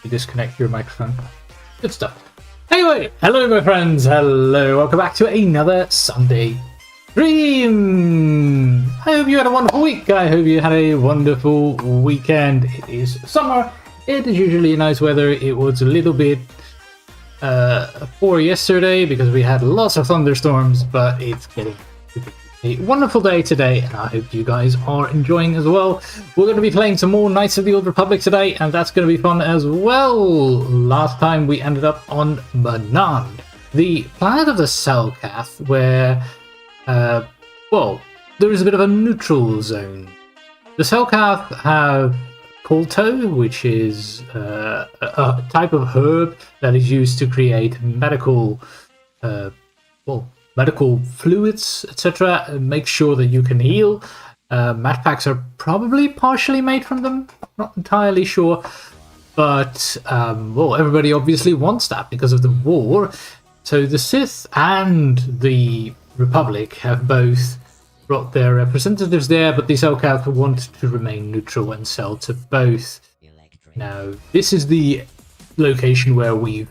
You disconnect your microphone. Good stuff. Anyway, hello my friends, hello, welcome back to another Sunday stream. I hope you had a wonderful week. I hope you had a wonderful weekend. It is summer. It is usually nice weather. It was a little bit poor yesterday because we had lots of thunderstorms, but it's getting to be a wonderful day today, and I hope you guys are enjoying as well. We're going to be playing some more Knights of the Old Republic today, and that's going to be fun as well. Last time we ended up on Manaan, the planet of the Selkath, where, well, there is a bit of a neutral zone. The Selkath have colto, which is a type of herb that is used to create medical, medical fluids, etc. Make sure that you can heal. Med packs are probably partially made from them. Not entirely sure, but well, everybody obviously wants that because of the war. So the Sith and the Republic have both brought their representatives there, but the Selkath want to remain neutral and sell to both. Now, this is the location where we've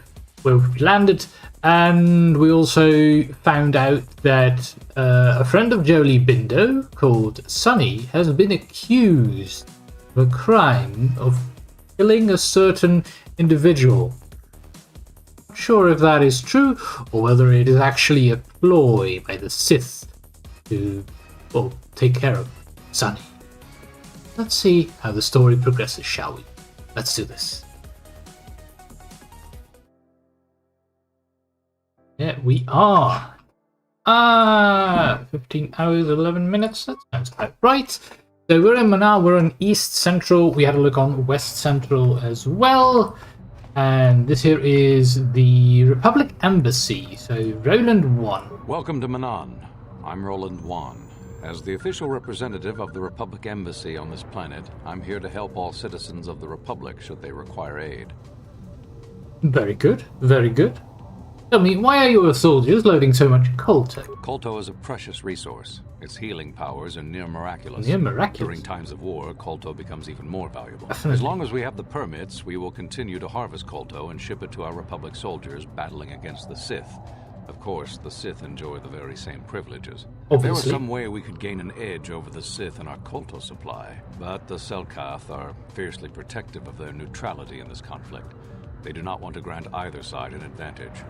landed, and we also found out that a friend of Jolee Bindo, called Sunny, has been accused of a crime of killing a certain individual. Not sure if that is true, or whether it is actually a ploy by the Sith to, well, take care of Sunny. Let's see how the story progresses, shall we? Let's do this. Yeah, we are. 15 hours, 11 minutes. That sounds about right. So we're in Manaan, we're in East Central. We had a look on West Central as well. And this here is the Republic Embassy. So Roland 1. Welcome to Manaan. I'm Roland 1. As the official representative of the Republic Embassy on this planet, I'm here to help all citizens of the Republic should they require aid. Very good, very good. Tell me, why are your soldiers loading so much colto? Colto is a precious resource. Its healing powers are near miraculous. Near miraculous? During times of war, colto becomes even more valuable. Definitely. As long as we have the permits, we will continue to harvest colto and ship it to our Republic soldiers battling against the Sith. Of course, the Sith enjoy the very same privileges. Obviously. If there was some way we could gain an edge over the Sith in our colto supply, but the Selkath are fiercely protective of their neutrality in this conflict. They do not want to grant either side an advantage.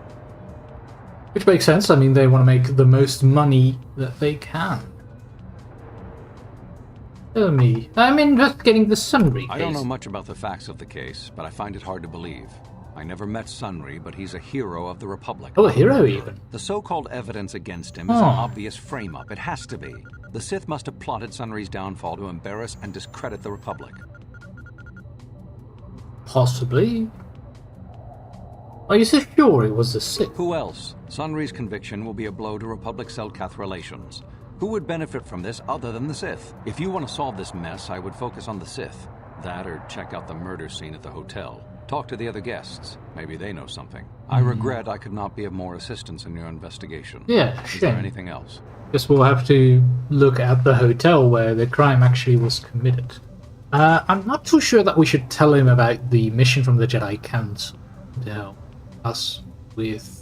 Which makes sense. I mean, they want to make the most money that they can. Tell me, I'm investigating the Sunry case. I don't know much about the facts of the case, but I find it hard to believe. I never met Sunry, but he's a hero of the Republic. Oh, a hero even? The so-called evidence against him is an obvious frame-up. It has to be. The Sith must have plotted Sunry's downfall to embarrass and discredit the Republic. Possibly. Are you so sure it was the Sith? Who else? Sunry's conviction will be a blow to Republic-Selkath relations. Who would benefit from this other than the Sith? If you want to solve this mess, I would focus on the Sith. That or check out the murder scene at the hotel. Talk to the other guests. Maybe they know something. I regret I could not be of more assistance in your investigation. Yeah, Is there anything else? Guess we'll have to look at the hotel where the crime actually was committed. I'm not too sure that we should tell him about the mission from the Jedi Council to help us with.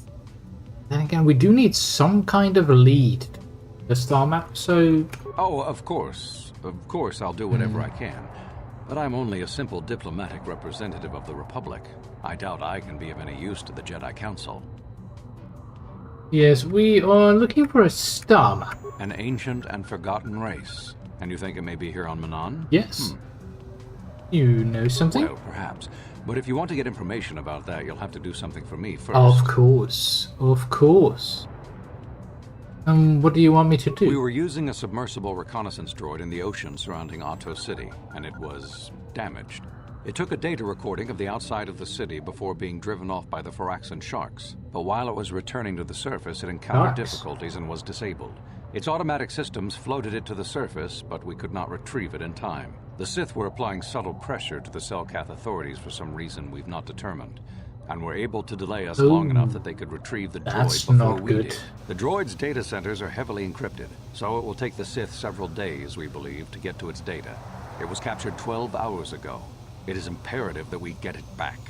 Then again, we do need some kind of lead. The star map, so. Oh, of course. Of course, I'll do whatever I can. But I'm only a simple diplomatic representative of the Republic. I doubt I can be of any use to the Jedi Council. Yes, we are looking for a star map. An ancient and forgotten race. And you think it may be here on Manaan? Yes. You know something? Well, perhaps. But if you want to get information about that, you'll have to do something for me first. Of course. Of course. What do you want me to do? We were using a submersible reconnaissance droid in the ocean surrounding Otto City, and it was damaged. It took a data recording of the outside of the city before being driven off by the Phyraxan sharks. But while it was returning to the surface, it encountered difficulties and was disabled. Its automatic systems floated it to the surface, but we could not retrieve it in time. The Sith were applying subtle pressure to the Selkath authorities for some reason we've not determined, and were able to delay us long enough that they could retrieve the droid before we did. The droid's data centers are heavily encrypted, so it will take the Sith several days, we believe, to get to its data. It was captured 12 hours ago. It is imperative that we get it back.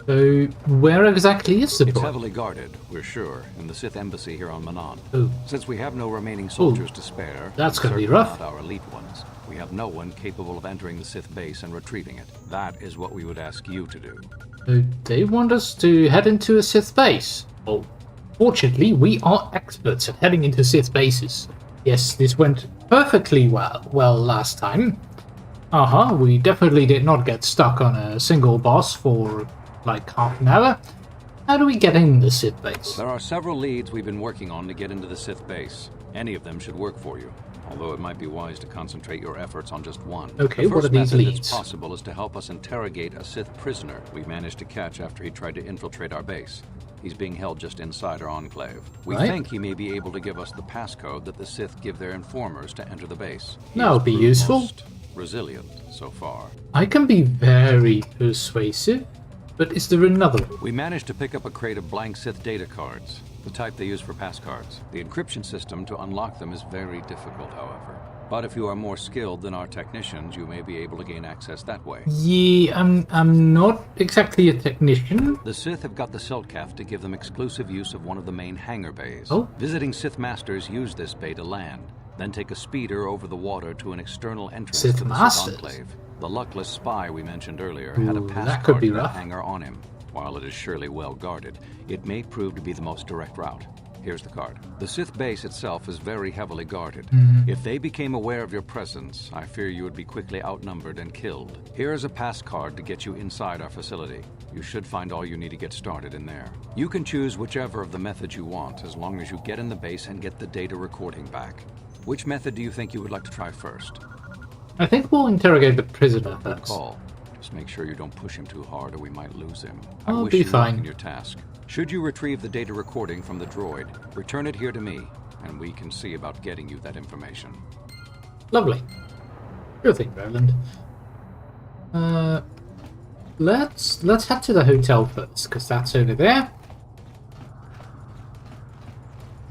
So, where exactly is the It's boy? heavily guarded, we're sure, in the Sith embassy here on Manaan. Oh, Since we have no remaining soldiers to spare, that's and gonna be certainly rough. not our elite ones, we have no one capable of entering the Sith base and retrieving it. That is what we would ask you to do. so they want us to head into a Sith base. Well, fortunately, we are experts at heading into Sith bases. Yes, this went perfectly well last time. We definitely did not get stuck on a single boss for like half an hour. How do we get in the Sith base? There are several leads we've been working on to get into the Sith base. Any of them should work for you, although it might be wise to concentrate your efforts on just one. Okay, the what are first these method leads? that's possible is to help us interrogate a Sith prisoner we managed to catch after he tried to infiltrate our base. He's being held just inside our enclave. We Right. think he may be able to give us the passcode that the Sith give their informers to enter the base. He That would has be proved useful. most resilient so far. I can be very persuasive, but is there another one? We managed to pick up a crate of blank Sith data cards, the type they use for pass cards. The encryption system to unlock them is very difficult, however. But if you are more skilled than our technicians, you may be able to gain access that way. Yeah, I'm not exactly a technician. The Sith have got the Selkath to give them exclusive use of one of the main hangar bays. Oh. Visiting Sith masters use this bay to land, then take a speeder over the water to an external entrance Sith to the masters? Sith enclave. The luckless spy we mentioned earlier had a Ooh, pass that could card be to that rough. hangar on him. While it is surely well guarded, it may prove to be the most direct route. Here's the card. The Sith base itself is very heavily guarded. If they became aware of your presence, I fear you would be quickly outnumbered and killed. Here is a pass card to get you inside our facility. You should find all you need to get started in there. You can choose whichever of the methods you want, as long as you get in the base and get the data recording back. Which method do you think you would like to try first? I think we'll interrogate the prisoner Good first. call. Just make sure you don't push him too hard or we might lose him. I I'll wish be you luck fine. in your task. Should you retrieve the data recording from the droid, return it here to me, and we can see about getting you that information. Lovely. Sure thing, Roland. Let's head to the hotel first, because that's over there.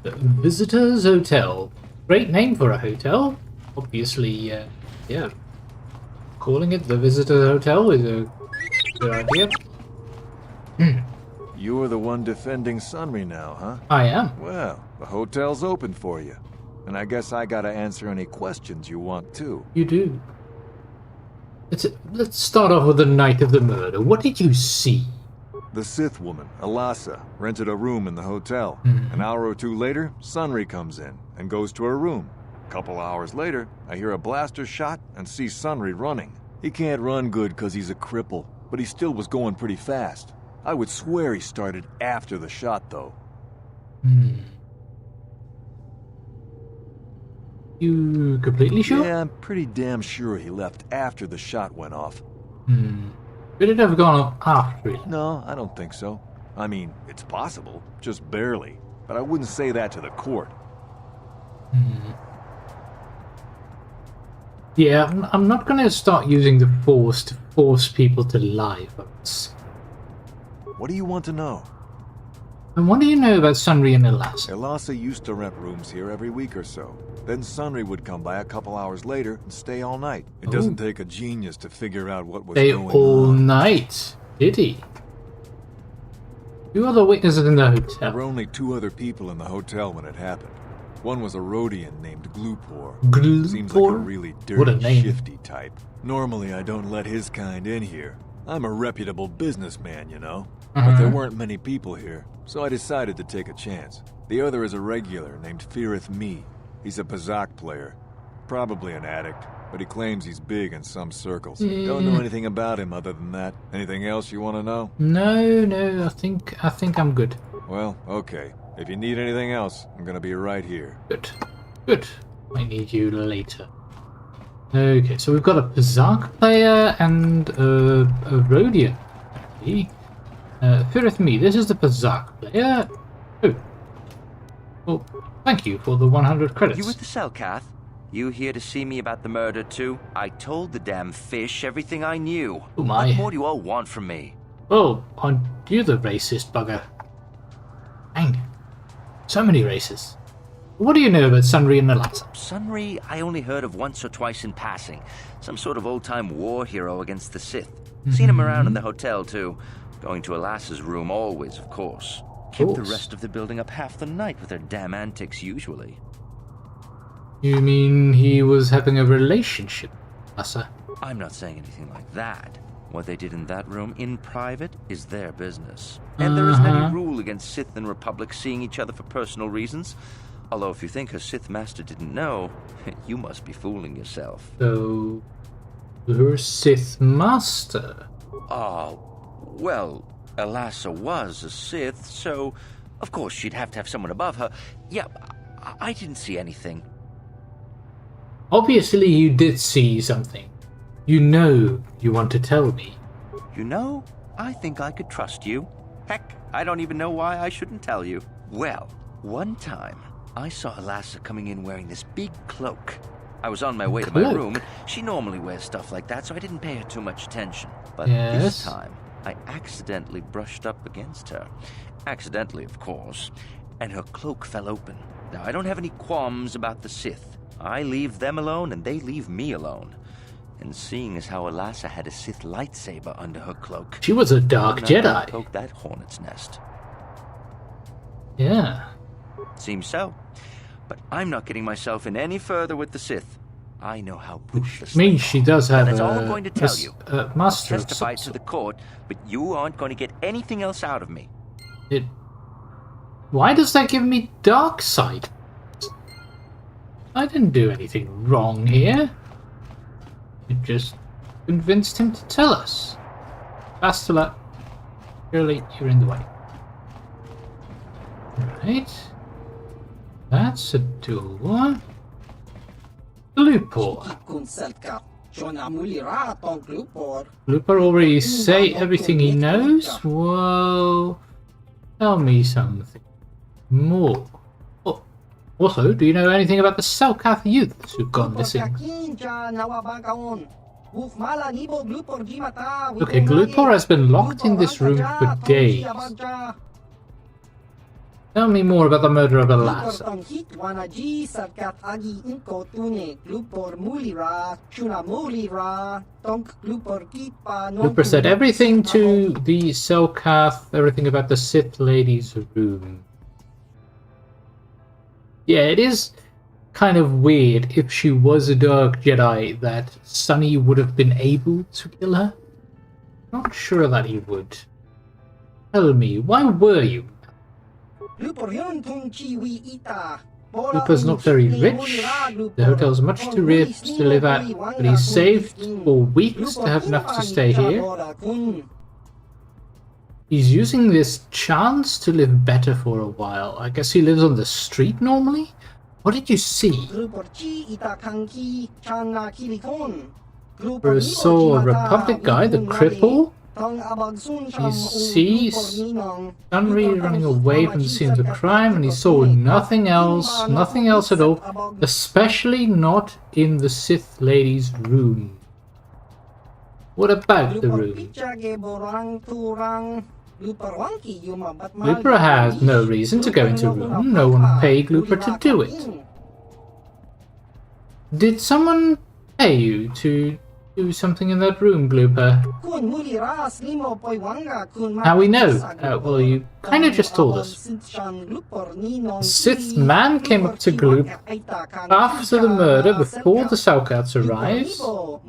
The Visitors Hotel. Great name for a hotel. Obviously, yeah. Calling it the Visitors Hotel is a good idea. You're the one defending Sunry now, huh? I am. Well, the hotel's open for you. And I guess I gotta answer any questions you want too. You do. Let's start off with the night of the murder. What did you see? The Sith woman, Alasa, rented a room in the hotel. An hour or two later, Sunry comes in and goes to her room. Couple hours later, I hear a blaster shot and see Sunry running. He can't run good because he's a cripple, but he still was going pretty fast. I would swear he started after the shot, though. You completely sure? Yeah, I'm pretty damn sure he left after the shot went off. Could it have gone off after it? No, I don't think so. I mean, it's possible, just barely. But I wouldn't say that to the court. Yeah, I'm not going to start using the Force to force people to lie, folks. What do you want to know? And what do you know about Sunry and Alasa? Alasa used to rent rooms here every week or so. Then Sunry would come by a couple hours later and stay all night. It doesn't take a genius to figure out what was Stay going all on. night, did he? Who are the witnesses in the There hotel? were only two other people in the hotel when it happened. One was a Rhodian named Glupor. Glupor? Seems like a really What a dirty, name. shifty type. Normally, I don't let his kind in here. I'm a reputable businessman, you know. But there weren't many people here, so I decided to take a chance. The other is a regular named Feareth Me. He's a Pazak player. Probably an addict, but he claims he's big in some circles. Don't know anything about him other than that. Anything else you want to know? No, I think I'm good. Well, okay. If you need anything else, I'm gonna be right here. Good. I need you later. Okay, so we've got a Pazak player and a Rhodian. Feareth Me, this is the Pazak player. Oh. Well, thank you for the 100 credits. You with the Selkath? You here to see me about the murder too? I told the damn fish everything I knew. Oh my. What more do you all want from me? Oh, aren't you the racist bugger? Dang. So many races. What do you know about Sunry and Alasa? Sunry, I only heard of once or twice in passing. Some sort of old-time war hero against the Sith. Seen him around in the hotel too. Going to Alas's room always, of course. Kept the course. rest of the building up half the night with her damn antics usually. You mean he was having a relationship, Asa? I'm not saying anything like that. What they did in that room in private is their business. And there isn't any rule against Sith and Republic seeing each other for personal reasons. Although if you think her Sith master didn't know, you must be fooling yourself. So, her Sith master? Oh, well, Alasa was a Sith, so of course she'd have to have someone above her. Yeah, I didn't see anything. Obviously you did see something. You know you want to tell me. You know, I think I could trust you. Heck, I don't even know why I shouldn't tell you. Well, one time, I saw Alasa coming in wearing this big cloak. I was on my way to my room, and she normally wears stuff like that, so I didn't pay her too much attention. But this time, I accidentally brushed up against her. Accidentally, of course. And her cloak fell open. Now, I don't have any qualms about the Sith. I leave them alone, and they leave me alone. And seeing as how Alasa had a Sith lightsaber under her cloak... She was a dark Jedi. Poke that hornet's nest. Yeah. Seems so. But I'm not getting myself in any further with the Sith. I know how ruthless Means she does have that's all I'm going to tell you. master I'll testify to the court, but you aren't going to get anything else out of me. Why does that give me dark side? I didn't do anything wrong here. You just convinced him to tell us. Bastila, surely you're in the way. Right. That's a door. Glupor. Glupor already say everything he knows? Well, tell me something more. Oh, also, do you know anything about the Selkath youths who've gone missing? Okay, Glupor has been locked in this room for days. Tell me more about the murder of Alasa. Glupor said everything to the Selkath, everything about the Sith lady's room. Yeah, it is kind of weird if she was a Dark Jedi that Sunny would have been able to kill her. Not sure that he would. Tell me, why were you? Lupa's not very rich. The hotel's much too rich to live at, but he's saved for weeks to have enough to stay here. He's using this chance to live better for a while. I guess he lives on the street normally? What did you see? We saw a Republic guy, the cripple. He sees Sunri running away from the scene of the crime, and he saw nothing else at all, especially not in the Sith lady's room. What about the room? Glupor has no reason to go into a room. No one paid Glupor to do it. Did someone pay you to do something in that room, Glupor? How we know? Well, you kind of just told us. The Sith man came up to Glupor after the murder, before the Selkaths arrives. Oh,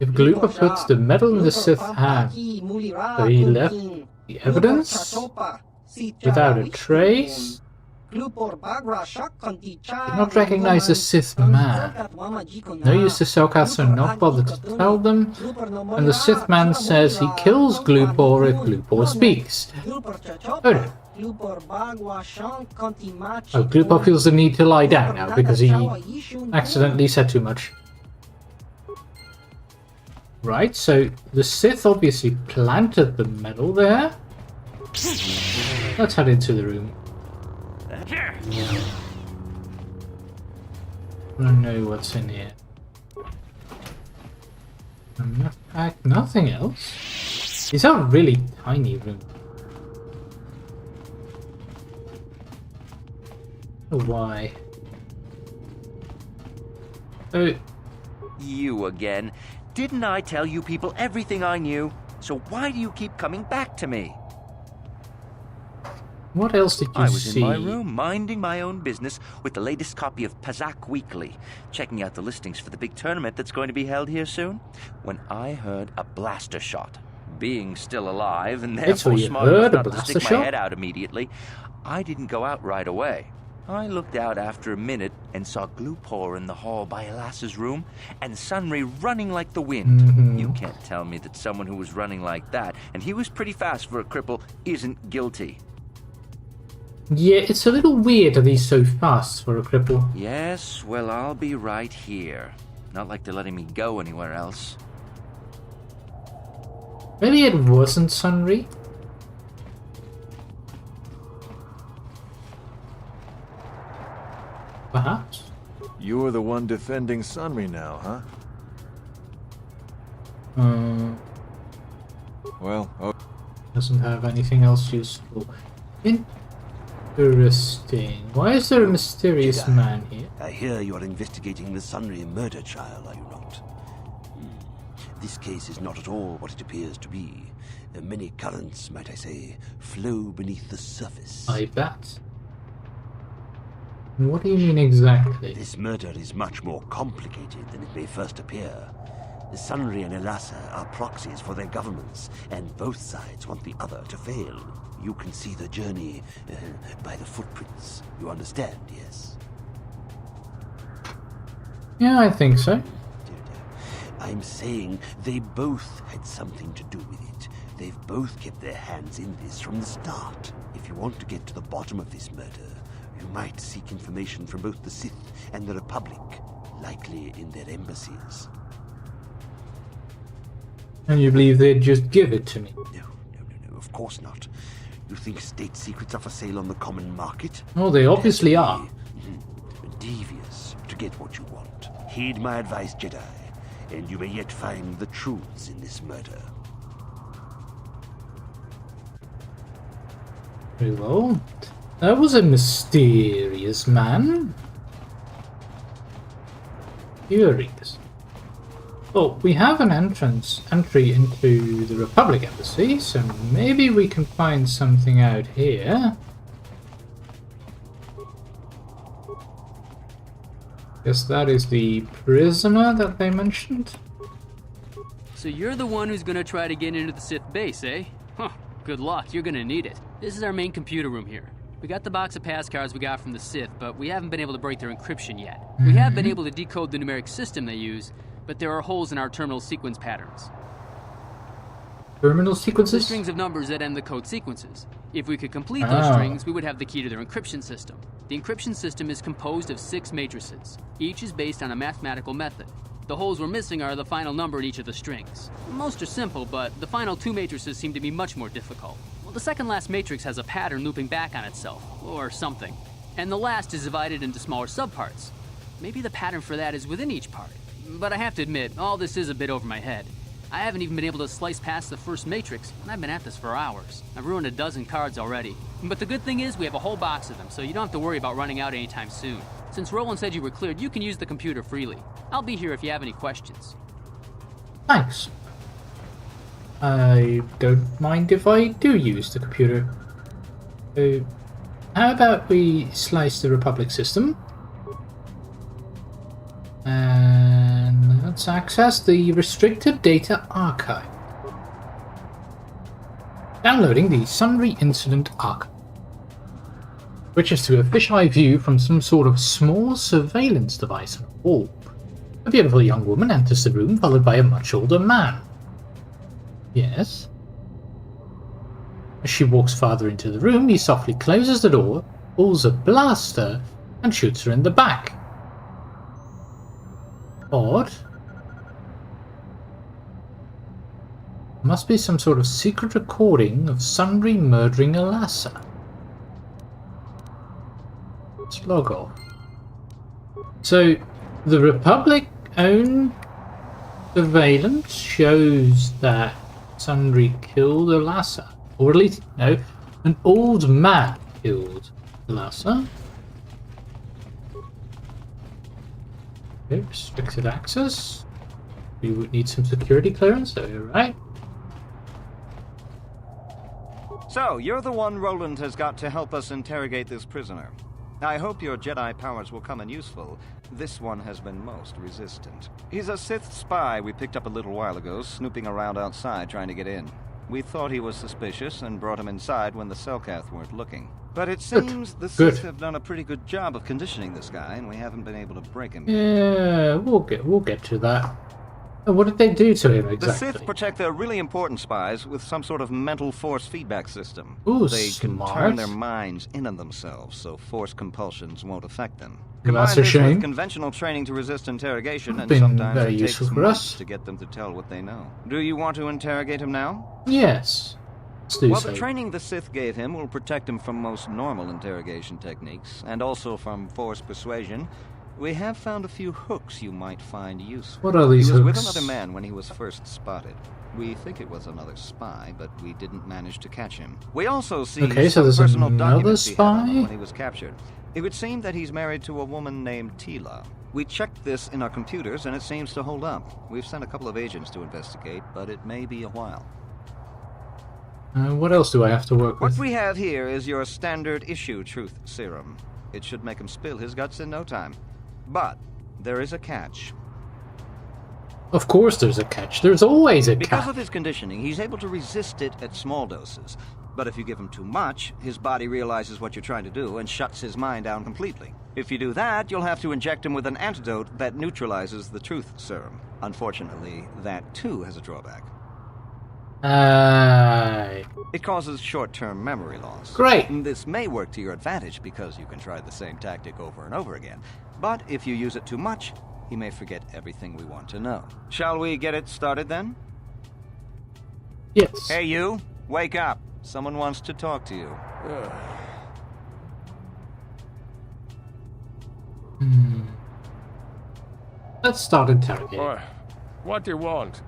if Glupor puts the medal in the Sith hand, so he left the evidence without a trace. Did not recognize the Sith man. No use to Selkath, so not bothered to tell them. And the Sith man says he kills Glupor if Glupor speaks. Oh no. Oh, Glupor feels the need to lie down now because he accidentally said too much. Right, so the Sith obviously planted the medal there. Let's head into the room. I don't know what's in here. Nothing else. These are really tiny rooms. Why? Oh. You again. Didn't I tell you people everything I knew? So why do you keep coming back to me? What else did you I was see? in my room, minding my own business with the latest copy of Kashyyyk Weekly, checking out the listings for the big tournament that's going to be held here soon, when I heard a blaster shot. Being still alive, and therefore smart enough not to stick my head out immediately, I didn't go out right away. I looked out after a minute and saw Glupor in the hall by Elas's room, and Sunry running like the wind. You can't tell me that someone who was running like that, and he was pretty fast for a cripple, isn't guilty. Yeah, it's a little weird that he's so fast for a cripple. Yes, well, I'll be right here. Not like they're letting me go anywhere else. Maybe it wasn't Sunry. Perhaps. You're the one defending Sunry now, huh? Well, Doesn't have anything else useful. Interesting. Why is there a mysterious man here? I hear you are investigating the Sunry murder trial, are you not? This case is not at all what it appears to be. Many currents, might I say, flow beneath the surface. I bet. What do you mean exactly? This murder is much more complicated than it may first appear. Sunry and Elasa are proxies for their governments, and both sides want the other to fail. You can see the journey by the footprints. You understand, yes? Yeah, I think so. I'm saying they both had something to do with it. They've both kept their hands in this from the start. If you want to get to the bottom of this murder, you might seek information from both the Sith and the Republic, likely in their embassies. And you believe they'd just give it to me? No, of course not. You think state secrets are for sale on the common market? Oh, they obviously are. Devious to get what you want. Heed my advice, Jedi, and you may yet find the truths in this murder. Very well. That was a mysterious man. Curious. Well, we have an entry into the Republic Embassy, so maybe we can find something out here. Guess that is the prisoner that they mentioned. So you're the one who's gonna try to get into the Sith base, eh? Huh, good luck, you're gonna need it. This is our main computer room here. We got the box of pass cards we got from the Sith, but we haven't been able to break their encryption yet. We have been able to decode the numeric system they use, but there are holes in our terminal sequence patterns. Terminal The sequences? strings of numbers that end the code sequences. If we could complete those strings, we would have the key to their encryption system. The encryption system is composed of 6 matrices. Each is based on a mathematical method. The holes we're missing are the final number in each of the strings. Most are simple, but the final 2 matrices seem to be much more difficult. Well, the second last matrix has a pattern looping back on itself, or something. And the last is divided into smaller subparts. Maybe the pattern for that is within each part. But I have to admit, all this is a bit over my head. I haven't even been able to slice past the first matrix, and I've been at this for hours. I've ruined a dozen cards already. But the good thing is we have a whole box of them, so you don't have to worry about running out anytime soon. Since Roland said you were cleared, you can use the computer freely. I'll be here if you have any questions. Thanks. I don't mind if I do use the computer. How about we slice the Republic system? And let's access the restricted data archive. Downloading the Sunry Incident Archive. Switches to a fisheye view from some sort of small surveillance device on a wall. A beautiful young woman enters the room, followed by a much older man. Yes. As she walks farther into the room, he softly closes the door, pulls a blaster, and shoots her in the back. Odd. Must be some sort of secret recording of Sunry murdering Elasa. Let's log off. So, the Republic own surveillance shows that Sunry killed Elasa. Or at least, no, an old man killed Elasa. Okay, restricted access. We would need some security clearance, so you're right. So, you're the one Roland has got to help us interrogate this prisoner. I hope your Jedi powers will come in useful. This one has been most resistant. He's a Sith spy we picked up a little while ago, snooping around outside trying to get in. We thought he was suspicious and brought him inside when the Selkath weren't looking. But it seems the Sith have done a pretty good job of conditioning this guy, and we haven't been able to break him. Yeah, we'll get to that. What did they do to him exactly? The Sith protect their really important spies with some sort of mental force feedback system. Ooh, they smart. can turn their minds in on themselves, so force compulsions won't affect them. Well, that's a Combine this shame. with conventional training to resist interrogation, and Been sometimes very it takes useful for months us. to get them to tell what they know. Do you want to interrogate him now? Yes. Let's do Well, so. the training the Sith gave him will protect him from most normal interrogation techniques, and also from force persuasion. We have found a few hooks you might find useful. What are these He was hooks? with another man when he was first spotted. We think it was another spy, but we didn't manage to catch him. We also see Okay, so some there's personal another documents he had on him spy? when he was captured. It would seem that he's married to a woman named Tila. We checked this in our computers, and it seems to hold up. We've sent a couple of agents to investigate, but it may be a while. What else do I have to work What with? we have here is your standard issue truth serum. It should make him spill his guts in no time. But there is a catch. Of course there's a catch. There's always a Because catch. of his conditioning, he's able to resist it at small doses. But if you give him too much, his body realizes what you're trying to do and shuts his mind down completely. If you do that, you'll have to inject him with an antidote that neutralizes the truth serum. Unfortunately, that too has a drawback. It causes short-term memory loss. Great. This may work to your advantage because you can try the same tactic over and over again. But if you use it too much, he may forget everything we want to know. Shall we get it started then? Yes. Hey you, wake up. Someone wants to talk to you. Let's start interrogating. What do you want?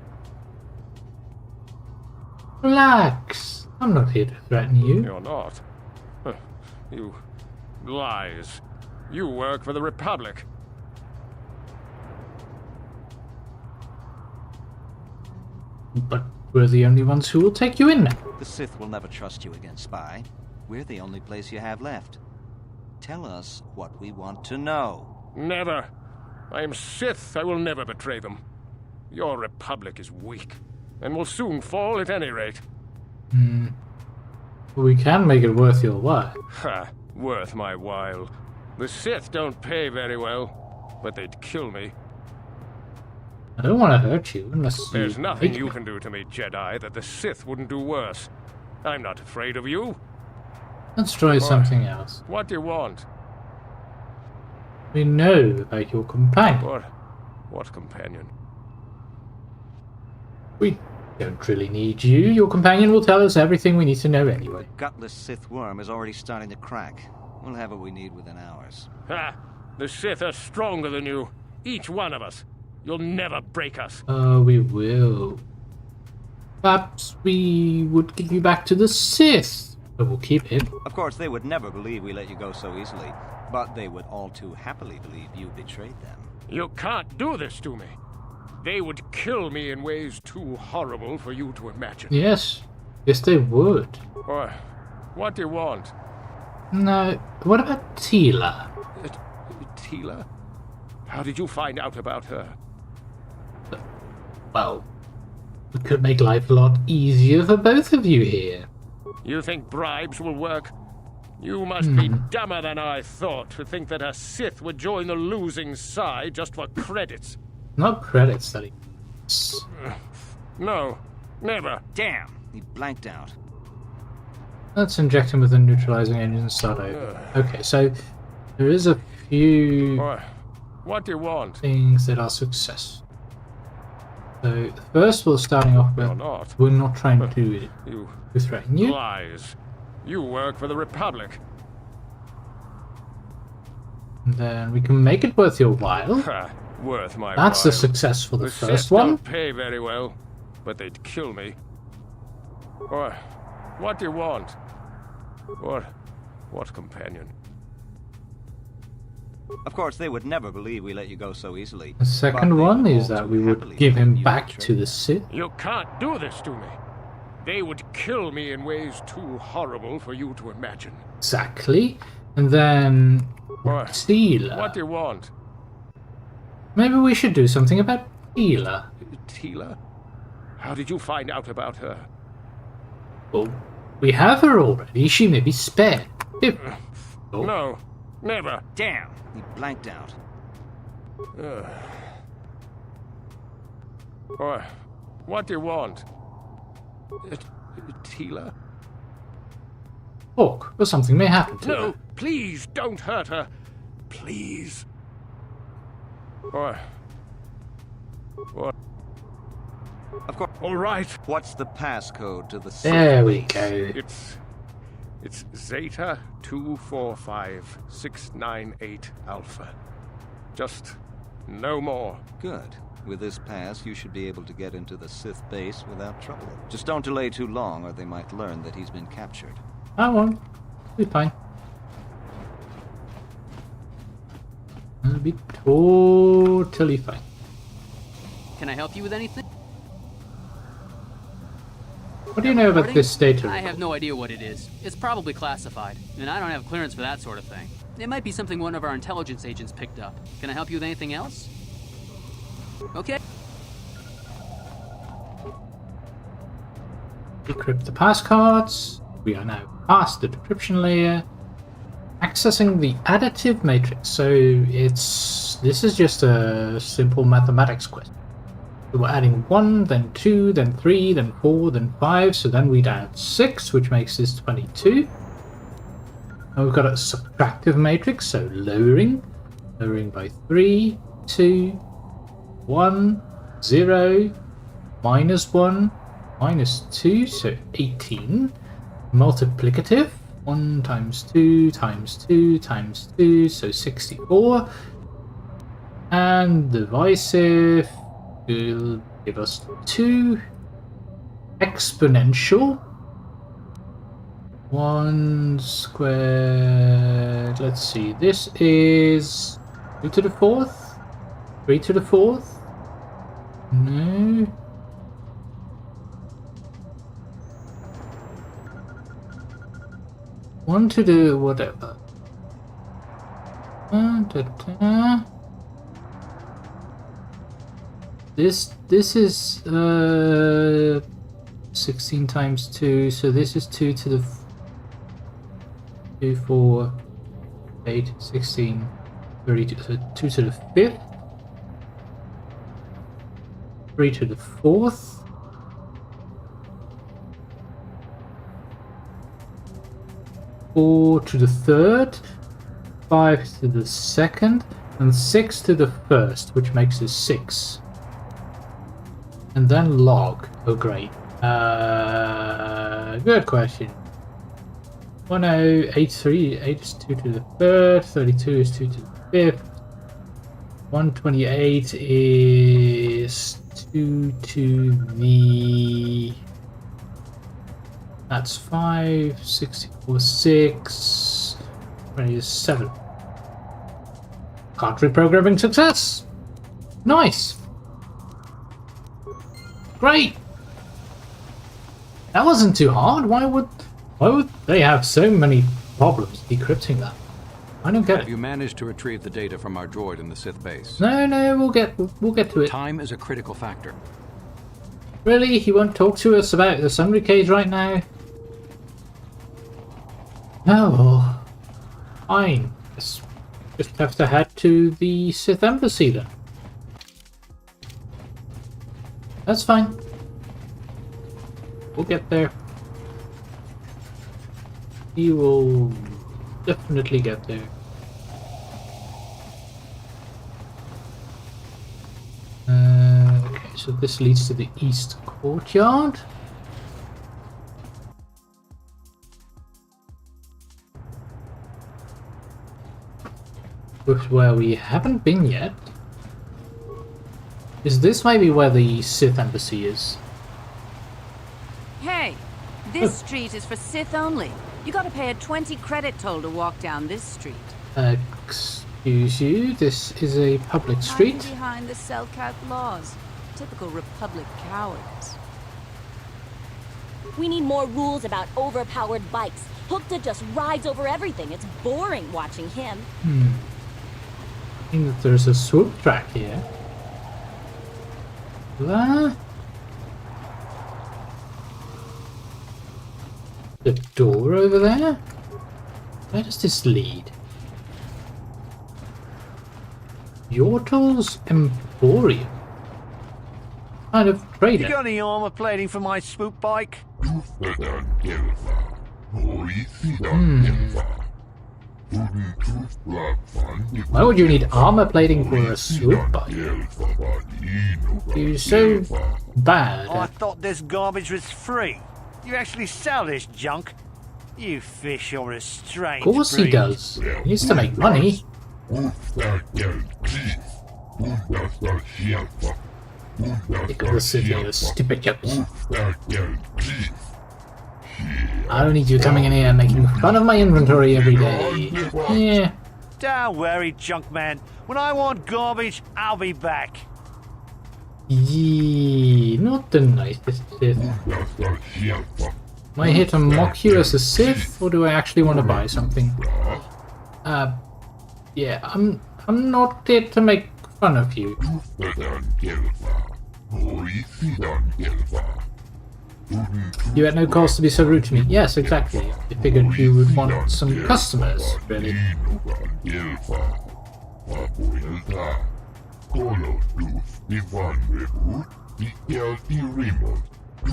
Relax. I'm not here to threaten you. You're not. You lies. You work for the Republic. But we're the only ones who will take you in now. The Sith will never trust you again, spy. We're the only place you have left. Tell us what we want to know. Never. I am Sith. I will never betray them. Your Republic is weak, and will soon fall at any rate. We can make it worth your while. Ha! Worth my while. The Sith don't pay very well, but they'd kill me. I don't want to hurt you unless There's you nothing make you me. can do to me, Jedi, that the Sith wouldn't do worse. I'm not afraid of you. Let's try something else. What do you want? We know about your companion. What companion? We don't really need you. Your companion will tell us everything we need to know anyway. Gutless Sith worm is already starting to crack. We'll have what we need within hours. Ha! The Sith are stronger than you. Each one of us. You'll never break us. We will. Perhaps we would give you back to the Sith, but we'll keep him. Of course, they would never believe we let you go so easily, but they would all too happily believe you betrayed them. You can't do this to me. They would kill me in ways too horrible for you to imagine. Yes. Yes, they would. What do you want? No. What about Tila? Tila? How did you find out about her? Well, it could make life a lot easier for both of you here. You think bribes will work? You must be dumber than I thought to think that a Sith would join the losing side just for credits. Not credits, that he... No, never. Damn! He blanked out. Let's inject him with a neutralizing agent and start over. Okay, so there is a few What do you want? things that are successful. So first we're starting off with... You're not. We're not trying to You threaten you. lies. You work for the Republic. And then we can make it worth your while. Ha! Worth my That's while. a success for the Sith first one. don't pay very well, but they'd kill me. What do you want? What companion? Of course, they would never believe we let you go so easily. The second one is that we would give him back to the Sith. You can't do this to me. They would kill me in ways too horrible for you to imagine. Exactly. And then What? Tila. What do you want? Maybe we should do something about Tila. Tila? How did you find out about her? Well, we have her already. She may be spared. If... Oh. No, never. Damn! He blanked out. What do you want? Tila? Talk, or something may happen to her. No, please don't hurt her. Please. What? Of course. All right. What's the passcode to the There we base? go. It's Zeta 245698 Alpha. Just no more. Good. With this pass, you should be able to get into the Sith base without trouble. Just don't delay too long, or they might learn that he's been captured. I won't. Be fine. I'll be totally fine. Can I help you with anything? What do you know about this data? I have no idea what it is. It's probably classified, and I don't have clearance for that sort of thing. It might be something one of our intelligence agents picked up. Can I help you with anything else? Okay. Decrypt the passcards. We are now past the decryption layer. Accessing the additive matrix. So this is just a simple mathematics question. So we're adding 1, then 2, then 3, then 4, then 5. So then we'd add 6, which makes this 22. And we've got a subtractive matrix, so lowering by 3, 2, 1, 0, minus 1, minus 2, so 18. Multiplicative, 1 times 2 times 2 times 2, so 64. And divisive will give us 2. Exponential, 1 squared, let's see, this is 2 to the 4th, 3 to the 4th, no, 1 to the whatever, this is 16 times 2, so this is 2 to the 2, 4, 8, 16, 32, so 2 to the 5th, 3 to the 4th, 4 to the 3rd, 5 to the 2nd, and 6 to the 1st, which makes it 6. And then log. Oh, great. Good question. 1083, 8 is 2 to the 3rd, 32 is 2 to the 5th, 128 is 2 to the... That's 5, 64, 6, 27. Card reprogramming success! Nice! Great! That wasn't too hard. Why would they have so many problems decrypting that? I don't get Have it. you managed to retrieve the data from our droid in the Sith base? No, we'll get to it. Time is a critical factor. Really? He won't talk to us about the summary cage right now? Oh, well. Fine. Just have to head to the Sith Embassy then. That's fine. We'll get there. We will definitely get there. Okay, so this leads to the East Courtyard. Which is where we haven't been yet. Is this maybe where the Sith Embassy is? Hey, this street is for Sith only. You gotta pay a 20 credit toll to walk down this street. Excuse you, this is a public street. Hiding behind the Selkath laws. Typical Republic cowards. We need more rules about overpowered bikes. Hookta just rides over everything. It's boring watching him. I think that there's a swoop track here. There. The door over there? Where does this lead? Yortle's Emporium. Kind of trader. You got any armor plating for my swoop bike? Why would you need armor plating for a swoop bike? You're so bad. I thought this garbage was free. You actually sell this junk? You fish are a strange Of course he breed. does. He needs to make money. Look at the city of stupid jokes. I don't need you coming in here making fun of my inventory every day. Yeah. Don't worry, junk man. When I want garbage, I'll be back. Yee, not the nicest Sith. Am I here to mock you as a Sith, or do I actually want to buy something? Yeah, I'm not here to make fun of you. You had no cause to be so rude to me. Yes, exactly. I figured you would want some customers, really.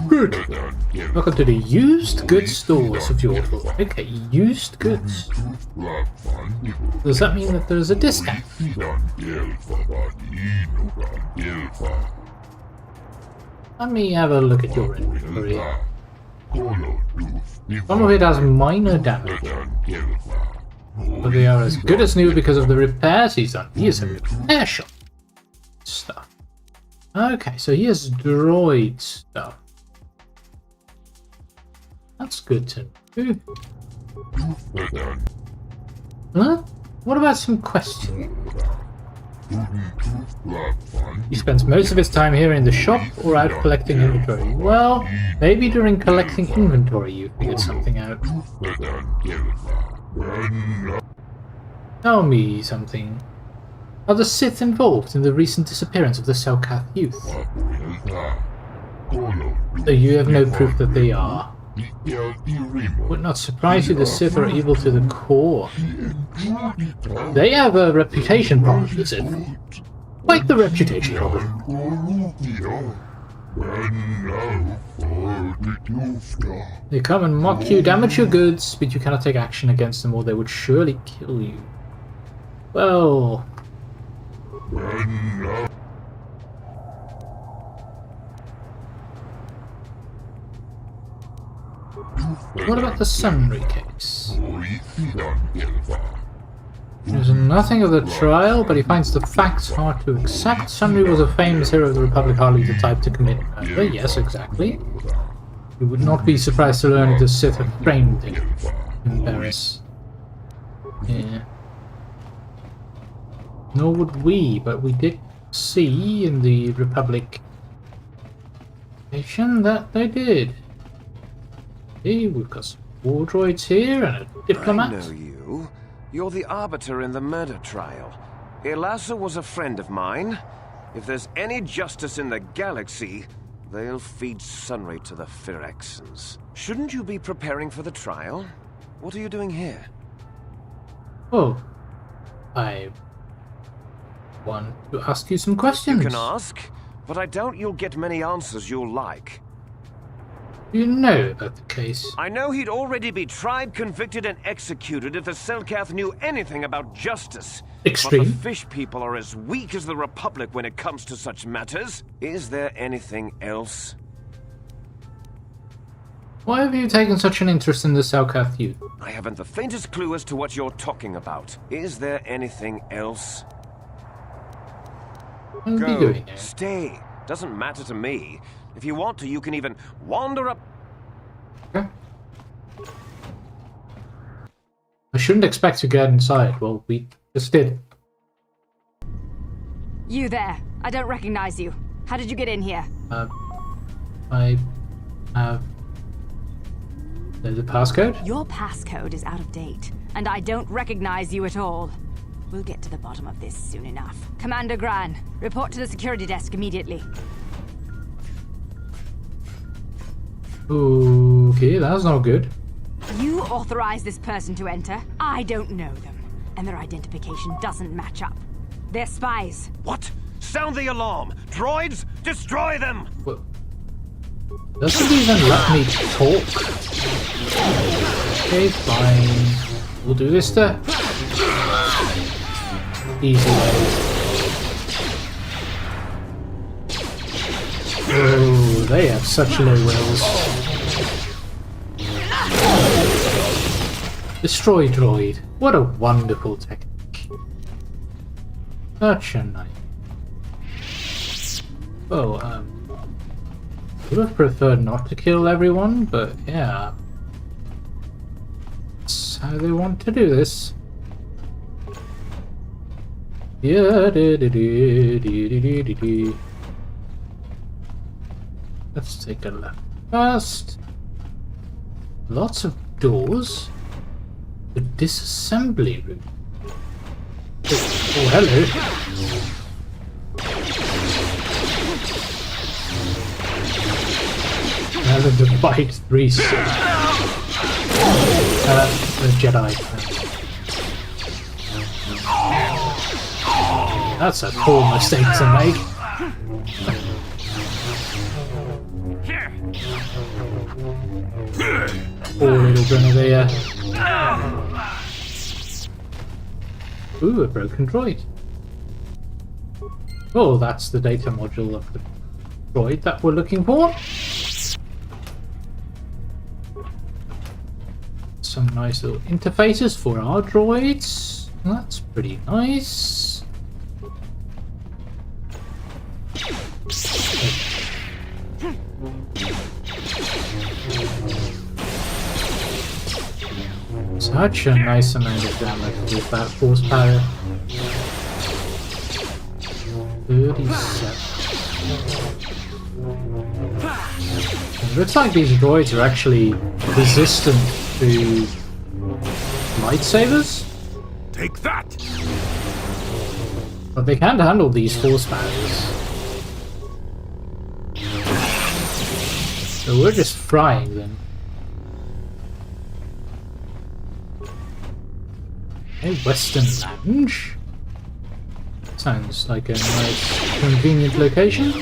Good. Welcome to the used goods stores of Yortle. Okay, used goods. Does that mean that there's a discount? Let me have a look at your inventory. Some of it has minor damage, but they are as good as new because of the repairs he's done. He is a repair shop. Stuff. Okay, so he has droid stuff. That's good to know. Huh? What about some questions? He spends most of his time here in the shop or out collecting inventory. Well, maybe during collecting inventory you figured something out. Tell me something. Are the Sith involved in the recent disappearance of the Selkath youth? So you have no proof that they are. Would not surprise you, the Sith are evil to the core. They have a reputation problem, the Sith. Quite the reputation problem. They come and mock you, damage your goods, but you cannot take action against them or they would surely kill you. Well... What about the Sunry case? There's nothing of the trial, but he finds the facts hard to accept. Sunry was a famous hero of the Republic, hardly the type to commit murder. Yes, exactly. You would not be surprised to learn the Sith have framed him in Paris. Yeah. Nor would we, but we did see in the Republic nation that they did. Hey, we've got some war droids here and a diplomat. I know you. You're the arbiter in the murder trial. Elassa was a friend of mine. If there's any justice in the galaxy, they'll feed Sunray to the Phyrexians. Shouldn't you be preparing for the trial? What are you doing here? Oh, I want to ask you some questions. You can ask, but I doubt you'll get many answers you'll like. You know about the case. I know he'd already be tried, convicted, and executed if the Selkath knew anything about justice. Extreme. But the fish people are as weak as the Republic when it comes to such matters. Is there anything else? Why have you taken such an interest in the Selkath youth? I haven't the faintest clue as to what you're talking about. Is there anything else? What are you doing here? Stay. Doesn't matter to me. If you want to, you can even wander up. Okay. I shouldn't expect to get inside. Well, we just did. You there. I don't recognize you. How did you get in here? I have the passcode. Your passcode is out of date, and I don't recognize you at all. We'll get to the bottom of this soon enough. Commander Gran, report to the security desk immediately. Okay, that's not good. You authorized this person to enter. I don't know them, and their identification doesn't match up. They're spies. What? Sound the alarm! Droids, destroy them! Well, doesn't even let me talk. Okay, fine. We'll do this to easy way. Oh, they have such low wills. Destroy droid. What a wonderful technique. Such a nice. Oh, would have preferred not to kill everyone, but yeah. That's how they want to do this. Yeah, let's take a look. First, lots of doors. The disassembly room. Oh, hello. Now the bite 3 the Jedi. That's a poor mistake to make. Poor little grenadier. Ooh, a broken droid. Oh, that's the data module of the droid that we're looking for. Some nice little interfaces for our droids. That's pretty nice. Such a nice amount of damage with that horsepower. 37. It looks like these droids are actually resistant to lightsabers. Take that! But they can handle these force powers. So we're just frying them. A Western Lounge. Sounds like a nice, convenient location.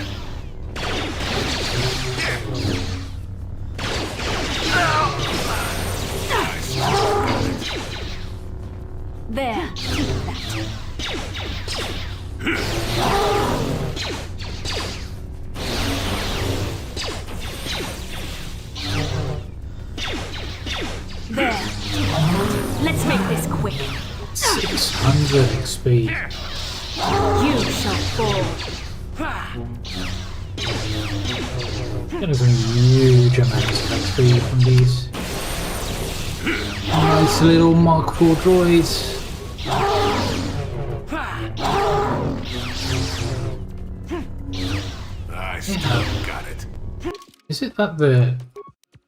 There. There. Let's make this quick. 600 XP. You shall fall. Getting some huge amounts of XP from these. Nice little Mark 4 droids. I still got it. Is it that the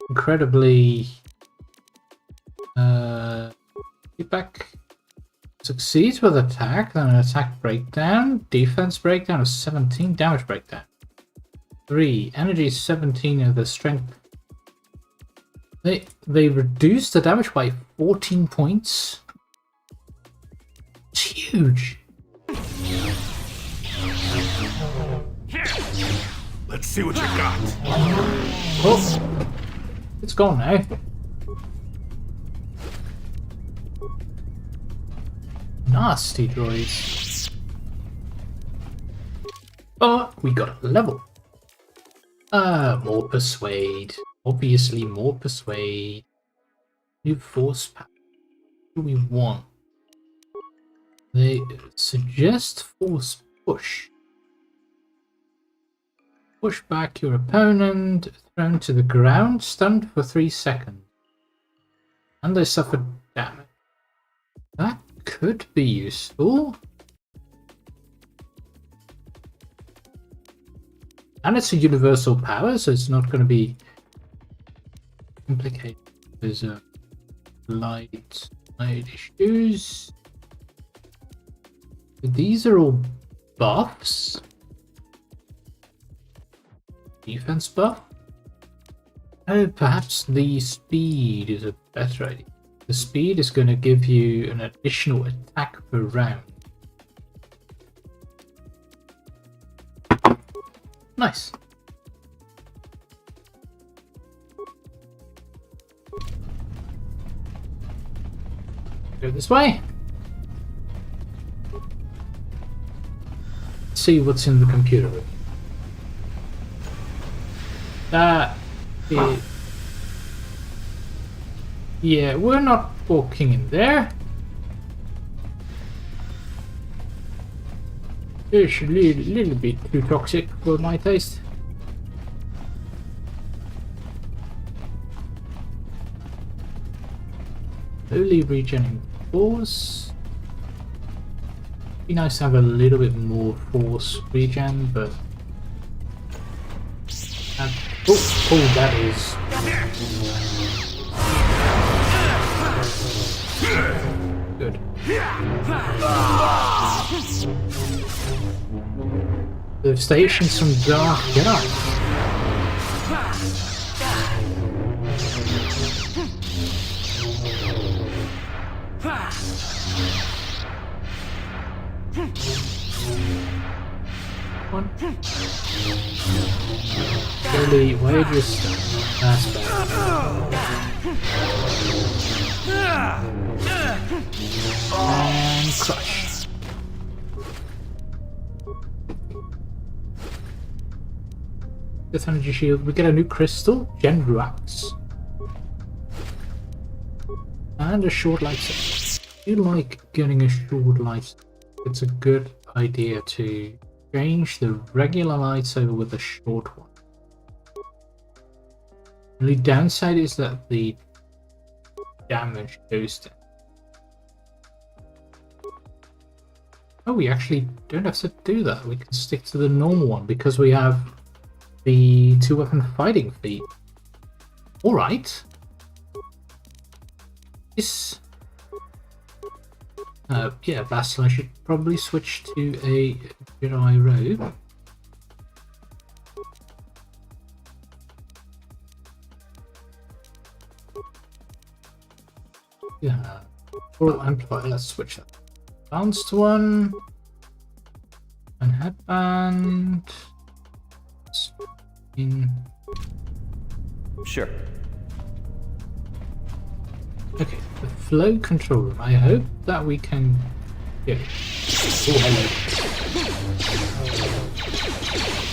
incredibly feedback succeeds with attack, then an attack breakdown, defense breakdown of 17, damage breakdown 3, energy 17 of the strength. They reduce the damage by 14 points. It's huge. Let's see what you got. Oh, it's gone now. Nasty droids. But we got a level. More persuade. Obviously more persuade. New force power. What do we want? They suggest force push. Push back your opponent, thrown to the ground, stunned for 3 seconds. And they suffer damage. That could be useful. And it's a universal power, so it's not going to be complicated. There's a light issues. These are all buffs. Defense buff. Oh, perhaps the speed is a better idea. The speed is going to give you an additional attack per round. Nice. Go this way. See what's in the computer room. That is... Yeah, we're not walking in there. It's a little bit too toxic for my taste. Slowly regening force. Be nice to have a little bit more force regen, but oh, that is good. The stations from Dark Dark. One. Jolee, why are you stuck? That's bad. And crush. Death energy shield. We get a new crystal, Genruax, and a short lightsaber. If you like getting a short lightsaber, it's a good idea to change the regular lightsaber with a short one. The only downside is that the damage goes down. Oh, we actually don't have to do that. We can stick to the normal one because we have the 2-weapon fighting feat. Alright. This... yeah, Vassal, I should probably switch to a Jedi robe. Yeah. Oral amplifier, let's switch that. Advanced one. And headband. Sure. Okay, the flow control room. I hope that we can get it. Oh, hello.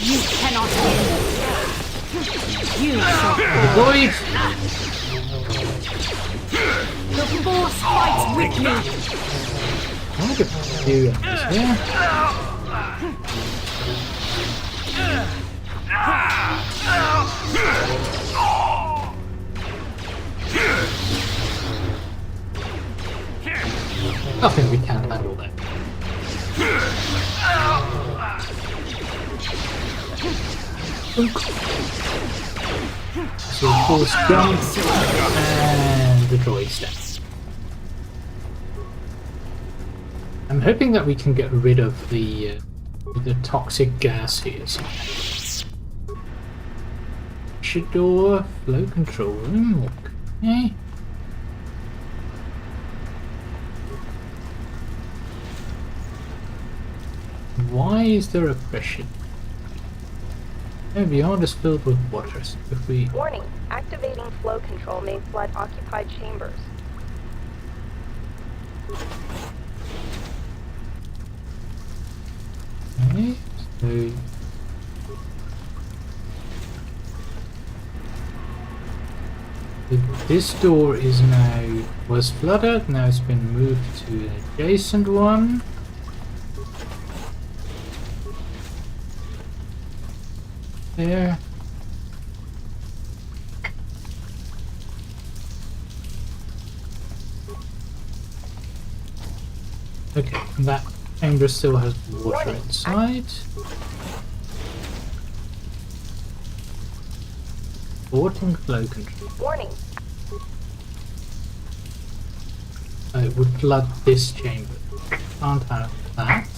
You cannot win. You shall avoid. The force fights with me. I'm gonna do this here. I think we can handle that. So force jump and the droid step. I'm hoping that we can get rid of the toxic gas here. Door, flow control room. Okay. Why is there a pressure? Beyond is filled with water. So if we... Warning, activating flow control may flood occupied chambers. Okay, so... This door is was flooded, now it's been moved to an adjacent one. There. Okay, and that chamber still has water inside. Porting flow control. Warning. It would flood this chamber. Can't have that.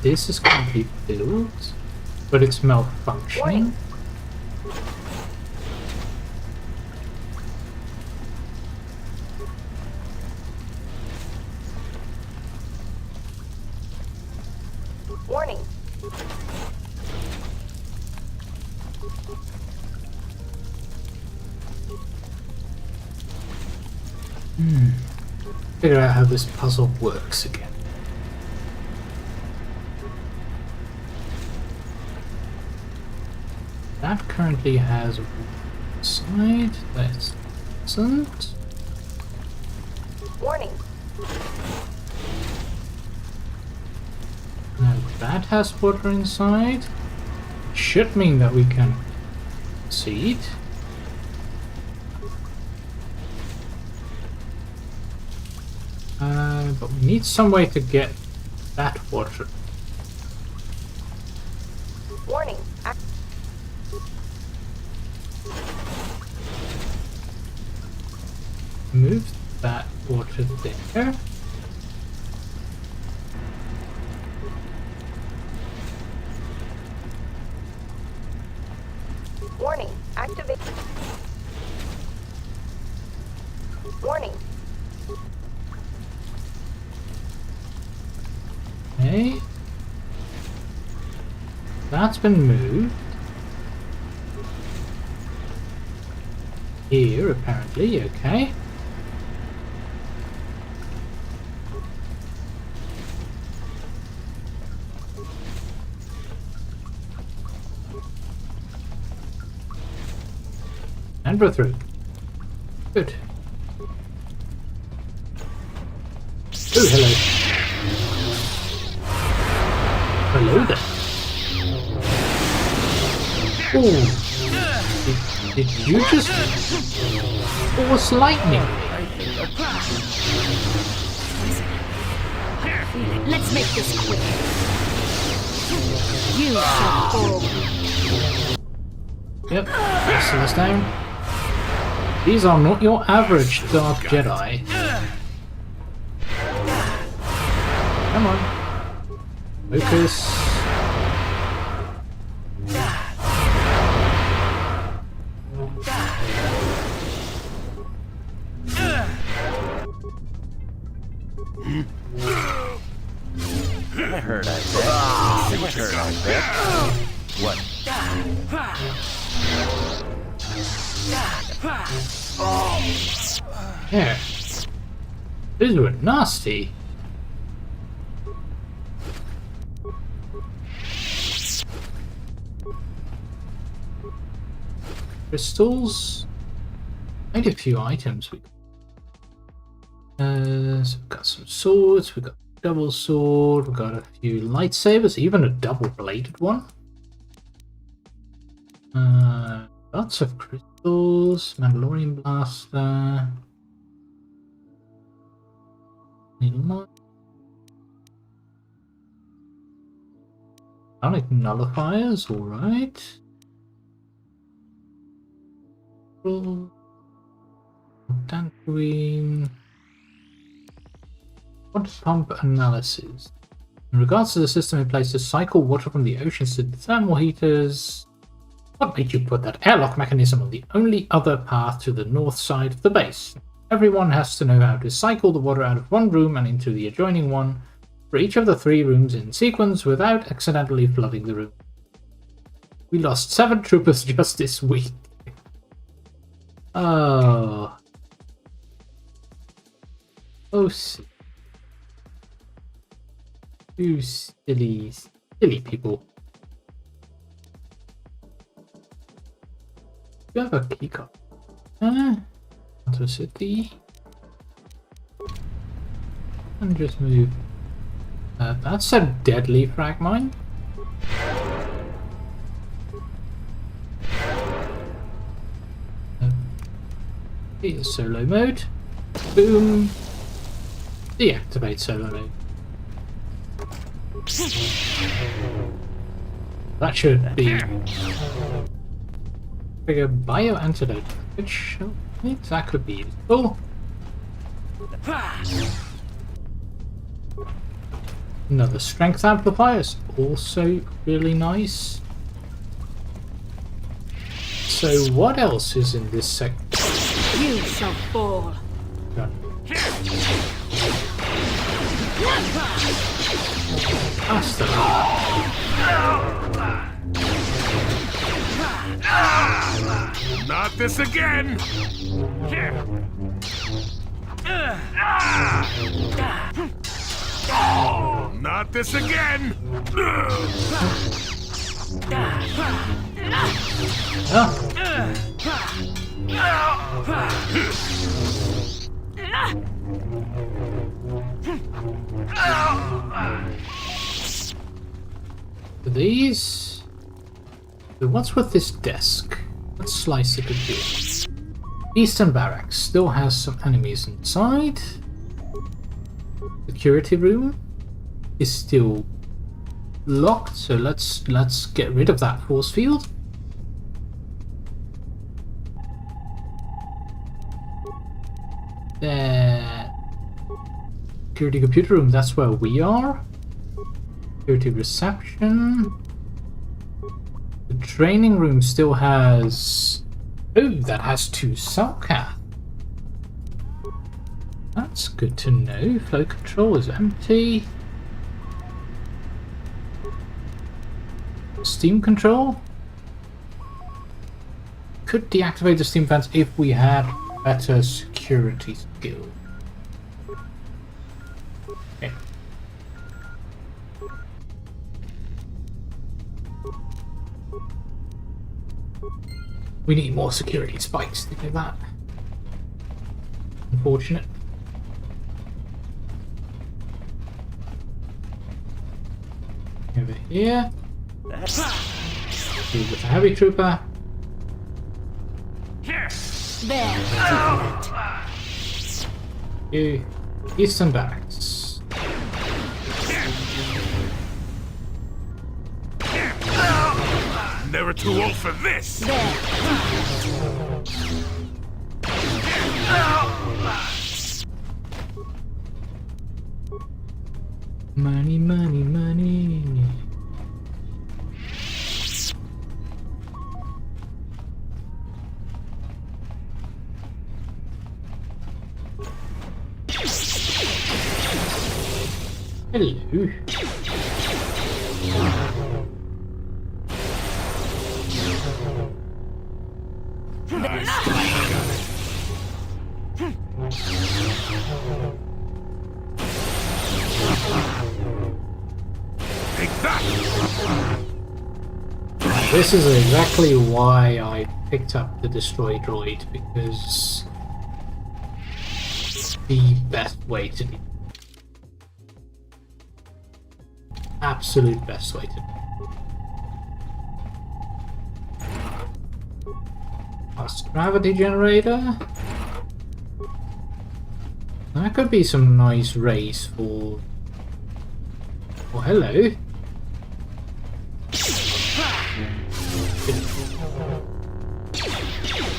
This is going to be filled, but it's malfunctioning. Warning. Warning. Figure out how this puzzle works again. That currently has one side. That doesn't. Warning. Now that has water inside. Should mean that we can proceed. But we need some way to get that water. Warning. Move that water there. Warning. Activate. Warning. Okay. That's been moved. Here, apparently, okay. And we're through. Good. Oh, hello. Hello there. Oh, did you just force lightning? Let's make this quick. You shall fall. Yep, wrestle us down. These are not your average Dark Jedi. Come on. Focus. It hurt, I bet. It hurt, I bet. What? Yeah. These were nasty. Crystals. Quite a few items. So we've got some swords, we've got a double sword, we've got a few lightsabers, even a double-bladed one. Lots of crystals, Mandalorian blaster. Sonic nullifiers, alright. Dantooine. Water pump analysis. In regards to the system in place to cycle water from the oceans to the thermal heaters, what made you put that airlock mechanism on the only other path to the north side of the base? Everyone has to know how to cycle the water out of one room and into the adjoining one for each of the 3 rooms in sequence without accidentally flooding the room. We lost 7 troopers just this week. Oh. Oh, you silly people. You have a keycard. Auto City. And just move. That's a deadly frag mine. Here's solo mode. Boom. Deactivate solo mode. That should be a bio antidote, which that could be useful. Another strength amplifier is also really nice. So what else is in this sector? You shall fall. Faster. Not this again! Not this again! These. What's with this desk? Let's slice it a bit. Eastern Barracks still has some enemies inside. Security room is still locked, so let's get rid of that force field. Security computer room, that's where we are. Security reception. The training room still has... Oh, that has 2 Selkath. That's good to know. Flow control is empty. Steam control? Could deactivate the steam fans if we had better security skill. Okay. We need more security spikes to do that. Unfortunate. Over here. With the heavy trooper. You Eastern Barracks. Never too old for this! Money, money, money. Hello. This is exactly why I picked up the destroy droid, because it's the best way to do. Absolute best way to do. Fast gravity generator. That could be some nice race for... Oh, hello.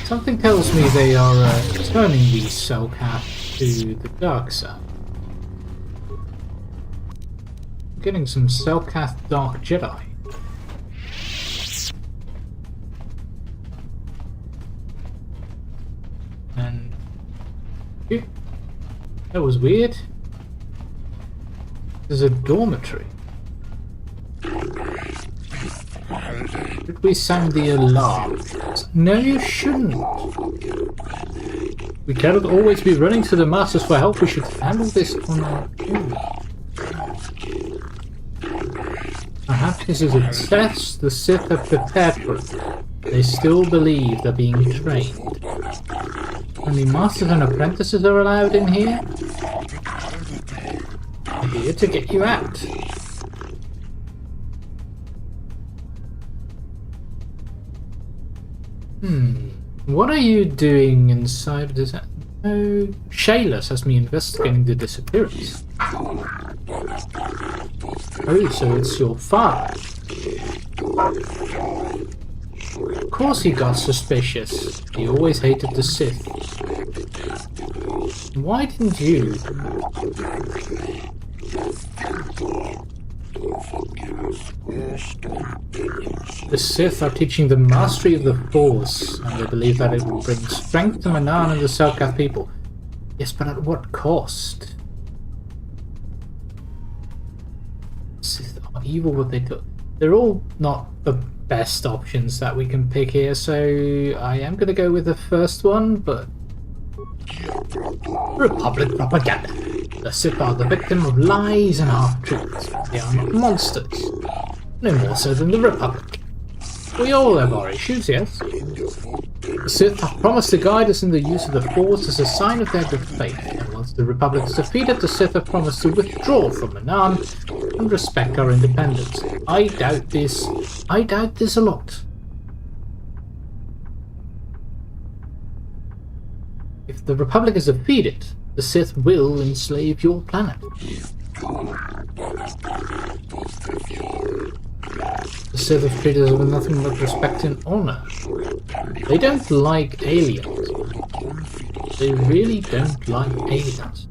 Something tells me they are turning these Selkath to the dark side. Getting some Selkath Dark Jedi. And... Ew, that was weird. There's a dormitory. Should we sound the alarm? No, you shouldn't. We cannot always be running to the masters for help. We should handle this on our own. Perhaps this is a test the Sith have prepared for it. They still believe they're being trained. Only masters and apprentices are allowed in here. I'm here to get you out. What are you doing inside this? Oh, Shayla has me investigating the disappearance. Oh, so it's your father. Of course he got suspicious. He always hated the Sith. Why didn't you? The Sith are teaching the mastery of the Force, and they believe that it will bring strength to Manaan and the Selkath people. Yes, but at what cost? Sith are evil, what they do. They're all not the best options that we can pick here, so I am going to go with the first one, but... Republic propaganda. The Sith are the victim of lies and half-truths. They are not monsters. No more so than the Republic. We all have our issues, yes? The Sith have promised to guide us in the use of the Force as a sign of their good faith, and once the Republic is defeated, the Sith have promised to withdraw from Manaan and respect our independence. I doubt this. I doubt this a lot. If the Republic is defeated, the Sith will enslave your planet. The Sith have treated us with nothing but respect and honor. They don't like aliens. They really don't like aliens.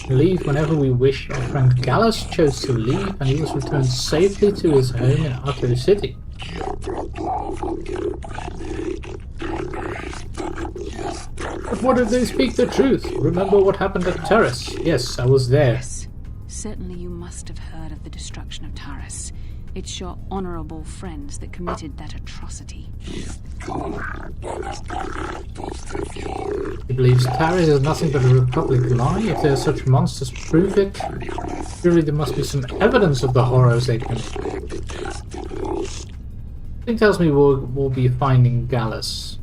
We leave whenever we wish. Our friend Gallus chose to leave and he was returned safely to his home in Arto City. But what if they speak the truth? Remember what happened at Terrace? Yes, I was there. Yes. Certainly you must have heard of the destruction of Taris. It's your honorable friends that committed that atrocity. He believes Taris is nothing but a Republic lie. If there are such monsters, prove it. Surely there must be some evidence of the horrors they commit. Something tells me we'll be finding Gallus.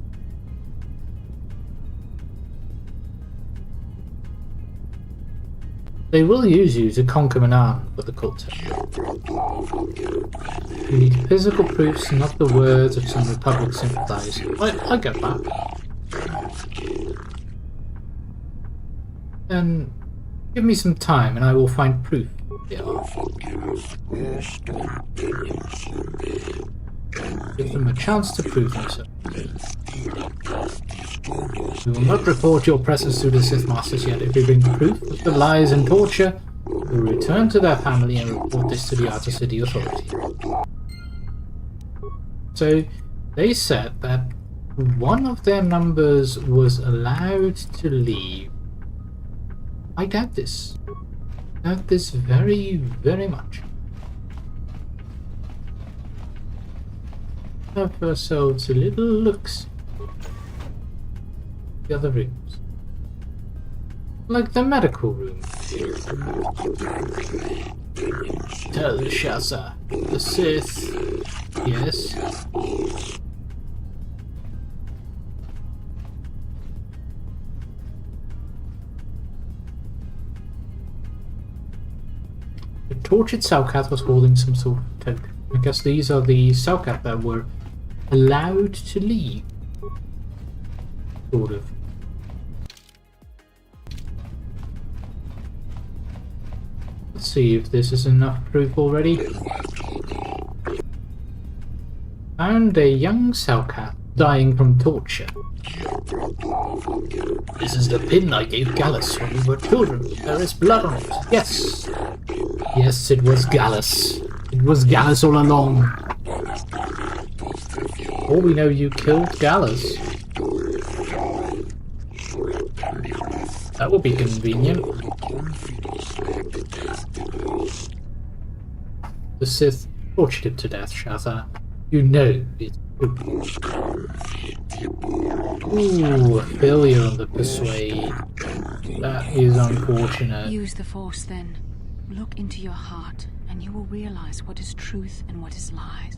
They will use you to conquer Manaan for the cult. You need physical proofs, not the words of some Republic sympathizer. I get that. Then give me some time and I will find proof. Give them a chance to prove themselves. We will not report your presence to the Sith Masters yet. If we bring proof of the lies and torture, we will return to their family and report this to the Arto City Authority. So, they said that one of their numbers was allowed to leave. I doubt this. I doubt this very, very much. Have ourselves a little looks. The other rooms. Like the medical room. Tell Shasa, the Sith. Yes. The tortured Selkath was holding some sort of token. I guess these are the Selkath that were allowed to leave. Sort of. Let's see if this is enough proof already. Found a young Selkath dying from torture. This is the pin I gave Gallus when we were children. There is blood on it. Yes. Yes, it was Gallus. It was Gallus all along. Or we know you killed Gallus. That would be convenient. The Sith tortured him to death, Shazza. You know it's true. Ooh, a failure on the persuade. That is unfortunate. Use the Force then. Look into your heart, and you will realize what is truth and what is lies.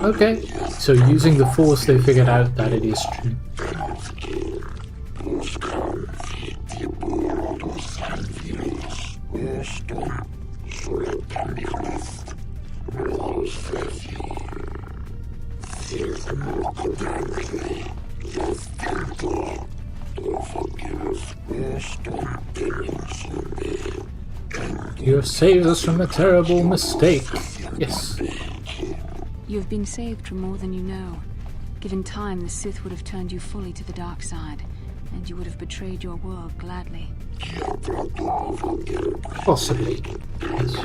Okay. So using the Force, they figured out that it is true. You have saved us from a terrible mistake. Yes. You have been saved from more than you know. Given time, the Sith would have turned you fully to the dark side, and you would have betrayed your world gladly. Possibly. Yes.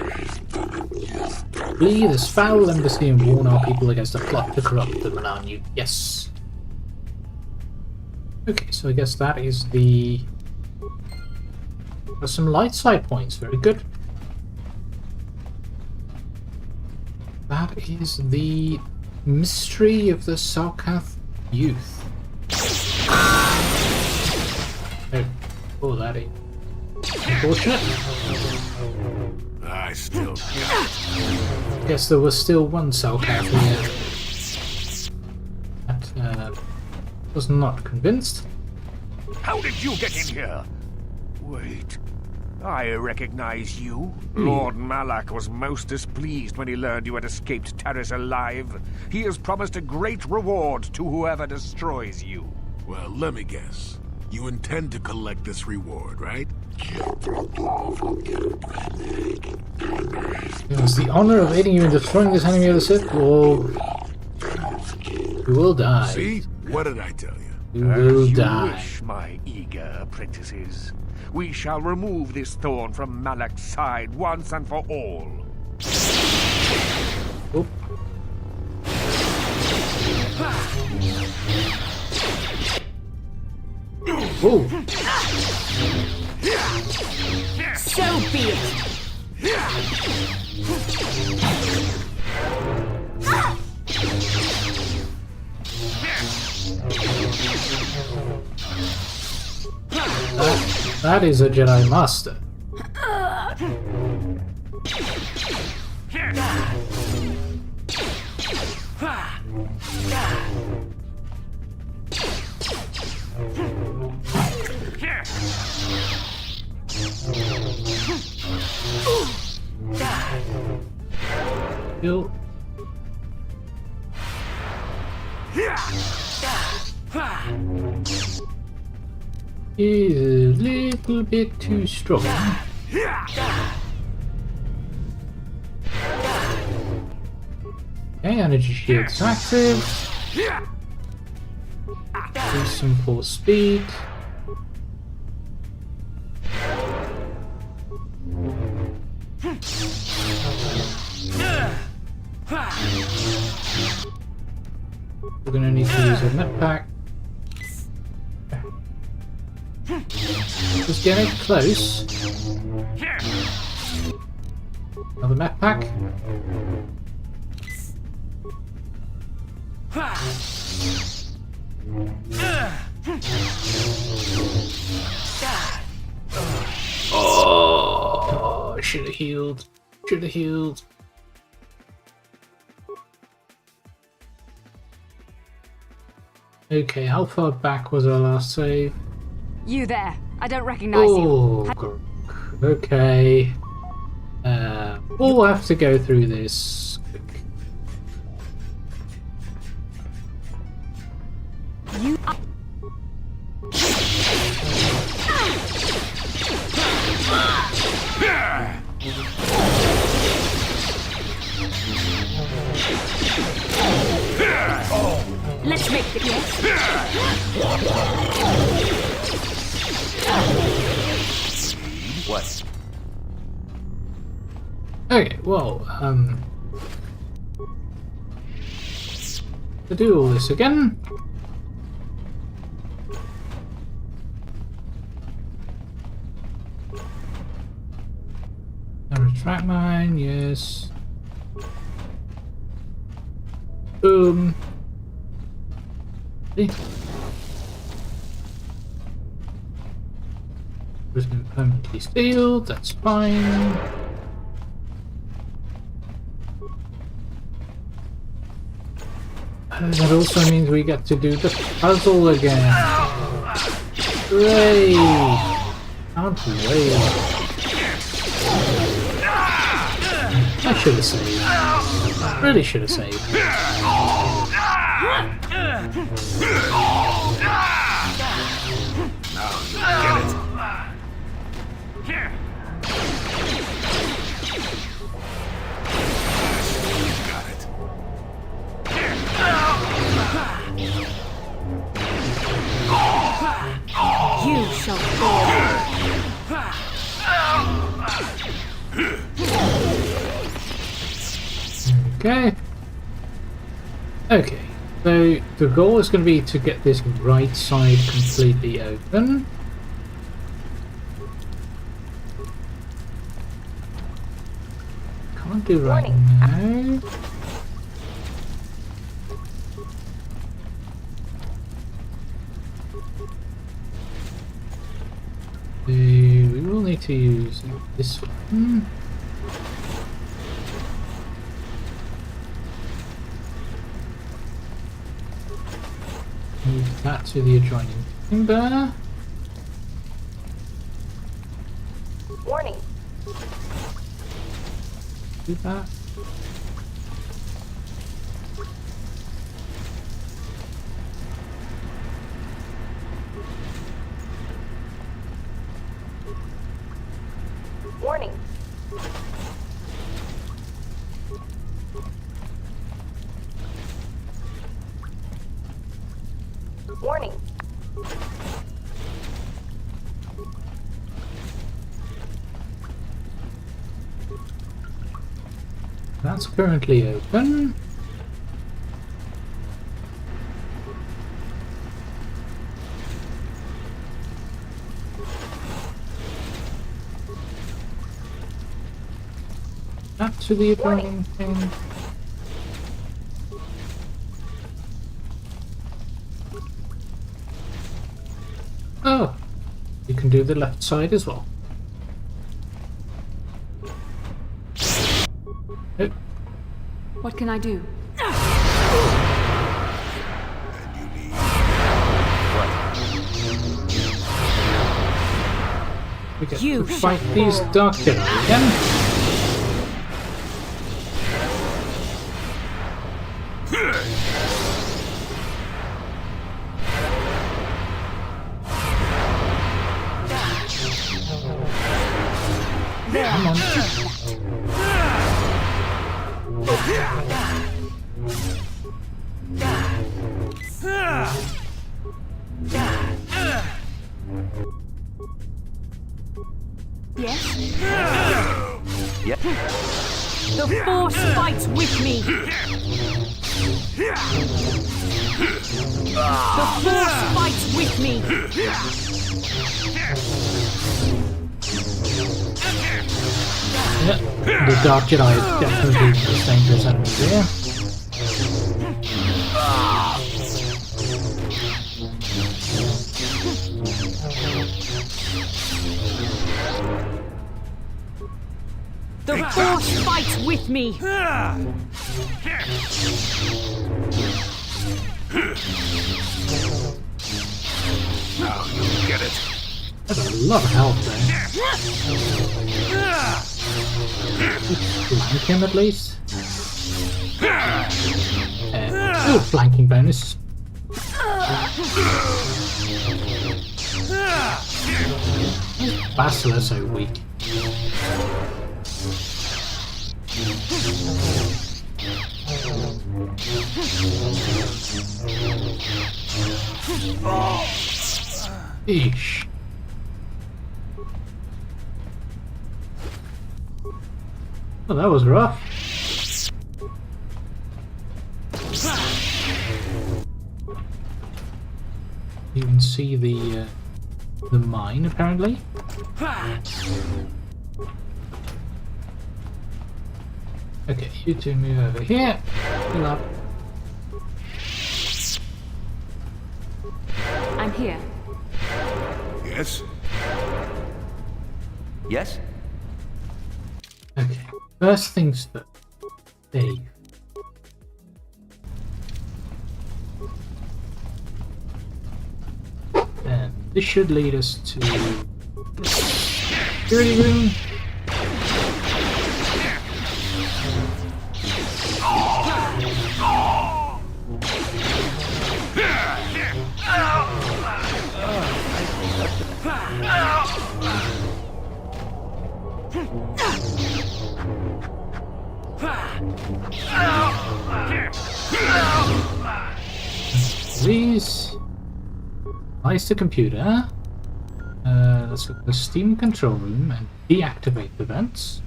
Flee this foul embassy and warn our people against a plot to corrupt the Manaan youth. Yes. Okay, so I guess that is the... There's some light side points, very good. That is the mystery of the Selkath youth. Oh, that is unfortunate. I still Guess there was still one Selkath here. That was not convinced. How did you get in here? Wait. I recognize you. Lord Malak was most displeased when he learned you had escaped Terrace alive. He has promised a great reward to whoever destroys you. Well, let me guess. You intend to collect this reward, right? It was the honor of aiding you in destroying this enemy of the Sith, or you will die. See? What did I tell you? You will As die. you wish, my eager apprentices. We shall remove this thorn from Malak's side once and for all. Oh. Oh. So be it! That is a Jedi Master. Kill. He's a little bit too strong. Okay, energy shield's active. Do some force speed. We're gonna need to use a net pack. Just getting close. Another map pack. Oh, should have healed. Should have healed. Okay, how far back was our last save? You there. I don't recognize you. Okay. We'll have to go through this. You Let's make the guess. What? Okay, well, to do all this again. Retract mine, yes. Boom. See? Was been permanently sealed, that's fine. That also means we get to do the puzzle again. Hooray! Can't wait. I should have saved. Really should have saved. Now you get it. yourself fall. Okay. Okay. So the goal is going to be to get this right side completely open. Can't do right now. We will need to use this one. Move that to the adjoining chamber. Warning. Do that. Warning. Warning. That's currently open. Back to the adjoining thing. Oh, you can do the left side as well. Oh. What can I do? We get to fight these Dark Jedi again. Come on. Yes? Yep. The Force fights with me! The Force fights with me! Yep, the Dark Jedi is definitely the most dangerous enemy here. The Force fights with me! Now you get it. That's a lot of health there. Flank him at least. Oh, flanking bonus. Bastila so weak. Eesh. Oh, that was rough. You can see the mine apparently. Okay, you two move over here. Fill up. I'm here. Yes? Yes? Okay, first things first. Dave. And this should lead us to the security room. Please. Nice the computer. Let's look at the Steam control room and deactivate the vents.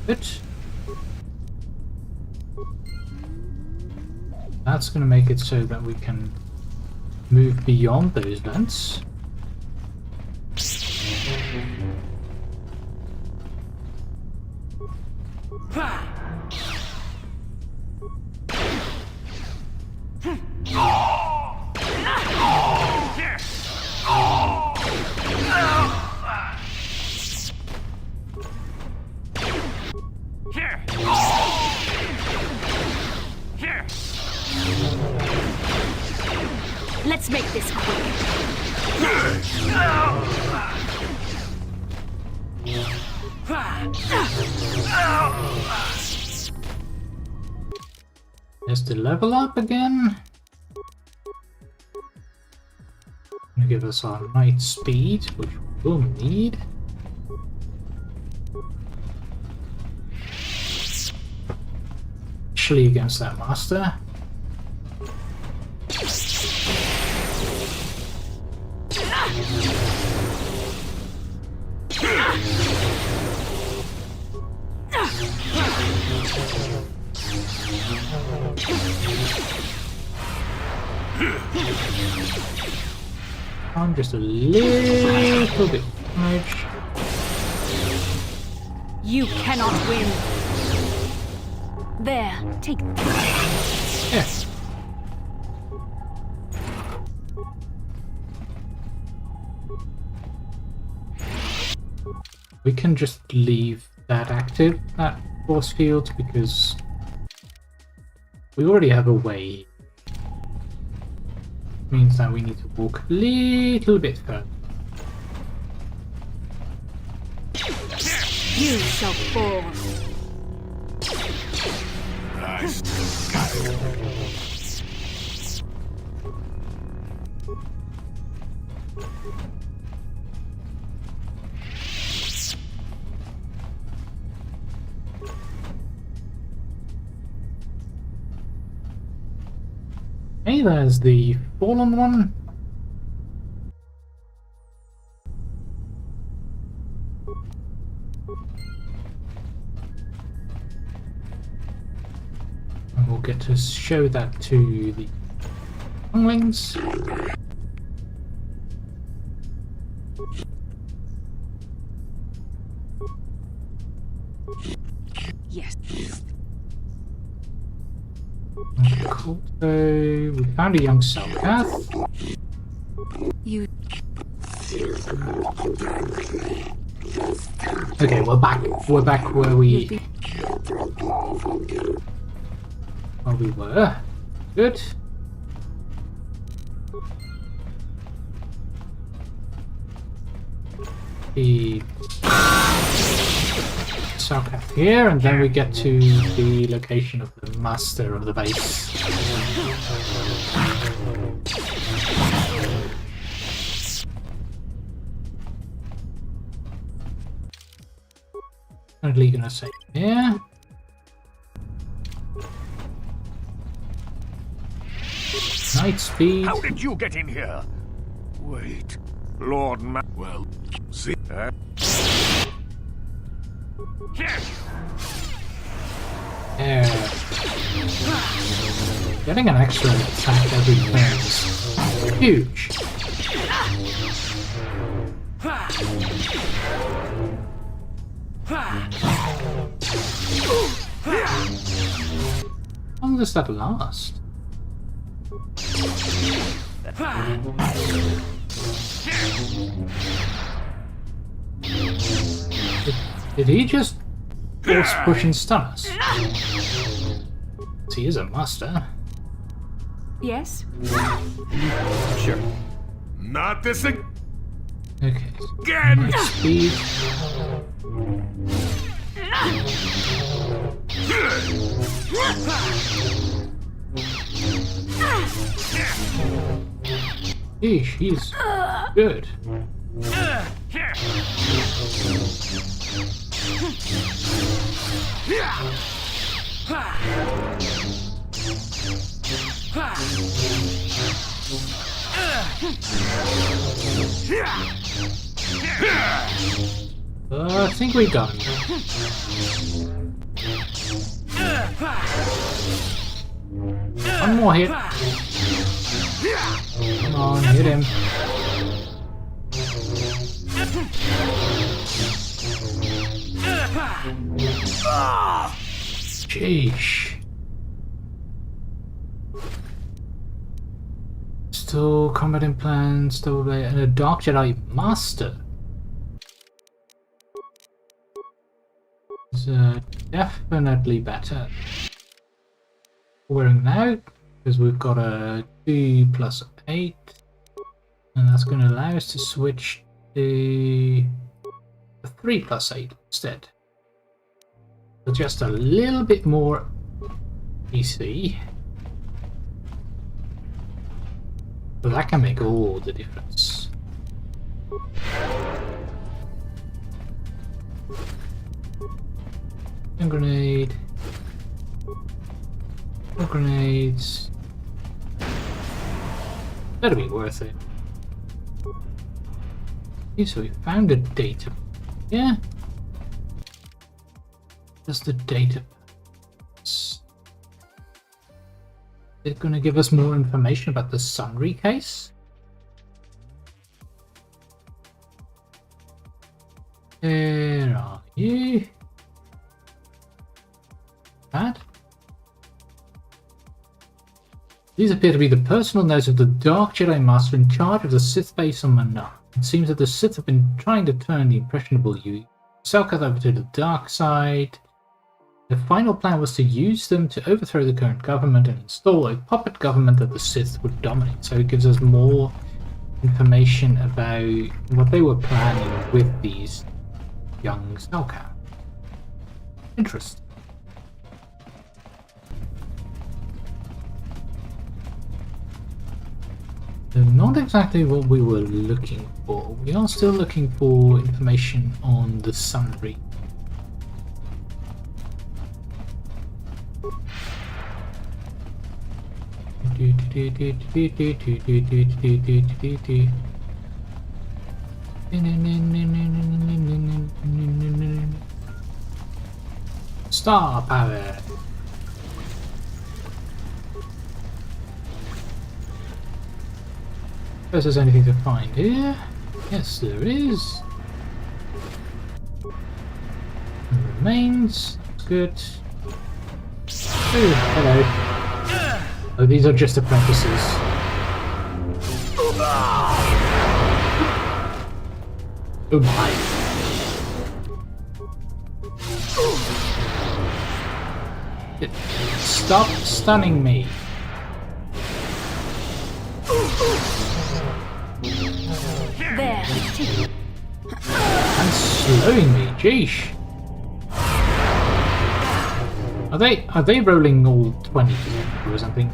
Good. That's going to make it so that we can move beyond those vents. Let's make this quick. There's the level up again. Gonna give us our night speed, which we will need. Especially against that master. I'm just a little bit damaged. You cannot win. There, take this. Yes. We can just leave that active, that force field, because we already have a way. Means that we need to walk a little bit further. You shall fall. Nice. Got it. Hey, there's the fallen one. And we'll get to show that to the younglings. Yes. Cool. So we found a young Selkath. You. Okay, we're back. We're back where we were. Good. The Selkath here, and then we get to the location of the master of the base. Currently gonna say here. Night speed. How did you get in here? Wait, Lord well, see. Yeah. Getting an extra attack every turn is huge. How long does that last? Did he just force push and stun us? He is a master. Yes? Sure. Not this thing. Okay. Again. Night speed. Eesh, he's good. I think we got him. One more hit. Come on, hit him. Sheesh. Still combat implants, double blade, and a Dark Jedi Master. It's definitely better. Wearing now, because we've got a 2+8, and that's going to allow us to switch to a 3+8 instead. So just a little bit more PC. But that can make all the difference. Stun grenade. More grenades. Better be worth it. Okay, so we found a data. Yeah. That's the data. Is it going to give us more information about the Sunry case? Where are you? That? These appear to be the personal notes of the Dark Jedi Master in charge of the Sith base on Manaan. It seems that the Sith have been trying to turn the impressionable Selkath over to the dark side. The final plan was to use them to overthrow the current government and install a puppet government that the Sith would dominate. So it gives us more information about what they were planning with these young Selkath. Interesting. So not exactly what we were looking for. We are still looking for information on the Sunry. Star power. Suppose there's anything to find here. Yes, there is. Remains. Good. Ooh, hello. Oh, these are just apprentices. Oh my. Stop stunning me. There. And slowing me, jeesh. Are they rolling all 20 or something?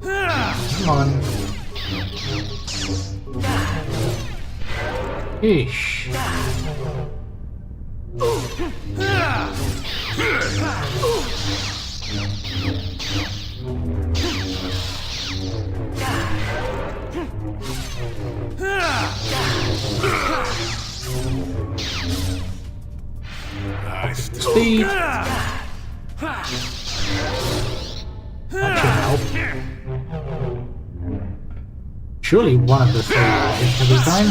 Come on. Ish. Speed. That should help. Surely one of the three every time.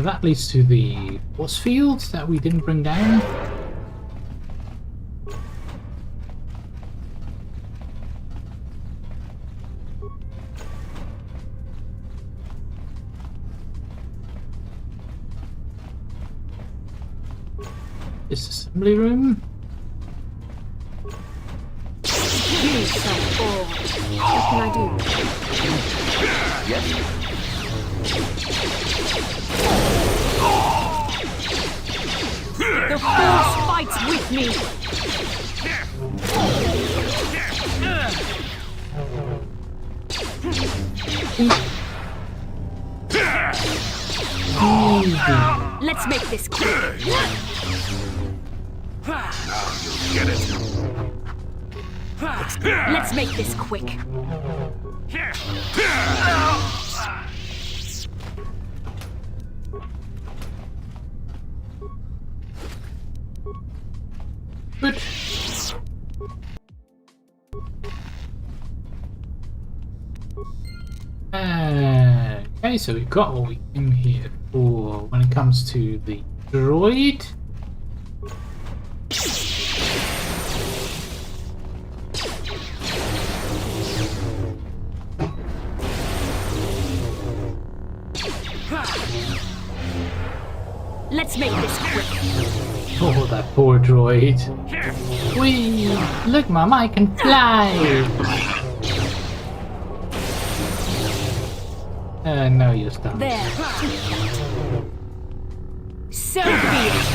That leads to the force field that we didn't bring down. Disassembly room. You so old. What can I do? Yes? The Force fights with me. Let's make this quick. Get it. Let's make this quick. Good. Okay, so we've got what we came here for when it comes to the droid. Let's make this quick. Oh, that poor droid. Whee! Look, Mom, I can fly! No, you're stuck. There. So be it.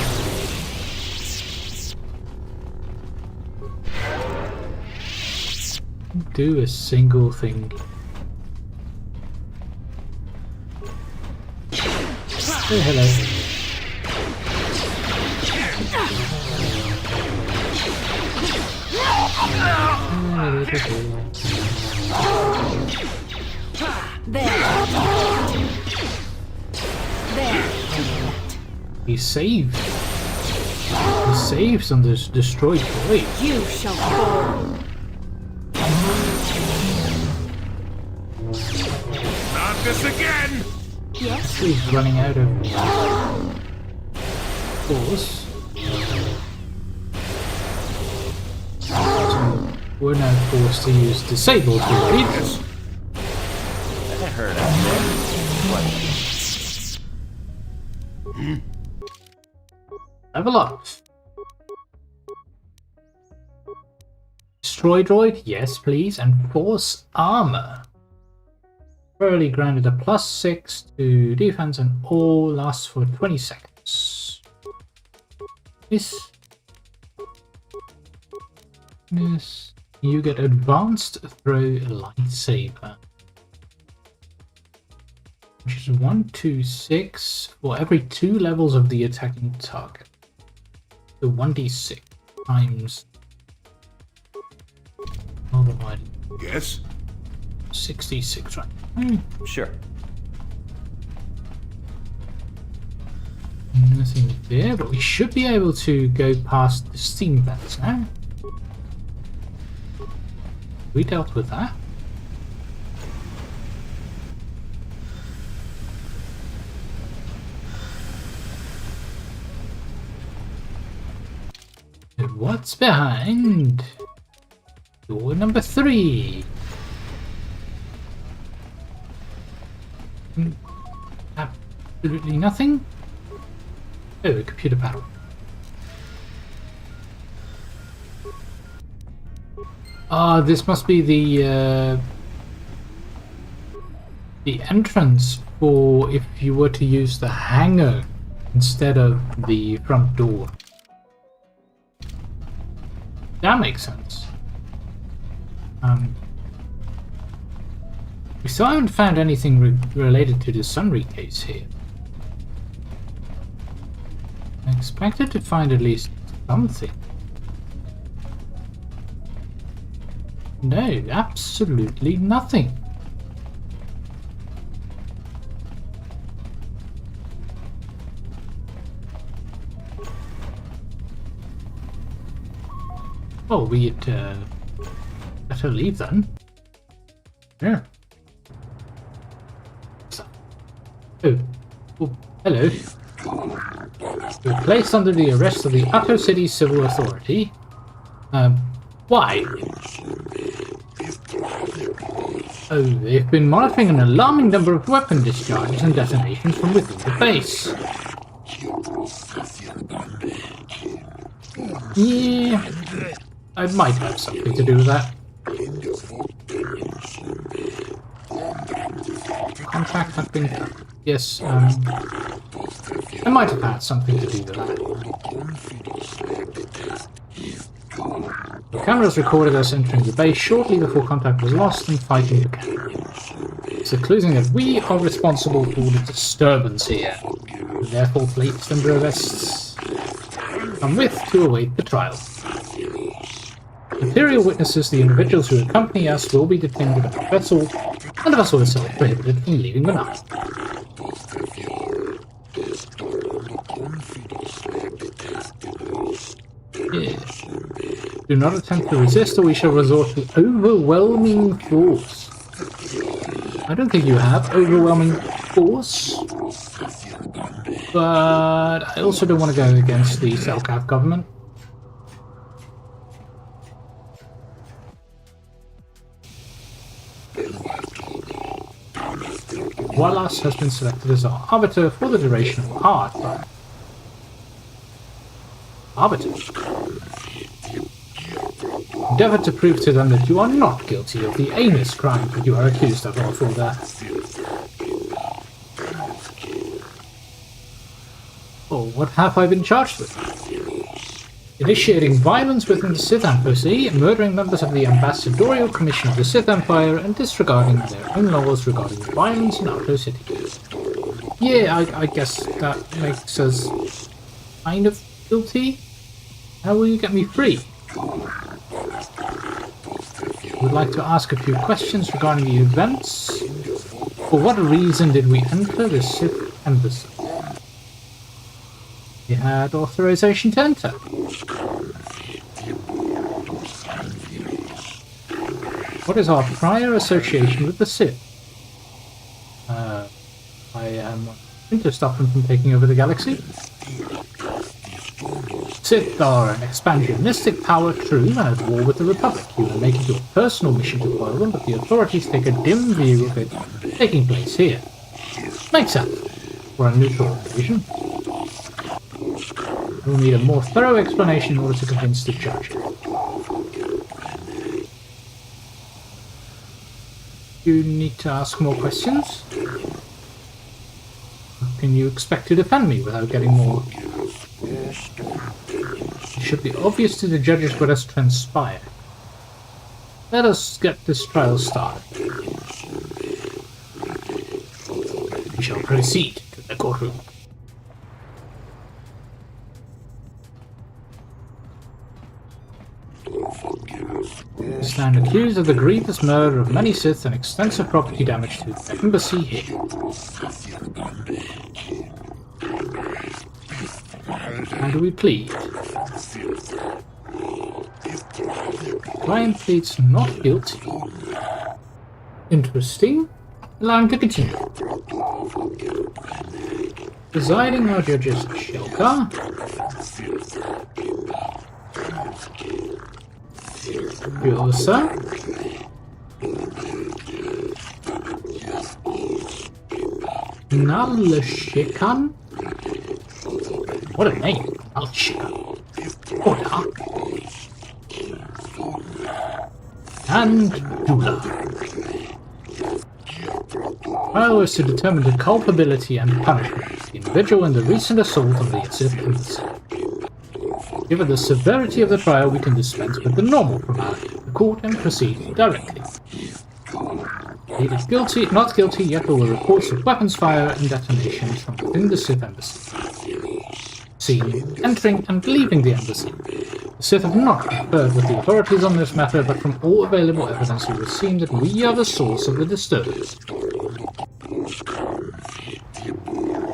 Do a single thing. Oh, hello. There. He saved. He saves on this destroyed droid. You shall fall. Not this again! Yes? He's running out of force. So we're now forced to use disabled droids. I heard of Level up. Destroy droid, yes please, and force armor. Early granted a +6 to defense and all lasts for 20 seconds. This. You get advanced throw lightsaber. Which is 1d6 for every 2 levels of the attacking target. So 1d6 times. Otherwise, Yes? 66, right? Sure. Nothing there, but we should be able to go past the steam vents now. We dealt with that. What's behind door number 3? Absolutely nothing. Oh, a computer panel. This must be the entrance for if you were to use the hangar instead of the front door. That makes sense. We still haven't found anything related to the Sunry case here. I expected to find at least something. No, absolutely nothing. Oh, we'd better leave then. Yeah. Oh, hello. We're placed under the arrest of the Atto City Civil Authority. Why? Oh, they've been monitoring an alarming number of weapon discharges and detonations from within the base. Yeah, I might have something to do with that. Contract has been done. Yes, I might have had something to do with that. The cameras recorded us entering the base shortly before contact was lost and fighting began. It's concluding that we are responsible for the disturbance here. We therefore placed under arrests and with to await the trial. Material witnesses, the individuals who accompany us, will be detained within the vessel, and the vessel itself prohibited from leaving Manaan. Yeah. Do not attempt to resist, or we shall resort to overwhelming force. I don't think you have overwhelming force, but I also don't want to go against the Selkath government. Wallace has been selected as our arbiter for the duration of our trial. Arbiter. Endeavour to prove to them that you are not guilty of the heinous crime that you are accused of, Lawful. Oh, what have I been charged with? Initiating violence within the Sith Embassy, murdering members of the Ambassadorial Commission of the Sith Empire, and disregarding their own laws regarding violence in Ahto City. Yeah, I guess that makes us kind of guilty. How will you get me free? I would like to ask a few questions regarding the events. For what reason did we enter the Sith Embassy? We had authorization to enter. What is our prior association with the Sith? I am trying to stop them from taking over the galaxy. Sith are an expansionistic power, true, and at war with the Republic. You will make it your personal mission to foil them, but the authorities take a dim view of it taking place here. Makes sense for a neutral invasion. We'll need a more thorough explanation in order to convince the judge. You need to ask more questions? How can you expect to defend me without getting more? It should be obvious to the judges what has transpired. Let us get this trial started. We shall proceed to the courtroom. You stand accused of the grievous murder of many Sith and extensive property damage to the embassy here. How do we plead? Client pleads not guilty. Interesting. Allow him to continue. Presiding our judges Czerka, Jolee, Nalshikan. What a name, Nalshikan. Oda. And Dula. Trial is to determine the culpability and punishment of the individual in the recent assault on the Sith Embassy. Given the severity of the trial, we can dispense with the normal formality of the court and proceed directly. Pleaded guilty, not guilty, yet there were reports of weapons fire and detonations from within the Sith Embassy. Seen entering and leaving the embassy. The Sith have not conferred with the authorities on this matter, but from all available evidence it would seem that we are the source of the disturbance.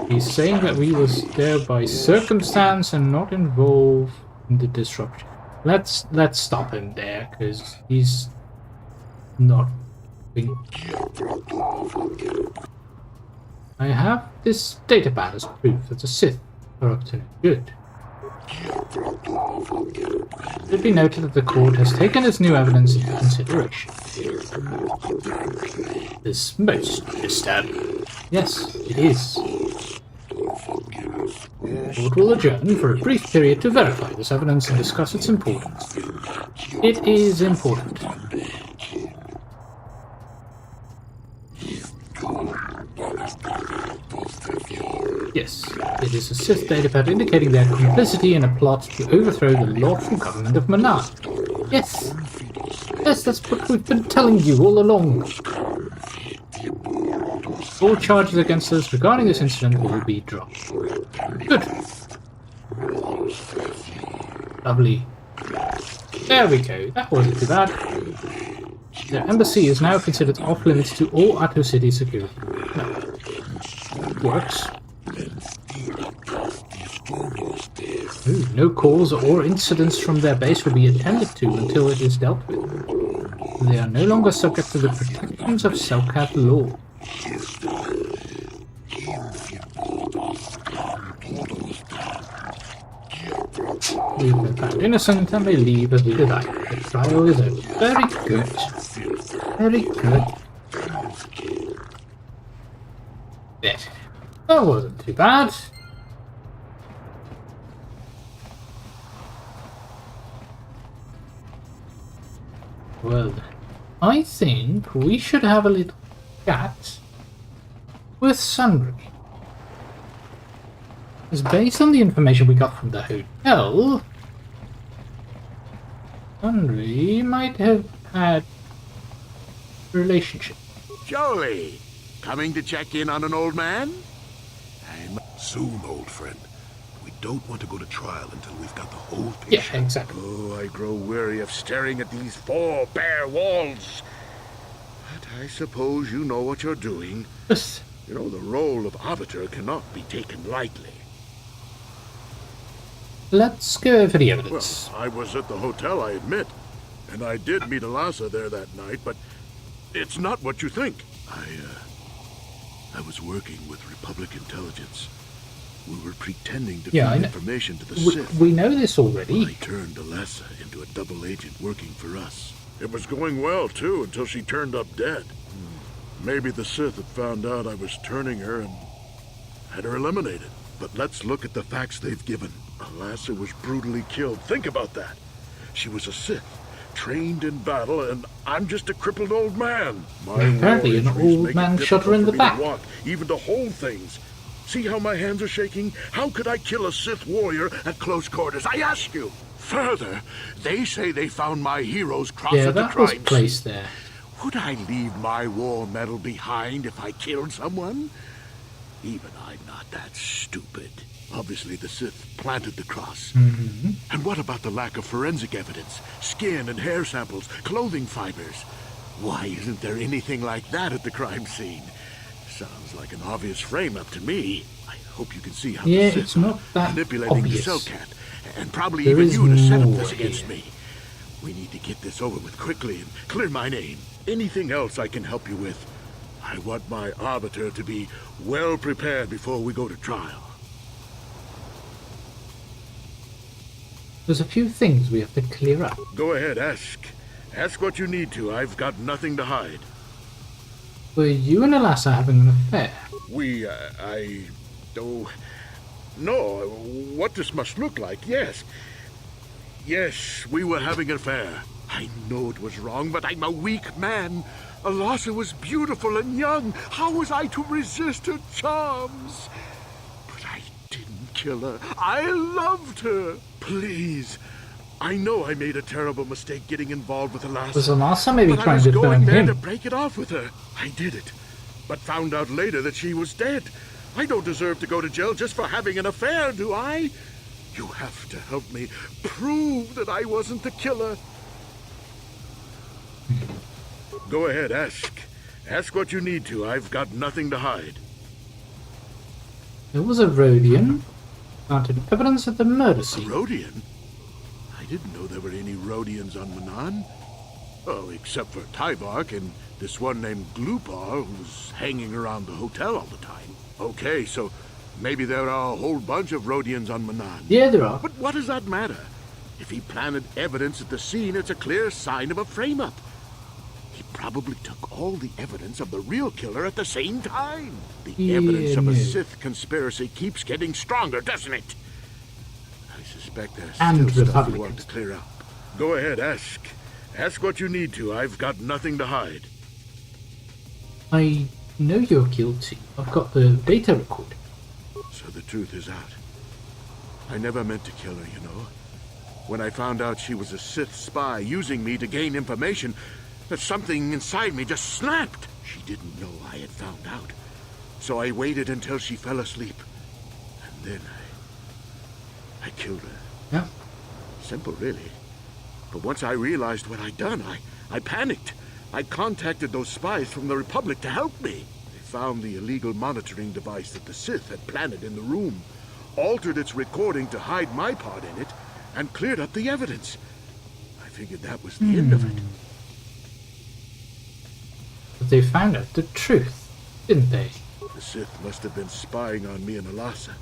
He's saying that we was there by circumstance and not involved in the disruption. Let's stop him there, because he's not being... I have this datapad as proof that the Sith are up to no good. It should be noted that the court has taken this new evidence into consideration. This most disturbing. Yes, it is. The court will adjourn for a brief period to verify this evidence and discuss its importance. It is important. Yes. It is a Sith datapad indicating their complicity in a plot to overthrow the lawful government of Manaan. Yes! Yes, that's what we've been telling you all along. All charges against us regarding this incident will be dropped. Good. Lovely. There we go. That wasn't too bad. Their embassy is now considered off-limits to all Atto City security. No. Works. Ooh, no calls or incidents from their base will be attended to until it is dealt with. They are no longer subject to the protections of Selkath law. We've been found innocent and they leave as we desired. The trial is over. Very good. Very good. There. That wasn't too bad. Well, I think we should have a little chat with Sundry. Because based on the information we got from the hotel, Sundry might have had a relationship. Jolee, coming to check in on an old man? Soon, old friend. We don't want to go to trial until we've got the whole picture. Yeah, exactly. Oh, I grow weary of staring at these four bare walls. But I suppose you know what you're doing. Yes. You know, the role of arbiter cannot be taken lightly. Let's go over the evidence. Well, I was at the hotel, I admit. And I did meet Elasa there that night, but it's not what you think. I was working with Republic Intelligence. We were pretending to feed information to the Sith. We know this already. Well, I turned Elasa into a double agent working for us. It was going well, too, until she turned up dead. Maybe the Sith had found out I was turning her and had her eliminated. But let's look at the facts they've given. Elasa was brutally killed. Think about that. She was a Sith, trained in battle, and I'm just a crippled old man. Apparently an old man shot her in the back. Walk, even to hold things. See how my hands are shaking? How could I kill a Sith warrior at close quarters? I ask you. Further, they say they found my hero's cross at the crime scene. Yeah, that was placed there. Would I leave my war medal behind if I killed someone? Even I'm not that stupid. Obviously, the Sith planted the cross. And what about the lack of forensic evidence? Skin and hair samples, clothing fibers. Why isn't there anything like that at the crime scene? Sounds like an obvious frame-up to me. I hope you can see how the Sith it's not that manipulating obvious. the Selkath, and probably There even is you to set up more this against here. me. We need to get this over with quickly and clear my name. Anything else I can help you with? I want my arbiter to be well prepared before we go to trial. There's a few things we have to clear up. Go ahead, ask. Ask what you need to. I've got nothing to hide. Were you and Elasa having an affair? No, what this must look like, yes. Yes, we were having an affair. I know it was wrong, but I'm a weak man. Elasa was beautiful and young. How was I to resist her charms? But I didn't kill her. I loved her. Please. I know I made a terrible mistake getting involved with Elasa. Was Elasa maybe but trying to I was burn going there him? to break it off with her. I did it. But found out later that she was dead. I don't deserve to go to jail just for having an affair, do I? You have to help me prove that I wasn't the killer. Go ahead, ask. Ask what you need to. I've got nothing to hide. There was a Rhodian. Planted evidence at the murder scene. Rhodian? I didn't know there were any Rhodians on Manaan. Oh, except for Tyvark and this one named Glupar who's hanging around the hotel all the time. Okay, so maybe there are a whole bunch of Rhodians on Manaan. Yeah, there are. But what does that matter? If he planted evidence at the scene, it's a clear sign of a frame-up. He probably took all the evidence of the real killer at the same time. The evidence of a Sith conspiracy keeps getting stronger, doesn't it? I suspect there's still stuff we want to clear up. Go ahead, ask. Ask what you need to. I've got nothing to hide. I know you're guilty. I've got the data record. So the truth is out. I never meant to kill her, you know. When I found out she was a Sith spy using me to gain information, something inside me just snapped. She didn't know I had found out. So I waited until she fell asleep. And then I killed her. Yeah. Simple, really. But once I realized what I'd done, I panicked. I contacted those spies from the Republic to help me. They found the illegal monitoring device that the Sith had planted in the room, altered its recording to hide my part in it, and cleared up the evidence. I figured that was the end of it. But they found out the truth, didn't they? The Sith must have been spying on me and Alasa,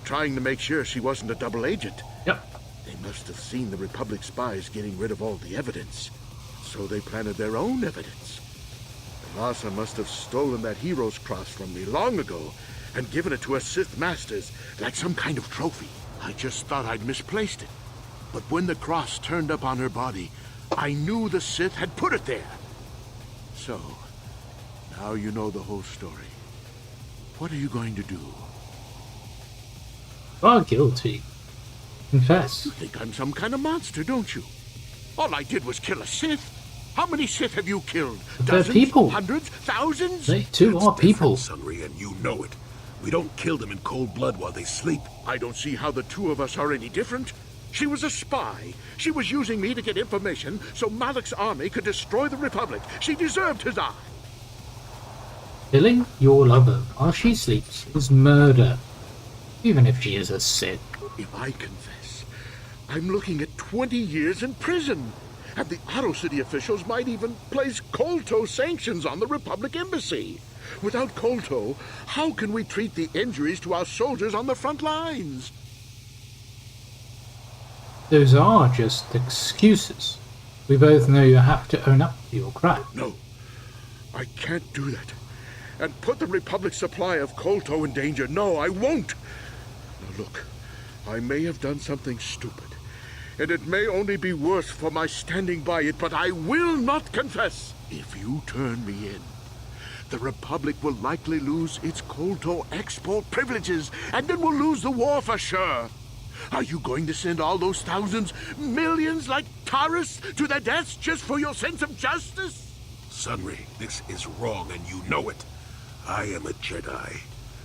trying to make sure she wasn't a double agent. Yep. They must have seen the Republic spies getting rid of all the evidence, so they planted their own evidence. Alasa must have stolen that hero's cross from me long ago and given it to her Sith masters like some kind of trophy. I just thought I'd misplaced it. But when the cross turned up on her body, I knew the Sith had put it there. So, now you know the whole story. What are you going to do? Oh, guilty. Confess. You think I'm some kind of monster, don't you? All I did was kill a Sith. How many Sith have you killed? They're people. Hundreds? Thousands? They too are people. Sunry, and you know it. We don't kill them in cold blood while they sleep. I don't see how the two of us are any different. She was a spy. She was using me to get information so Malak's army could destroy the Republic. She deserved his eye. Killing your lover while she sleeps is murder, even if she is a Sith. If I confess, I'm looking at 20 years in prison. And the Otto City officials might even place Kolto sanctions on the Republic Embassy. Without Kolto, how can we treat the injuries to our soldiers on the front lines? Those are just excuses. We both know you have to own up to your crime. No, I can't do that. And put the Republic's supply of Kolto in danger. No, I won't. Now look, I may have done something stupid. And it may only be worse for my standing by it, but I will not confess. If you turn me in, the Republic will likely lose its Kolto export privileges, and then we'll lose the war for sure. Are you going to send all those thousands, millions like Taurus to their deaths just for your sense of justice? Sunry, this is wrong and you know it. I am a Jedi.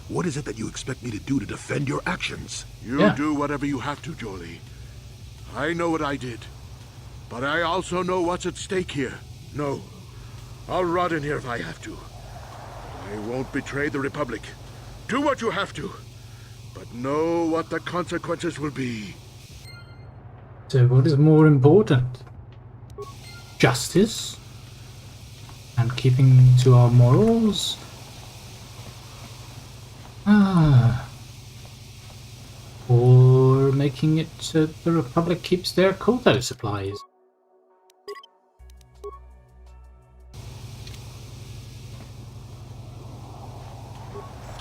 What is it that you expect me to do to defend your actions? You do whatever you have to, Jolee. I know what I did, but I also know what's at stake here. No, I'll rot in here if I have to. I won't betray the Republic. Do what you have to, but know what the consequences will be. So what is more important? Justice? And keeping to our morals? Or making it so the Republic keeps their Kolto supplies?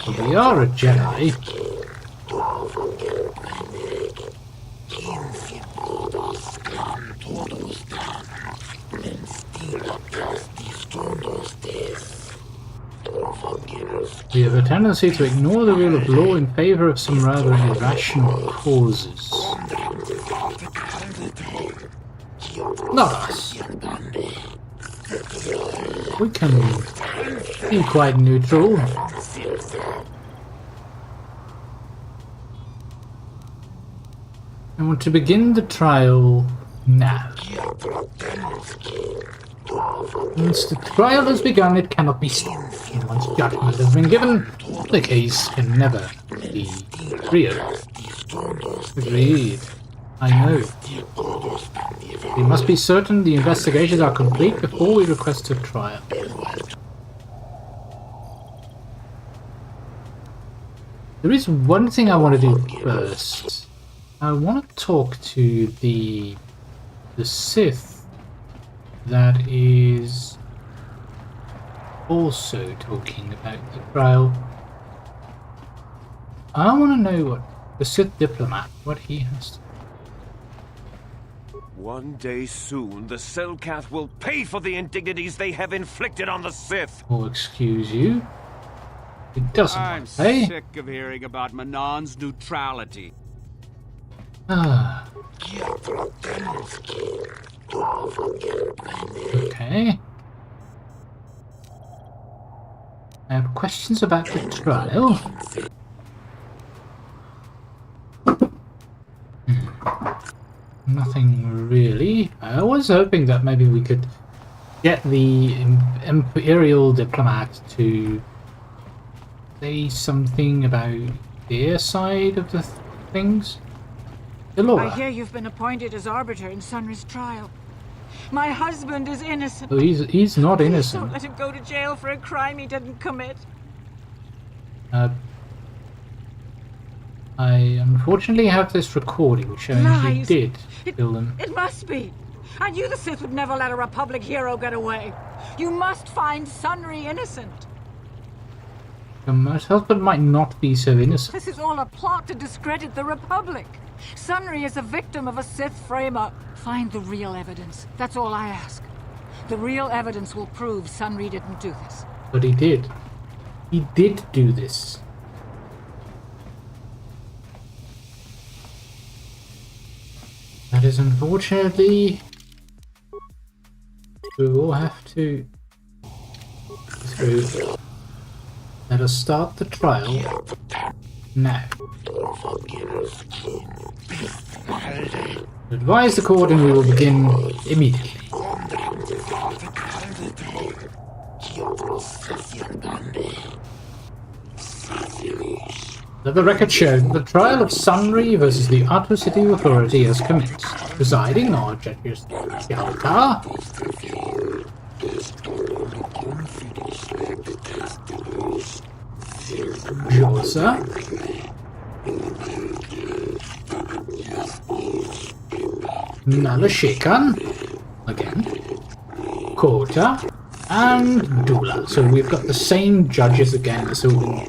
Well, we are a Jedi. We have a tendency to ignore the rule of law in favor of some rather irrational causes. Not us. We can be quite neutral. I want to begin the trial now. Once the trial has begun, it cannot be stopped. And once judgment has been given, the case can never be reopened. Agreed. I know. We must be certain the investigations are complete before we request a trial. There is one thing I want to do first. I want to talk to the Sith that is also talking about the trial. I want to know what the Sith diplomat, what he has to. One day soon, the Selkath will pay for the indignities they have inflicted on the Sith. Oh, excuse you. It doesn't I'm want to pay. sick of hearing about Manaan's neutrality. Ah. Okay. I have questions about the trial. Nothing really. I was hoping that maybe we could get the Imperial diplomat to say something about their side of the things. Delora. I hear you've been appointed as arbiter in Sunry's trial. My husband is innocent. Oh, he's not Please innocent. don't let him go to jail for a crime he didn't commit. I unfortunately have this recording showing he Lies. did kill him. It must be. I knew the Sith would never let a Republic hero get away. You must find Sunry innocent. My husband might not be so innocent. This is all a plot to discredit the Republic. Sunry is a victim of a Sith framer. Find the real evidence. That's all I ask. The real evidence will prove Sunry didn't do this. But he did. He did do this. That is unfortunately... We will have to... Through. Let us start the trial now. Advise the court and we will begin immediately. Let the record show that the trial of Sunry versus the Otto City Authority has commenced. Presiding are Judges Czerka, Josa, Nalashikan, again, Kota, and Dula. So we've got the same judges again as in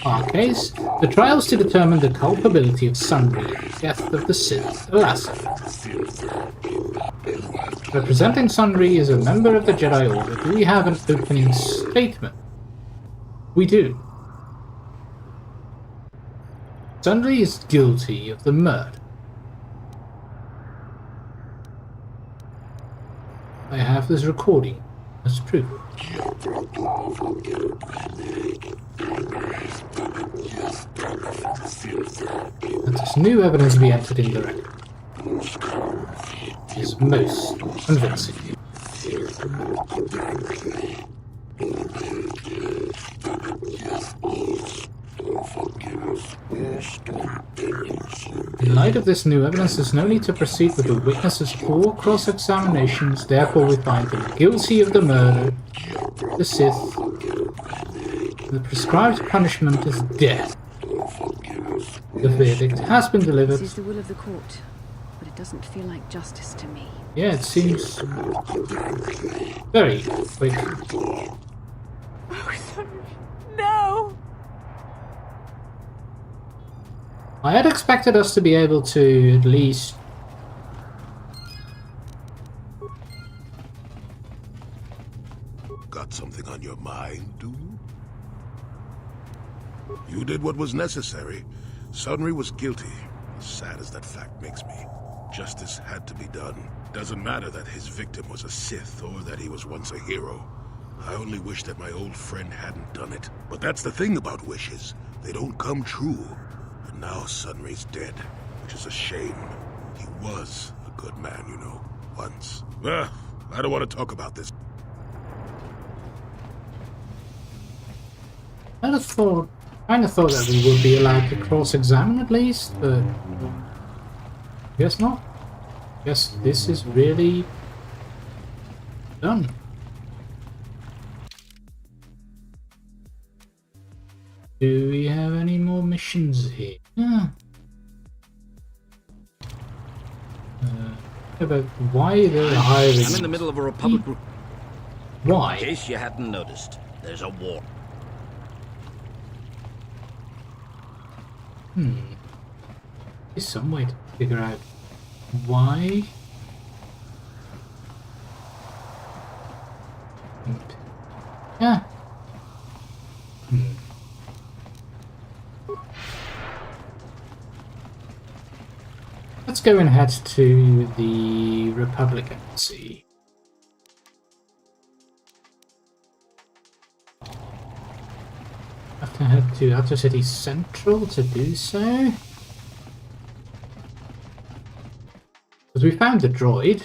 our case. The trials to determine the culpability of Sunry in the death of the Sith Lassa. Representing Sunry as a member of the Jedi Order, do we have an opening statement? We do. Sunry is guilty of the murder. I have this recording as proof. Let this new evidence be entered in the record. It is most convincing. In light of this new evidence, there's no need to proceed with the witnesses or cross-examinations. Therefore, we find them guilty of the murder of the Sith. The prescribed punishment is death. The verdict has been delivered. This is the will of the court, but it doesn't feel like justice to me. Yeah, it seems very quick. No! I had expected us to be able to at least... Got something on your mind, do you? You did what was necessary. Sunry was guilty, as sad as that fact makes me. Justice had to be done. Doesn't matter that his victim was a Sith or that he was once a hero. I only wish that my old friend hadn't done it. But that's the thing about wishes. They don't come true. And now Sunry's dead, which is a shame. He was a good man, you know, once. I don't want to talk about this. I kind of thought that we would be allowed to cross-examine at least, but guess not. Guess this is really done. Do we have any more missions here? About why they're hiring? I'm in the middle of a Republic group. Why? In case you hadn't noticed, there's a war. There's some way to figure out why. Yeah. Let's go and head to the Republic Embassy. Have to head to Outer City Central to do so. Because we found the droid.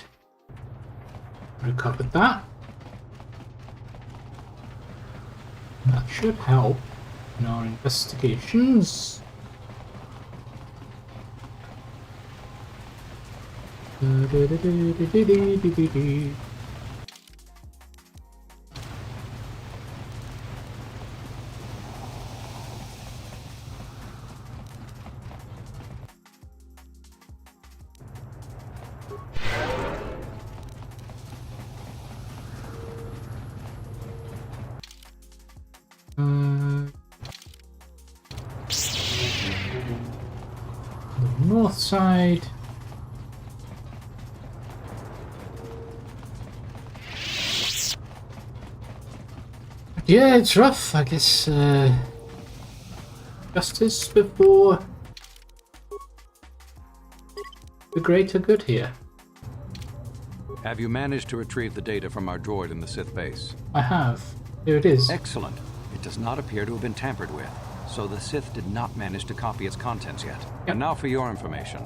Recovered that. That should help in our investigations. The north side. Yeah, it's rough, I guess. Justice before the greater good here. Have you managed to retrieve the data from our droid in the Sith base? I have. Here it is. Excellent. It does not appear to have been tampered with, so the Sith did not manage to copy its contents yet. Yep. And now for your information.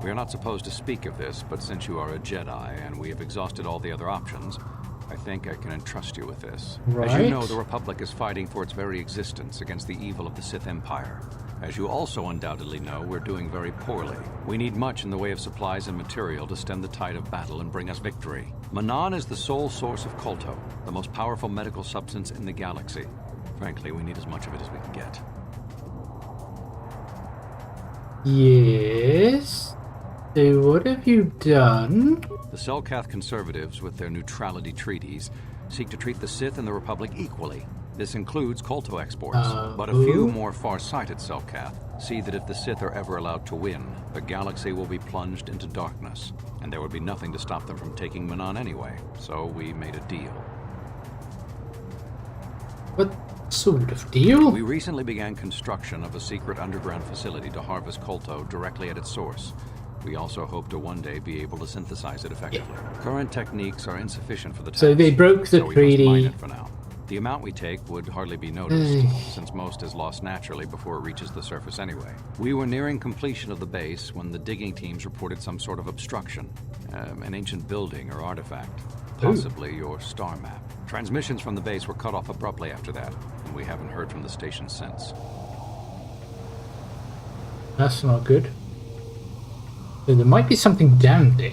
We are not supposed to speak of this, but since you are a Jedi and we have exhausted all the other options, I think I can entrust you with this. Right. As you know, the Republic is fighting for its very existence against the evil of the Sith Empire. As you also undoubtedly know, we're doing very poorly. We need much in the way of supplies and material to stem the tide of battle and bring us victory. Manaan is the sole source of Kolto, the most powerful medical substance in the galaxy. Frankly, we need as much of it as we can get. Yes? So what have you done? The Selkath conservatives, with their neutrality treaties, seek to treat the Sith and the Republic equally. This includes Kolto exports, but a few more far-sighted Selkath see that if the Sith are ever allowed to win, the galaxy will be plunged into darkness, and there would be nothing to stop them from taking Manaan anyway, so we made a deal. What sort of deal? We recently began construction of a secret underground facility to harvest Kolto directly at its source. We also hope to one day be able to synthesize it effectively. Yeah. Current techniques are insufficient for the task, so they broke the treaty. We must mine it for now. The amount we take would hardly be noticed, since most is lost naturally before it reaches the surface anyway. We were nearing completion of the base when the digging teams reported some sort of obstruction, an ancient building or artifact, possibly your star map. Transmissions from the base were cut off abruptly after that, and we haven't heard from the station since. That's not good. So there might be something down there.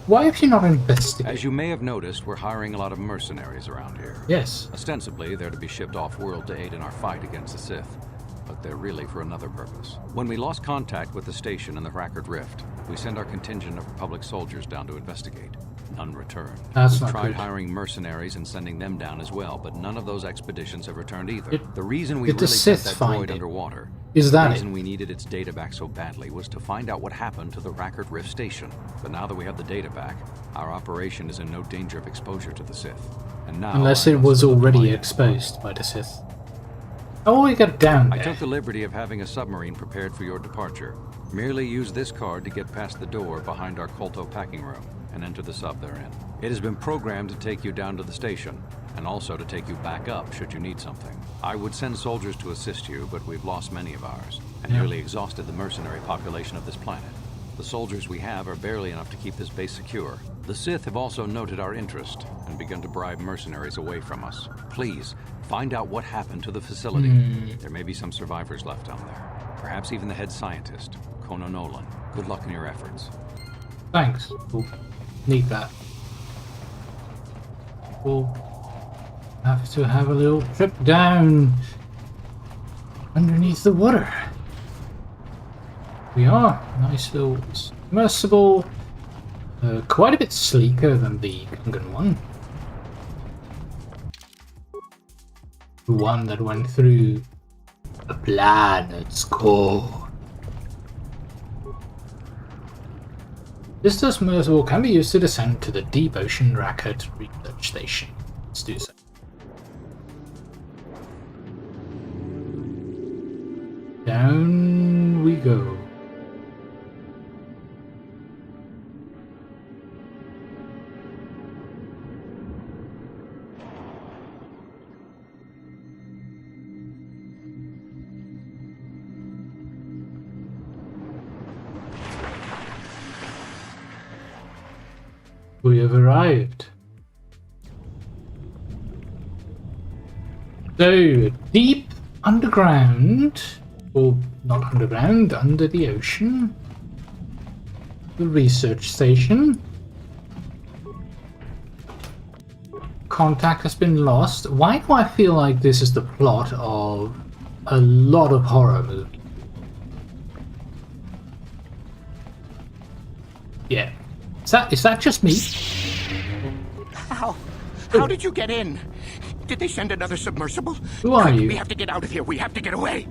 Why have you not investigated? As you may have noticed, we're hiring a lot of mercenaries around here. Yes. Ostensibly, they're to be shipped off-world to aid in our fight against the Sith, but they're really for another purpose. When we lost contact with the station in the Rackard Rift, we sent our contingent of Republic soldiers down to investigate. None returned. That's we not tried good. hiring mercenaries and sending them down as well, but none of those expeditions have returned either. The reason we did the really Sith kept that find droid it? underwater, Is that the reason it? we needed its data back so badly was to find out what happened to the Rackard Rift station. But now that we have the data back, our operation is in no danger of exposure to the Sith. And now, Unless it was already exposed by the Sith. Oh, we got down there. I took the liberty of having a submarine prepared for your departure. Merely use this card to get past the door behind our Kolto packing room and enter the sub therein. It has been programmed to take you down to the station, and also to take you back up should you need something. I would send soldiers to assist you, but we've lost many of ours, and nearly exhausted the mercenary population of this planet. The soldiers we have are barely enough to keep this base secure. The Sith have also noted our interest, and begun to bribe mercenaries away from us. Please, find out what happened to the facility. There may be some survivors left down there. Perhaps even the head scientist, Kono Nolan. Good luck in your efforts. Thanks. We'll need that. We'll have to have a little trip down underneath the water. We are. Nice little submersible. Quite a bit sleeker than the Gungan one. The one that went through the planet's core. This submersible can be used to descend to the deep ocean Rackard research station. Let's do so. Down we go. We have arrived. So, deep underground, or not underground, under the ocean. The research station. Contact has been lost. Why do I feel like this is the plot of a lot of horror movies? Yeah. Is that just me? How did you get in? Did they send another submersible? Who are you? We have to get out of here. We have to get away.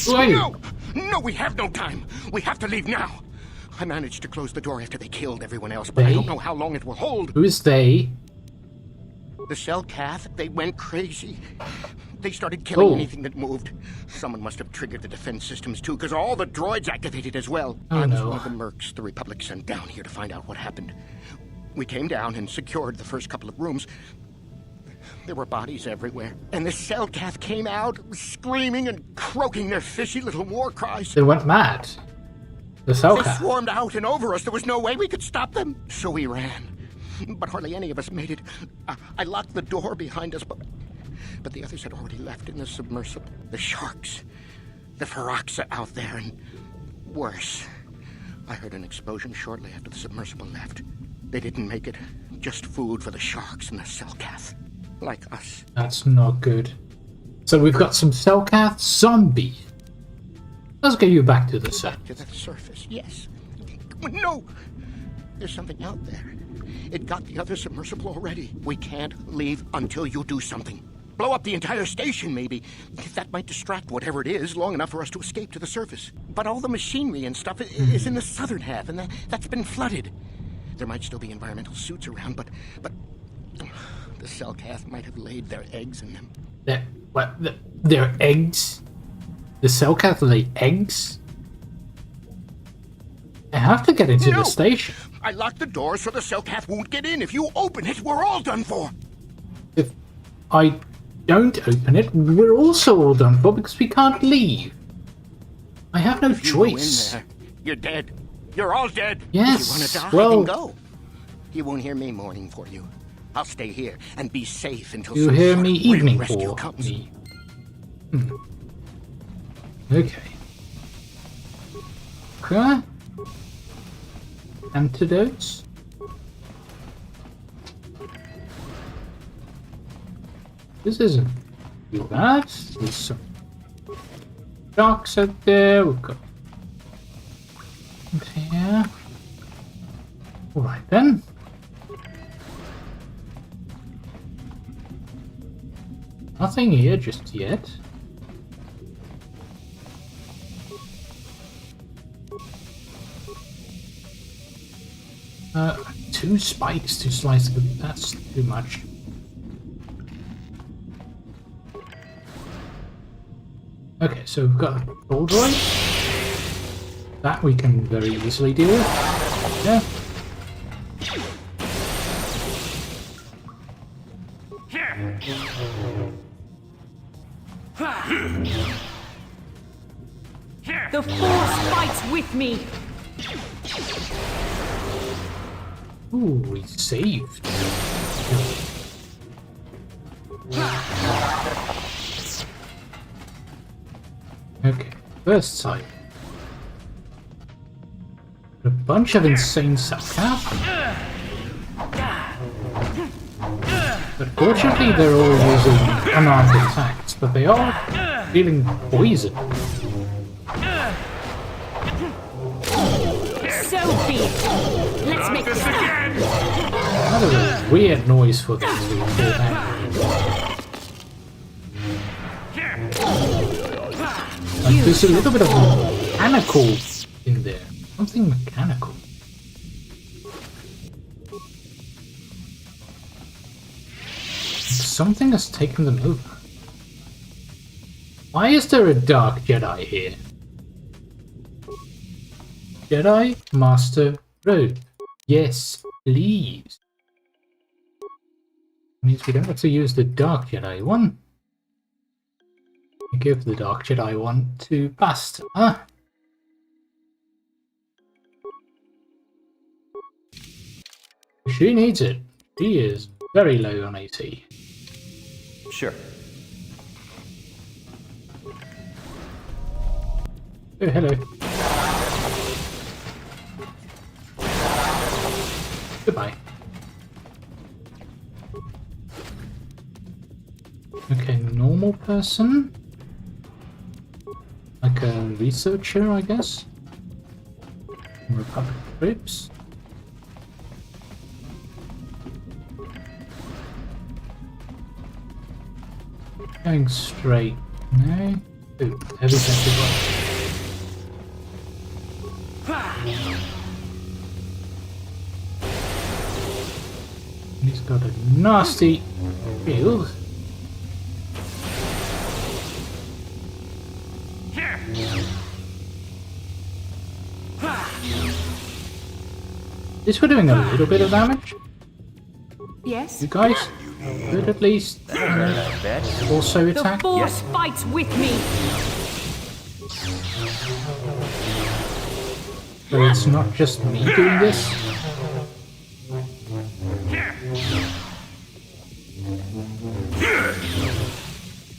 Who are you? No! No, we have no time. We have to leave now. I managed to close the door after they killed everyone else, but I don't know how long it will hold. Who is they? The Selkath, they went crazy. They started killing anything that moved. Someone must have triggered the defense systems too, because all the droids activated as well. I was one of the mercs the Republic sent down here to find out what happened. We came down and secured the first couple of rooms. There were bodies everywhere. And the Selkath came out, screaming and croaking their fishy little war cries. They went mad. The Selkath. They swarmed out and over us. There was no way we could stop them. So we ran. But hardly any of us made it. I locked the door behind us, but the others had already left in the submersible. The sharks. The Ferox are out there, and worse. I heard an explosion shortly after the submersible left. They didn't make it. Just food for the sharks and the Selkath. Like us. That's not good. So we've got some Selkath zombies. Let's get you back to the surface. To the surface, yes. No! There's something out there. It got the other submersible already. We can't leave until you do something. Blow up the entire station, maybe. That might distract whatever it is long enough for us to escape to the surface. But all the machinery and stuff is in the southern half, and that's been flooded. There might still be environmental suits around, but the Selkath might have laid their eggs in them. Their eggs? The Selkath lay eggs? I have to get into the station. I locked the door so the Selkath won't get in. If you open it, we're all done for. If I don't open it, we're also all done for because we can't leave. I have no choice. Go in there, you're dead. You're all dead. Yes, if you want to die, well, then go. You won't hear me mourning for you. I'll stay here and be safe until you some hear sort me of real evening rescue for comes. me. Okay. Okay. Antidotes. This isn't too bad. There's some sharks out there. We've got here. Alright then. Nothing here just yet. Two spikes to slice, but that's too much. Okay, so we've got a ball droid. That we can very easily deal with. Yeah. The Force fights with me! Ooh, we saved. Okay, first sight. A bunch of insane Selkath. But fortunately they're all using unarmed attacks, but they are dealing poison. So be it! Let's make this again! That is a weird noise for them to do like, there's a little bit of mechanical in there. Something mechanical. Something has taken them over. Why is there a Dark Jedi here? Jedi Master Robe. Yes, please. Means we don't have to use the Dark Jedi one. We give the Dark Jedi one to Bast. she needs it. She is very low on AC. Sure. Oh, hello. Goodbye. Okay, normal person. Like a researcher, I guess. Republic troops. Going straight. No. Ooh, heavy sensitive. He's got a nasty shield. This we're doing a little bit of damage. Yes? You guys could at least also attack. The Force fights with me! So it's not just me doing this.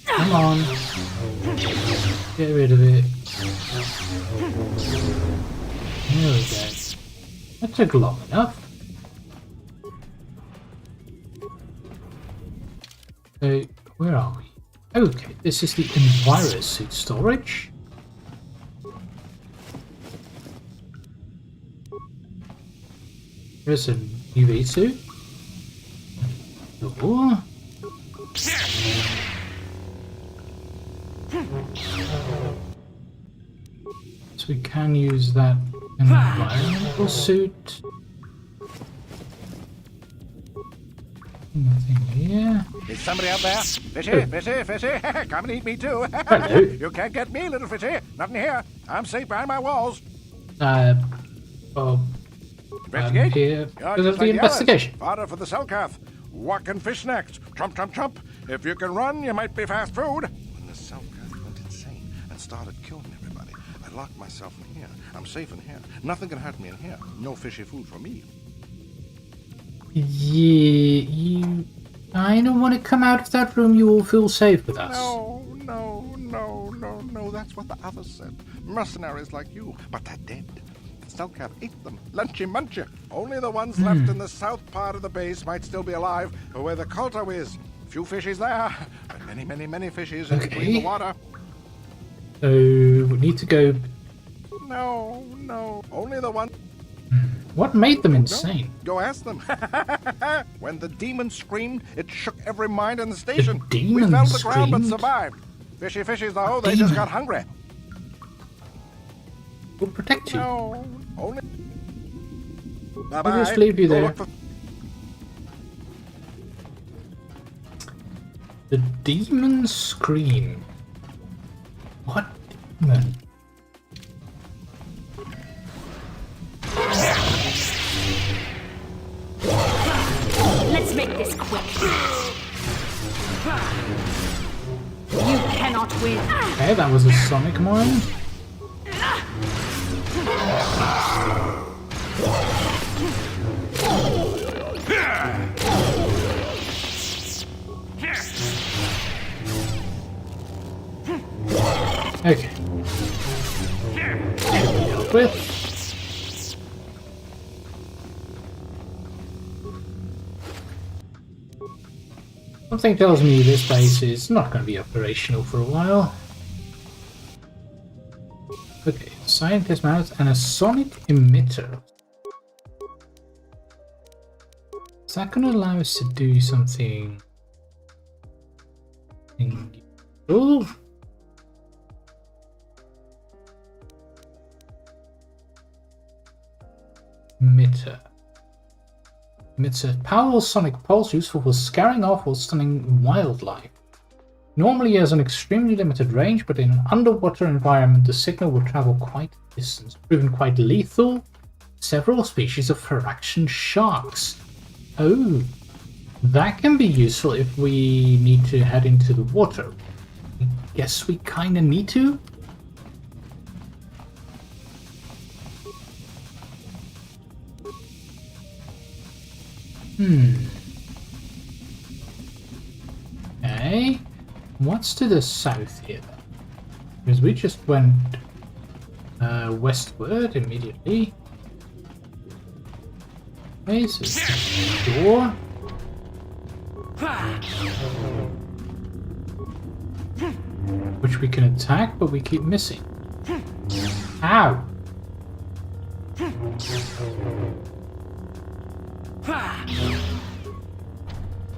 Come on. Get rid of it. There we go. That took long enough. So, where are we? Okay, this is the Enviro suit storage. There's a UV suit. Door. So we can use that environmental suit. Nothing here. Is somebody out there? Fishy, fishy, fishy. Come and eat me too. Hello. You can't get me, little fishy. Nothing here. I'm safe behind my walls. Well, I'm here because of the investigation. Fodder for the Selkath. Walk and fish next. Trump, trump, trump. If you can run, you might be fast food. When the Selkath went insane and started killing everybody, I locked myself in here. I'm safe in here. Nothing can hurt me in here. No fishy food for me. Yeah, you kind of want to come out of that room. You all feel safe with us. No, no, no, no, no. That's what the others said. Mercenaries like you, but they're dead. The Selkath ate them. Lunchy munchy. Only the ones left in the south part of the base might still be alive, but where the Culto is. Few fishies there, but many, many, many fishies in between the water. So we need to go. No, no. Only the one. What made them insane? Go ask them. When the demon screamed, it shook every mind in the station. The demon we fell to the ground but screamed? survived. Fishy fishies though, they just got hungry. We'll protect you. No, only. Bye-bye. I'll just leave you there. The demon scream. What demon? Let's make this quick. You cannot win. Okay, that was a sonic mine. Okay. Should be dealt with. Something tells me this base is not going to be operational for a while. Okay, scientist mouse and a sonic emitter. Is that going to allow us to do something useful? Emitter. Emits a powerful sonic pulse useful for scaring off or stunning wildlife. Normally has an extremely limited range, but in an underwater environment the signal will travel quite a distance, proving quite lethal. Several species of Firaxian sharks. Oh, that can be useful if we need to head into the water. I guess we kinda need to. Okay. What's to the south here then? Because we just went westward immediately. Okay, so this is the door. Which we can attack, but we keep missing. Ow!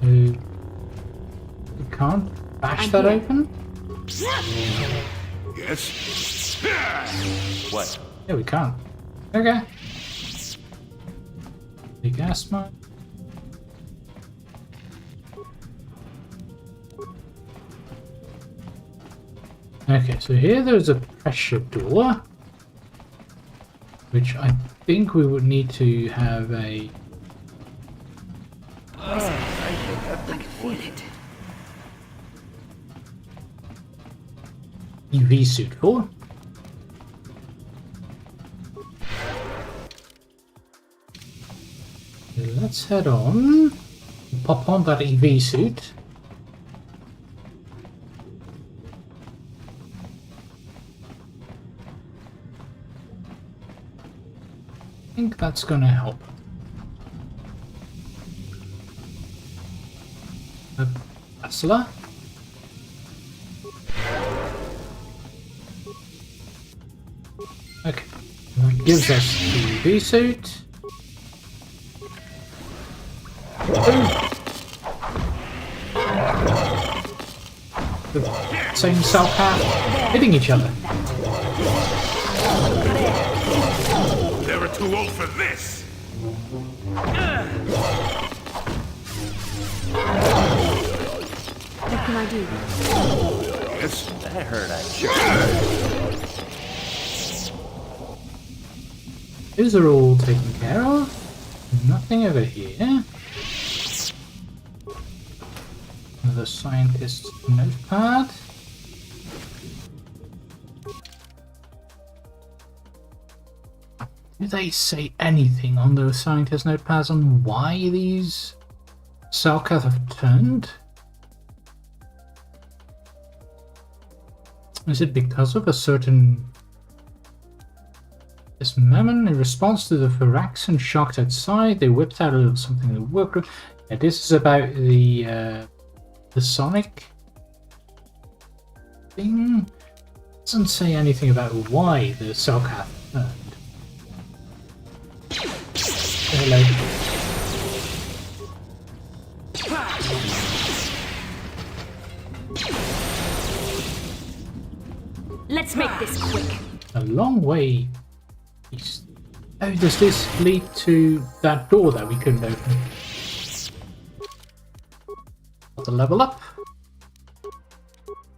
You can't bash that open? Yes? What? Yeah, we can't. Okay. The gas mine. Okay, so here there's a pressure door, which I think we would need to have a... I can feel it. EV suit for. So let's head on. Pop on that EV suit. I think that's gonna help. Tesla. Okay, that gives us the EV suit. The same Selkath hitting each other. They were too old for this! What can I do? Yes? That hurt, I'm sure. Those are all taken care of. Nothing over here. The scientist's notepad. Do they say anything on those scientist notepads on why these Selkath have turned? Is it because of a certain... This Manaan, in response to the Phyraxian shocked outside, they whipped out a little something in the workroom. Yeah, this is about the Sonic thing. Doesn't say anything about why the Selkath turned. Hello. Let's make this quick. A long way east. Oh, does this lead to that door that we couldn't open? Got the level up.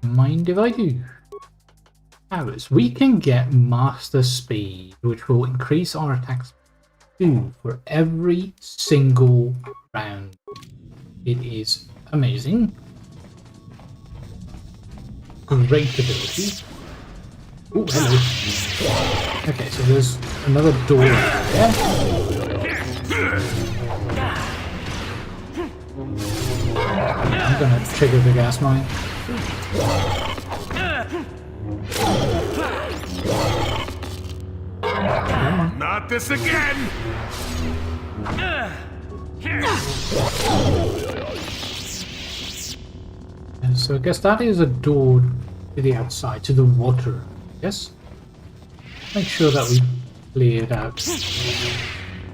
Mind if I do? Powers. We can get master speed, which will increase our attacks 2 for every single round. It is amazing. Great ability. Oh, hello. Okay, so there's another door there. I'm gonna trigger the gas mine. Come on. Not this again! And so I guess that is a door to the outside, to the water. Yes? Make sure that we cleared out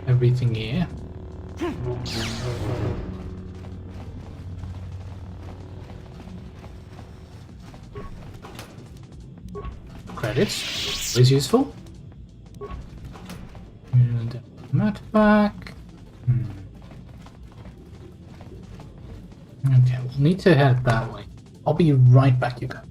everything here. Credits. Always useful. And mat back. Okay, we'll need to head that way. I'll be right back, you guys.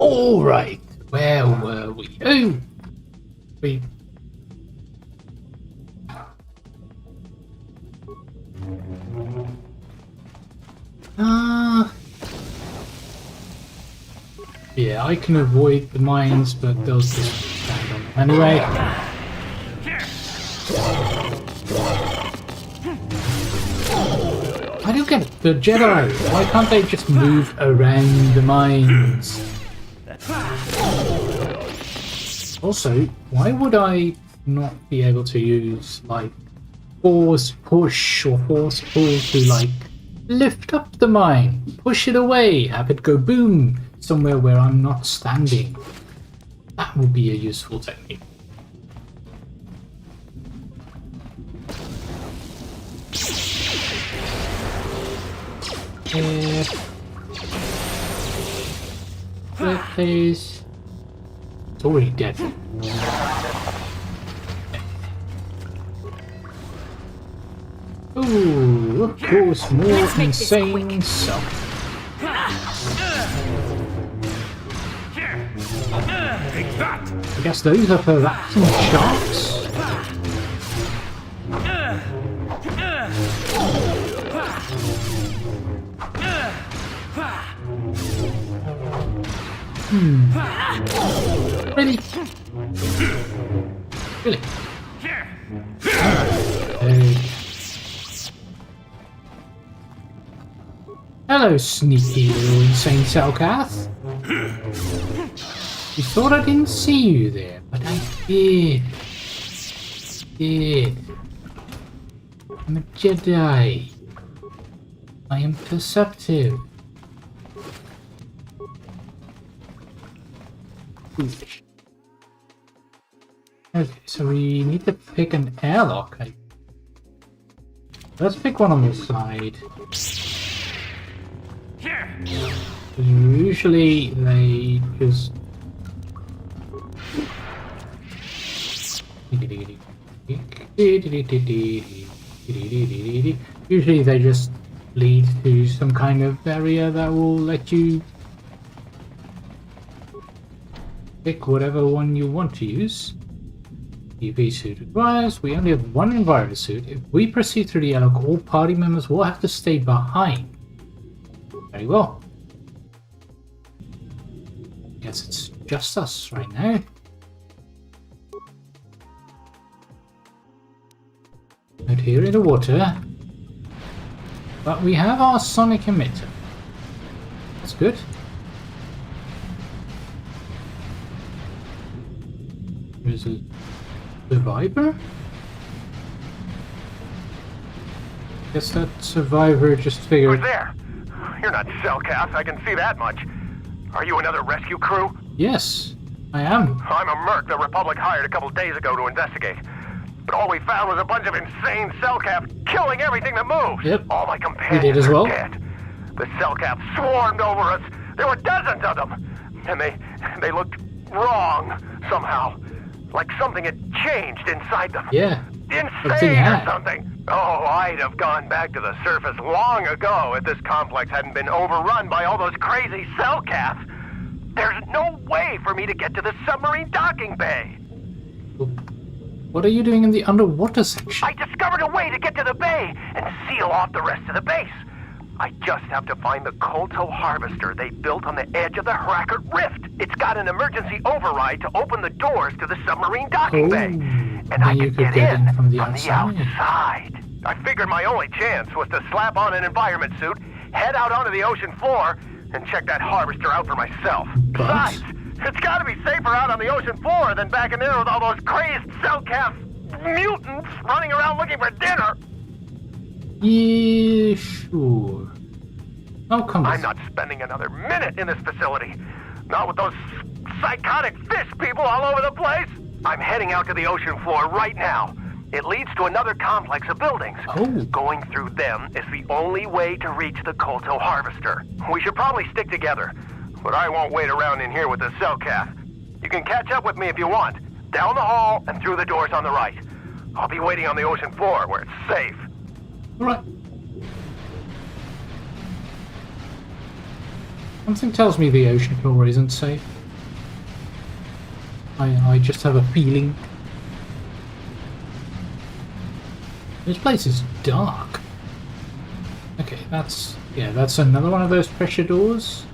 All right, where were we? Oh, we. Yeah, I can avoid the mines, but they'll just stand on them anyway. I don't get it. The Jedi, why can't they just move around the mines? Also, why would I not be able to use, like, force push or force pull to, like, lift up the mine, push it away, have it go boom somewhere where I'm not standing? That would be a useful technique. Please. It's already dead. Ooh, of course, more insane stuff. I guess those are for rats and sharks. Really? Really? Hello, sneaky little insane Selkath. You thought I didn't see you there, but I did. I'm a Jedi. I am perceptive. Foolish. Okay, so we need to pick an airlock. Let's pick one on the side. Usually they just... Usually they just lead to some kind of area that will let you pick whatever one you want to use. EV suit advised. We only have one environment suit. If we proceed through the airlock, all party members will have to stay behind. Very well. Guess it's just us right now. Out here in the water. But we have our sonic emitter. That's good. There's a survivor? Guess that survivor just figured... Who's there? You're not Selkath, I can see that much. Are you another rescue crew? Yes, I am. I'm a merc the Republic hired a couple days ago to investigate. But all we found was a bunch of insane Selkath killing everything that moves. Yep. All my companions did as well. are dead. The Selkath swarmed over us. There were dozens of them. And they looked wrong somehow. Like something had changed inside them. Yeah. Insane or something. Oh, I'd have gone back to the surface long ago if this complex hadn't been overrun by all those crazy Selkath. There's no way for me to get to the submarine docking bay. What are you doing in the underwater section? I discovered a way to get to the bay and seal off the rest of the base. I just have to find the Kolto harvester they built on the edge of the Hrackert Rift. It's got an emergency override to open the doors to the submarine docking bay. And I can get in from the outside. I figured my only chance was to slap on an environment suit, head out onto the ocean floor, and check that harvester out for myself. Besides, it's gotta be safer out on the ocean floor than back in there with all those crazed Selkath mutants running around looking for dinner. Yeah, sure. Oh, come on. I'm not spending another minute in this facility. Not with those psychotic fish people all over the place. I'm heading out to the ocean floor right now. It leads to another complex of buildings. Oh. Going through them is the only way to reach the Kolto harvester. We should probably stick together, but I won't wait around in here with the Selkath. You can catch up with me if you want. Down the hall and through the doors on the right. I'll be waiting on the ocean floor where it's safe. Alright. Something tells me the ocean floor isn't safe. I just have a feeling. This place is dark. Okay, that's another one of those pressure doors.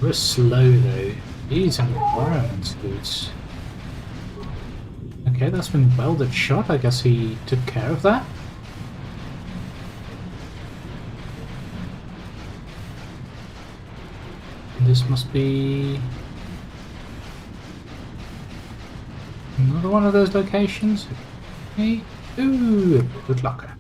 We're slow though. These environment boots. Okay, that's been welded shut. I guess he took care of that. This must be another one of those locations. Okay. Ooh, good locker.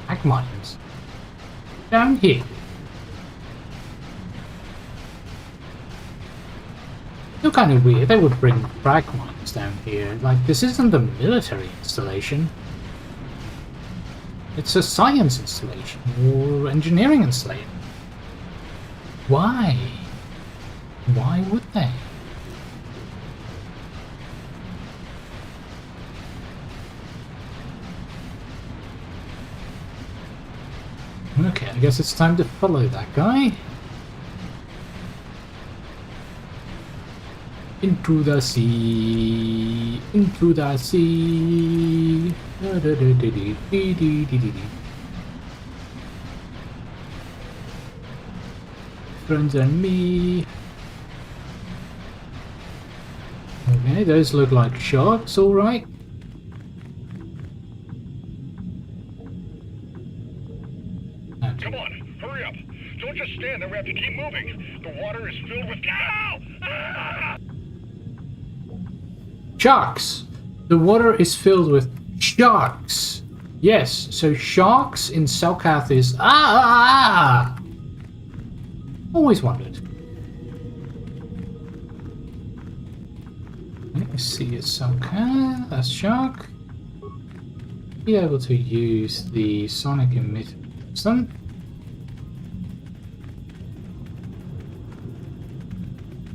Ag mines. Down here. Still kind of weird. They would bring frag mines down here. Like, this isn't a military installation. It's a science installation or engineering installation. Why? Why would they? Okay, I guess it's time to follow that guy. Into the sea, into the sea. Friends and me. Okay, those look like sharks, alright. Come on, hurry up. Don't just stand there, we have to keep moving. The water is filled with... Ah! Sharks! The water is filled with sharks! Yes, so sharks in Selkath is... Ah! Always wondered. Let me see, it's Selkath, that's shark. Be able to use the sonic emitter. Some.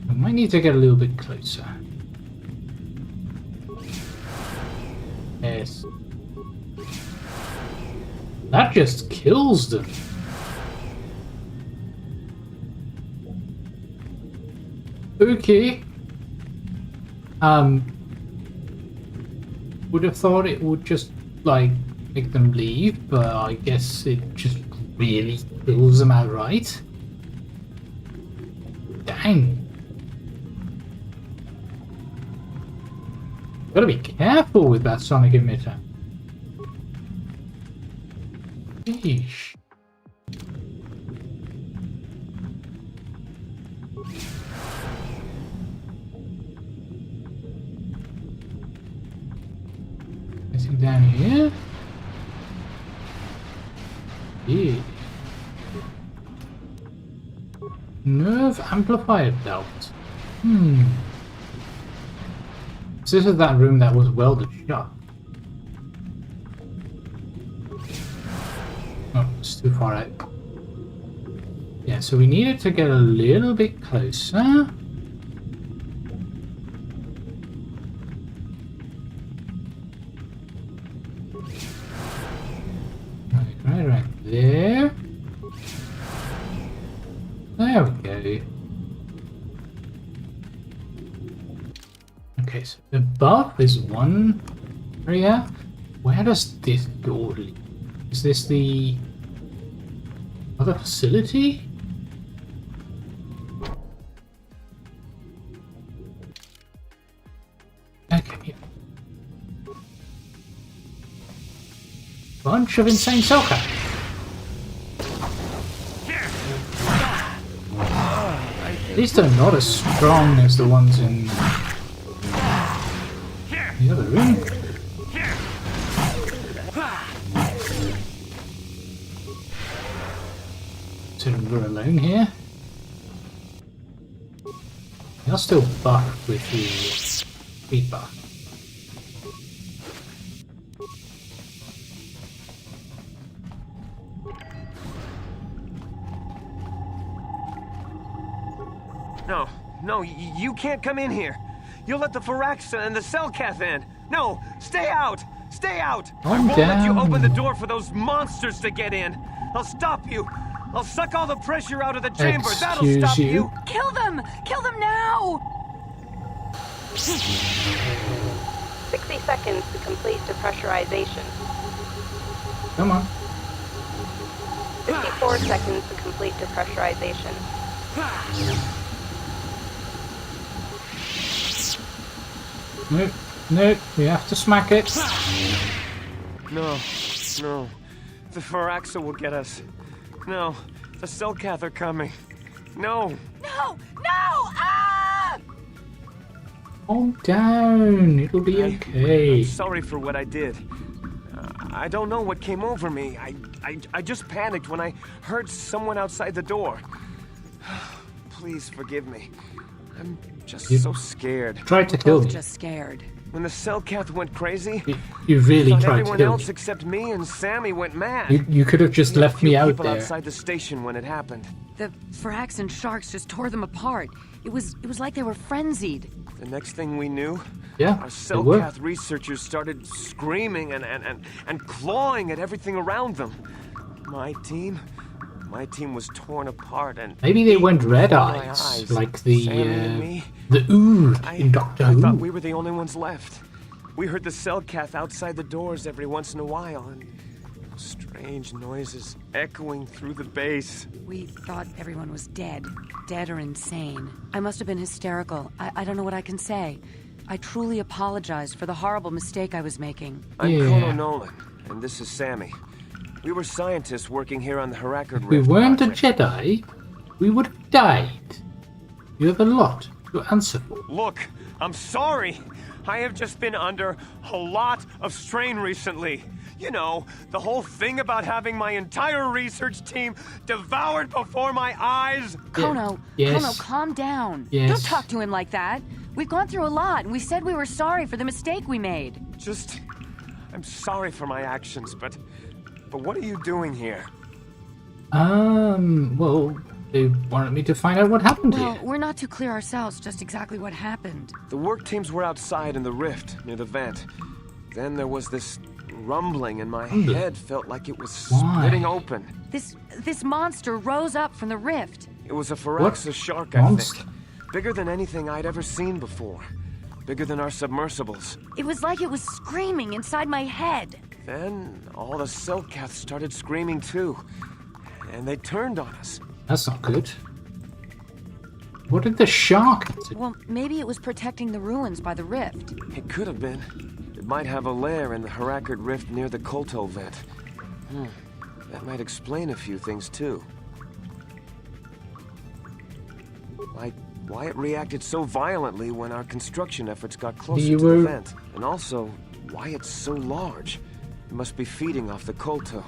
I might need to get a little bit closer. Yes. That just kills them. Okay. Would have thought it would just like make them leave, but I guess it just really kills them outright. Dang. Gotta be careful with that sonic emitter. Sheesh. Anything down here? Yeah. Nerve amplifier belt. So this is that room that was welded shut. Oh, it's too far out. Yeah, so we needed to get a little bit closer. Right there. There we go. Okay, so above is one area. Where does this door lead? Is this the other facility? Okay. Bunch of insane Czerka. These are not as strong as the ones in the other room. So we're alone here. They're still buffed with the speed buff. No, No, you can't come in here. You'll let the Firaxa and the Selkath in. No, stay out! Stay out! I won't let you open the door for those monsters to get in. I'll stop you. I'll suck all the pressure out of the chamber. That'll stop you. Kill them! Kill them now! 60 seconds to complete depressurization. Come on. 54 seconds to complete depressurization. Nope, nope, we have to smack it. No, no. The Firaxa will get us. No, the Selkath are coming. No. No! No! Ah! Calm down, it'll be okay. I'm sorry for what I did. I don't know what came over me. I just panicked when I heard someone outside the door. Please forgive me. I'm just so scared. Tried to kill me. Just scared. When the Selkath went crazy, you really I thought tried to everyone kill else me. except me and Sammy went mad. You could have just left me out people there. outside the station when it happened. The Firax and Sharks just tore them apart. It was like they were frenzied. The next thing we knew, yeah, our Selkath researchers started screaming and clawing at everything around them. My team was torn apart and maybe they went red eyes, like the in Doctor Who. I thought we were the only ones left. We heard the Selkath outside the doors every once in a while, and strange noises echoing through the base. We thought everyone was dead or insane. I must have been hysterical. I don't know what I can say. I truly apologize for the horrible mistake I was making. I'm Colonel Nolan, and this is Sammy. We were scientists working here on the Harakard Rift. If we weren't a Jedi, we would have died. You have a lot to answer for. Look, I'm sorry. I have just been under a lot of strain recently. You know, the whole thing about having my entire research team devoured before my eyes. Kono, Kono, calm down. Yes. Don't talk to him like that. We've gone through a lot, and we said we were sorry for the mistake we made. I'm sorry for my actions, but what are you doing here? Well, they wanted me to find out what happened here. We're not too clear ourselves just exactly what happened. The work teams were outside in the rift near the vent. Then there was this rumbling, and my head felt like it was splitting open. This monster rose up from the rift. It was a Firaxa shark, I think. Bigger than anything I'd ever seen before. Bigger than our submersibles. It was like it was screaming inside my head. Then all the Selkath started screaming too. And they turned on us. That's not good. What did the shark do? Well, maybe it was protecting the ruins by the rift. It could have been. It might have a lair in the Harakard Rift near the Kolto vent. That might explain a few things too. Like why it reacted so violently when our construction efforts got closer to the vent. And also, why it's so large. It must be feeding off the Kolto.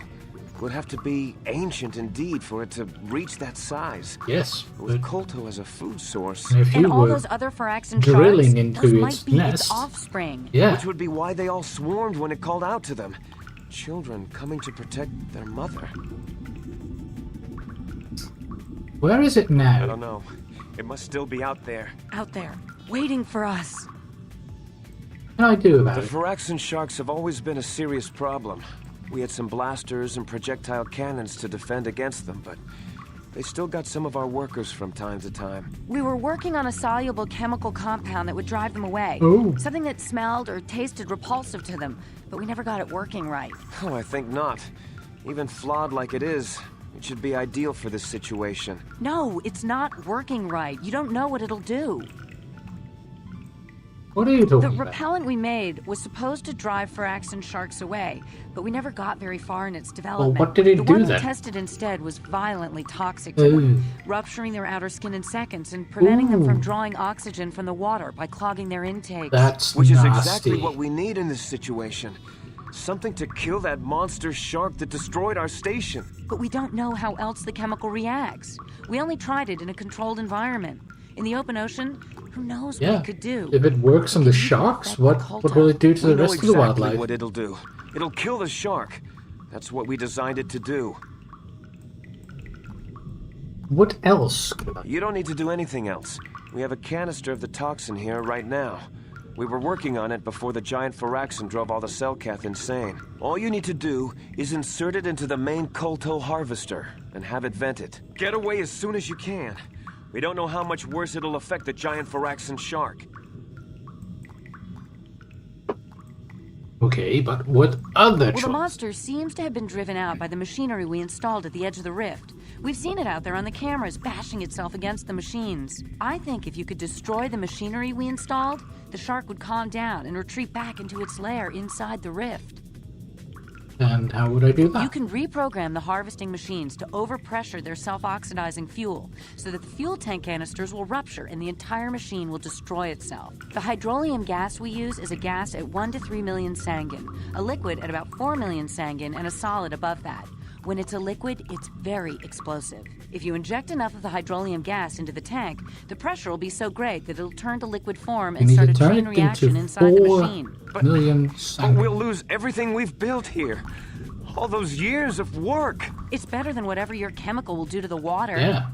It would have to be ancient indeed for it to reach that size. Yes. With Kolto as a food source. And all those other Firaxan drilling sharks, into those its might be nest. its offspring. Yeah. Which would be why they all swarmed when it called out to them. Children coming to protect their mother. Where is it now? I don't know. It must still be out there. Out there, waiting for us. What can I do about it? it? The Firaxan sharks have always been a serious problem. We had some blasters and projectile cannons to defend against them, but they still got some of our workers from time to time. We were working on a soluble chemical compound that would drive them away. Ooh. Something that smelled or tasted repulsive to them, but we never got it working right. Oh, I think not. Even flawed like it is, it should be ideal for this situation. No, it's not working right. You don't know what it'll do. What are you talking The about? repellent we made was supposed to drive Firaxan sharks away, but we never got very far in its Well, development. what did it the do one we then? tested instead was violently toxic to them, rupturing their outer skin in seconds and preventing them from drawing oxygen from the water by clogging their intakes. That's Which is nasty. exactly what we need in this situation. Something to kill that monster shark that destroyed our station. But we don't know how else the chemical reacts. We only tried it in a controlled environment. In the open ocean, who knows what it could do? If it works on the sharks, what will it do to the rest of the wildlife? What it'll do. It'll kill the shark. That's what we designed it to do. What else? You don't need to do anything else. We have a canister of the toxin here right now. We were working on it before the giant Firaxan drove all the Selkath insane. All you need to do is insert it into the main Kolto harvester and have it vented. Get away as soon as you can. We don't know how much worse it'll affect the giant Firaxan shark. Okay, but what other Well, the monster seems to have been driven out by the machinery we installed at the edge of the rift. We've seen it out there on the cameras, bashing itself against the machines. I think if you could destroy the machinery we installed, the shark would calm down and retreat back into its lair inside the rift. And how would I do that? You can reprogram the harvesting machines to overpressure their self-oxidizing fuel so that the fuel tank canisters will rupture and the entire machine will destroy itself. The hydrolium gas we use is a gas at 1 to 3 million sangin, a liquid at about 4 million sangin, and a solid above that. When it's a liquid, it's very explosive. If you inject enough of the hydrolium gas into the tank, the pressure will be so great that it'll turn to liquid form and start a chain reaction inside the machine. But we'll lose everything we've built here. All those years of work. It's better than whatever your chemical will do to the water. Yeah.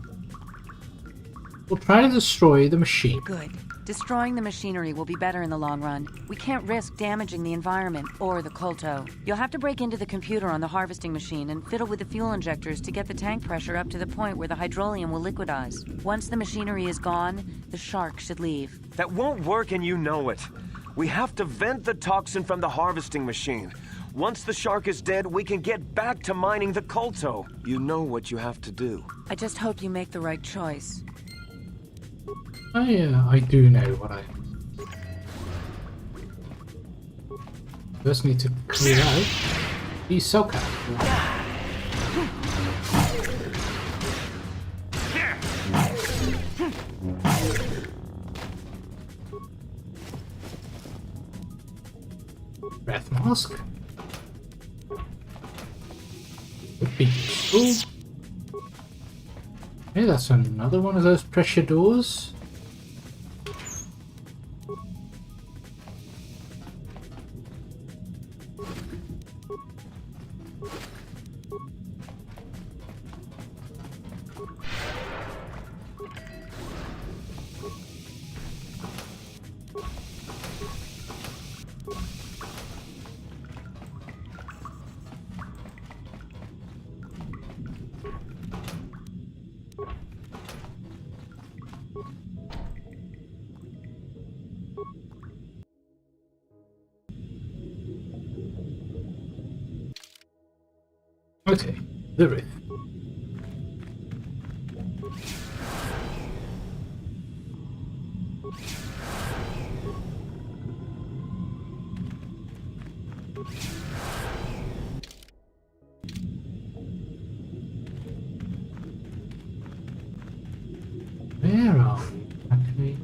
We'll try to destroy the machine. Good. Destroying the machinery will be better in the long run. We can't risk damaging the environment or the Kolto. You'll have to break into the computer on the harvesting machine and fiddle with the fuel injectors to get the tank pressure up to the point where the hydrolium will liquidize. Once the machinery is gone, the shark should leave. That won't work and you know it. We have to vent the toxin from the harvesting machine. Once the shark is dead, we can get back to mining the Kolto. You know what you have to do. I just hope you make the right choice. I do know what I... First need to clear out the Selkath. Breath mask. Would be useful. Okay, that's another one of those pressure doors. Okay, the rift. Where are we, actually?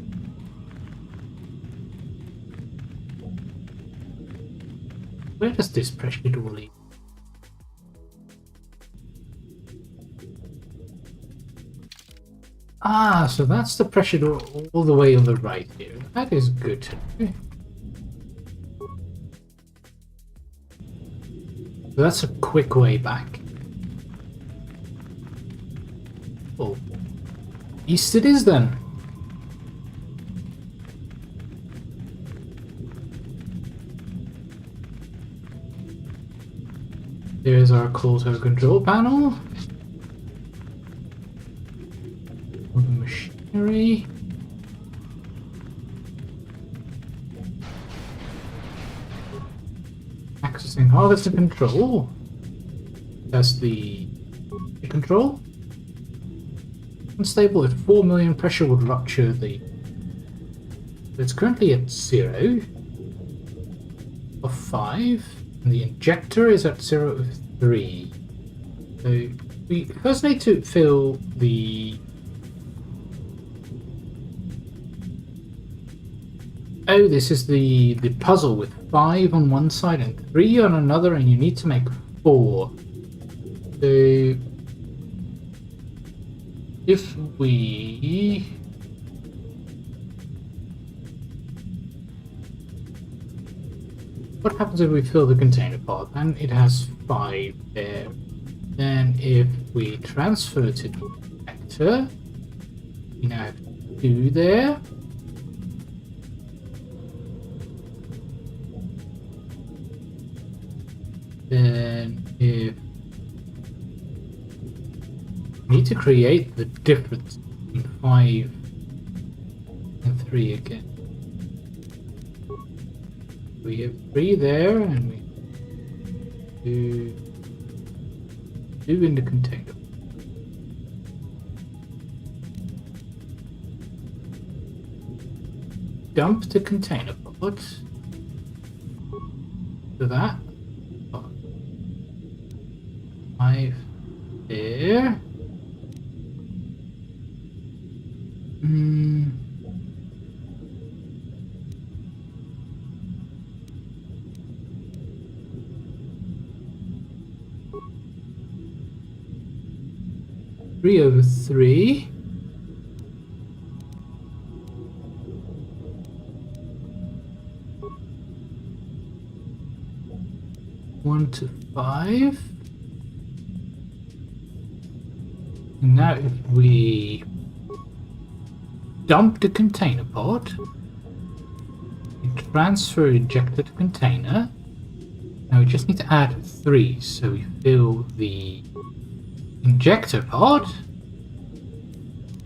Where does this pressure door lead? Ah, so that's the pressure door all the way on the right here. That is good to know. So that's a quick way back. Oh, east it is then. There's our Kolto control panel. The machinery. Accessing harvester control. That's the control. Unstable at 4 million, pressure would rupture the... It's currently at 0 of 5, and the injector is at 0 of 3. So we first need to fill the... Oh, this is the puzzle with 5 on one side and 3 on another, and you need to make 4. So if we what happens if we fill the container part? Then it has 5 there. Then if we transfer to the vector, we now have 2 there. Then if we need to create the difference between 5 and 3 again. We have 3 there, and we do 2 in the container. Dump the container pod to that. 5 there. Three over 3. One to 5. And now if we dump the container pod, we transfer ejector to container. Now we just need to add 3, so we fill the injector pod,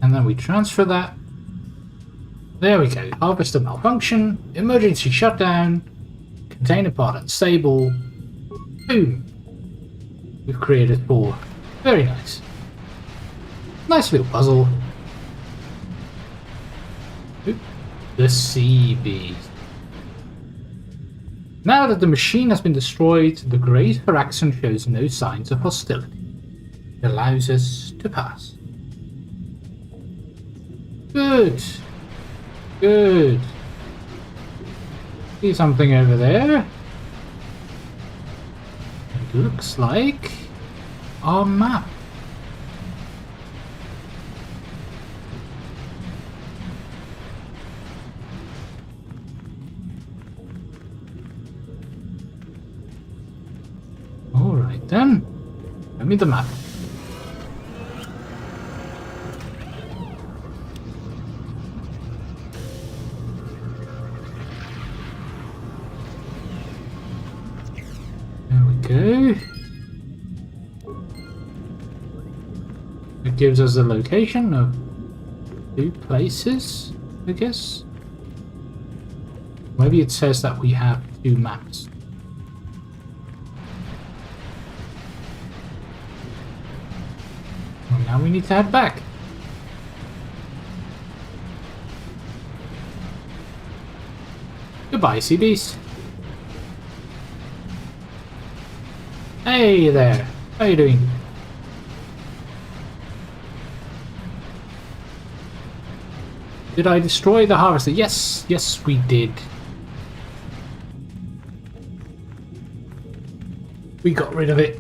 and then we transfer that. There we go. Harvester malfunction, emergency shutdown, container pod unstable. Boom. We've created 4. Very nice. Nice little puzzle. Oop. The sea beast. Now that the machine has been destroyed, the Great Firaxon shows no signs of hostility. It allows us to pass. Good. Good. See something over there? It looks like our map. Alright then. Show me the map. Go. It gives us a location of 2 places, I guess. Maybe it says that we have 2 maps. Well, now we need to head back. Goodbye, sea beast. Hey there, how you doing? Did I destroy the harvester? Yes, yes we did. We got rid of it.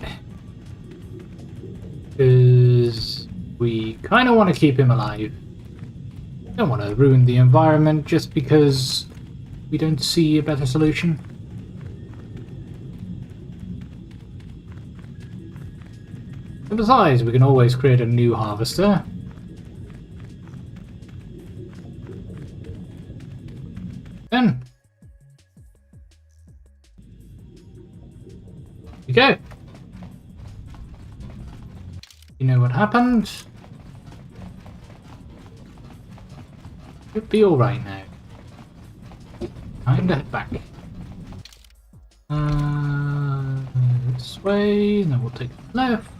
Because we kind of want to keep him alive. Don't want to ruin the environment just because we don't see a better solution. And besides, we can always create a new harvester. Then here we go. You know what happened? Should be alright now. Time to head back. This way, and then we'll take the left.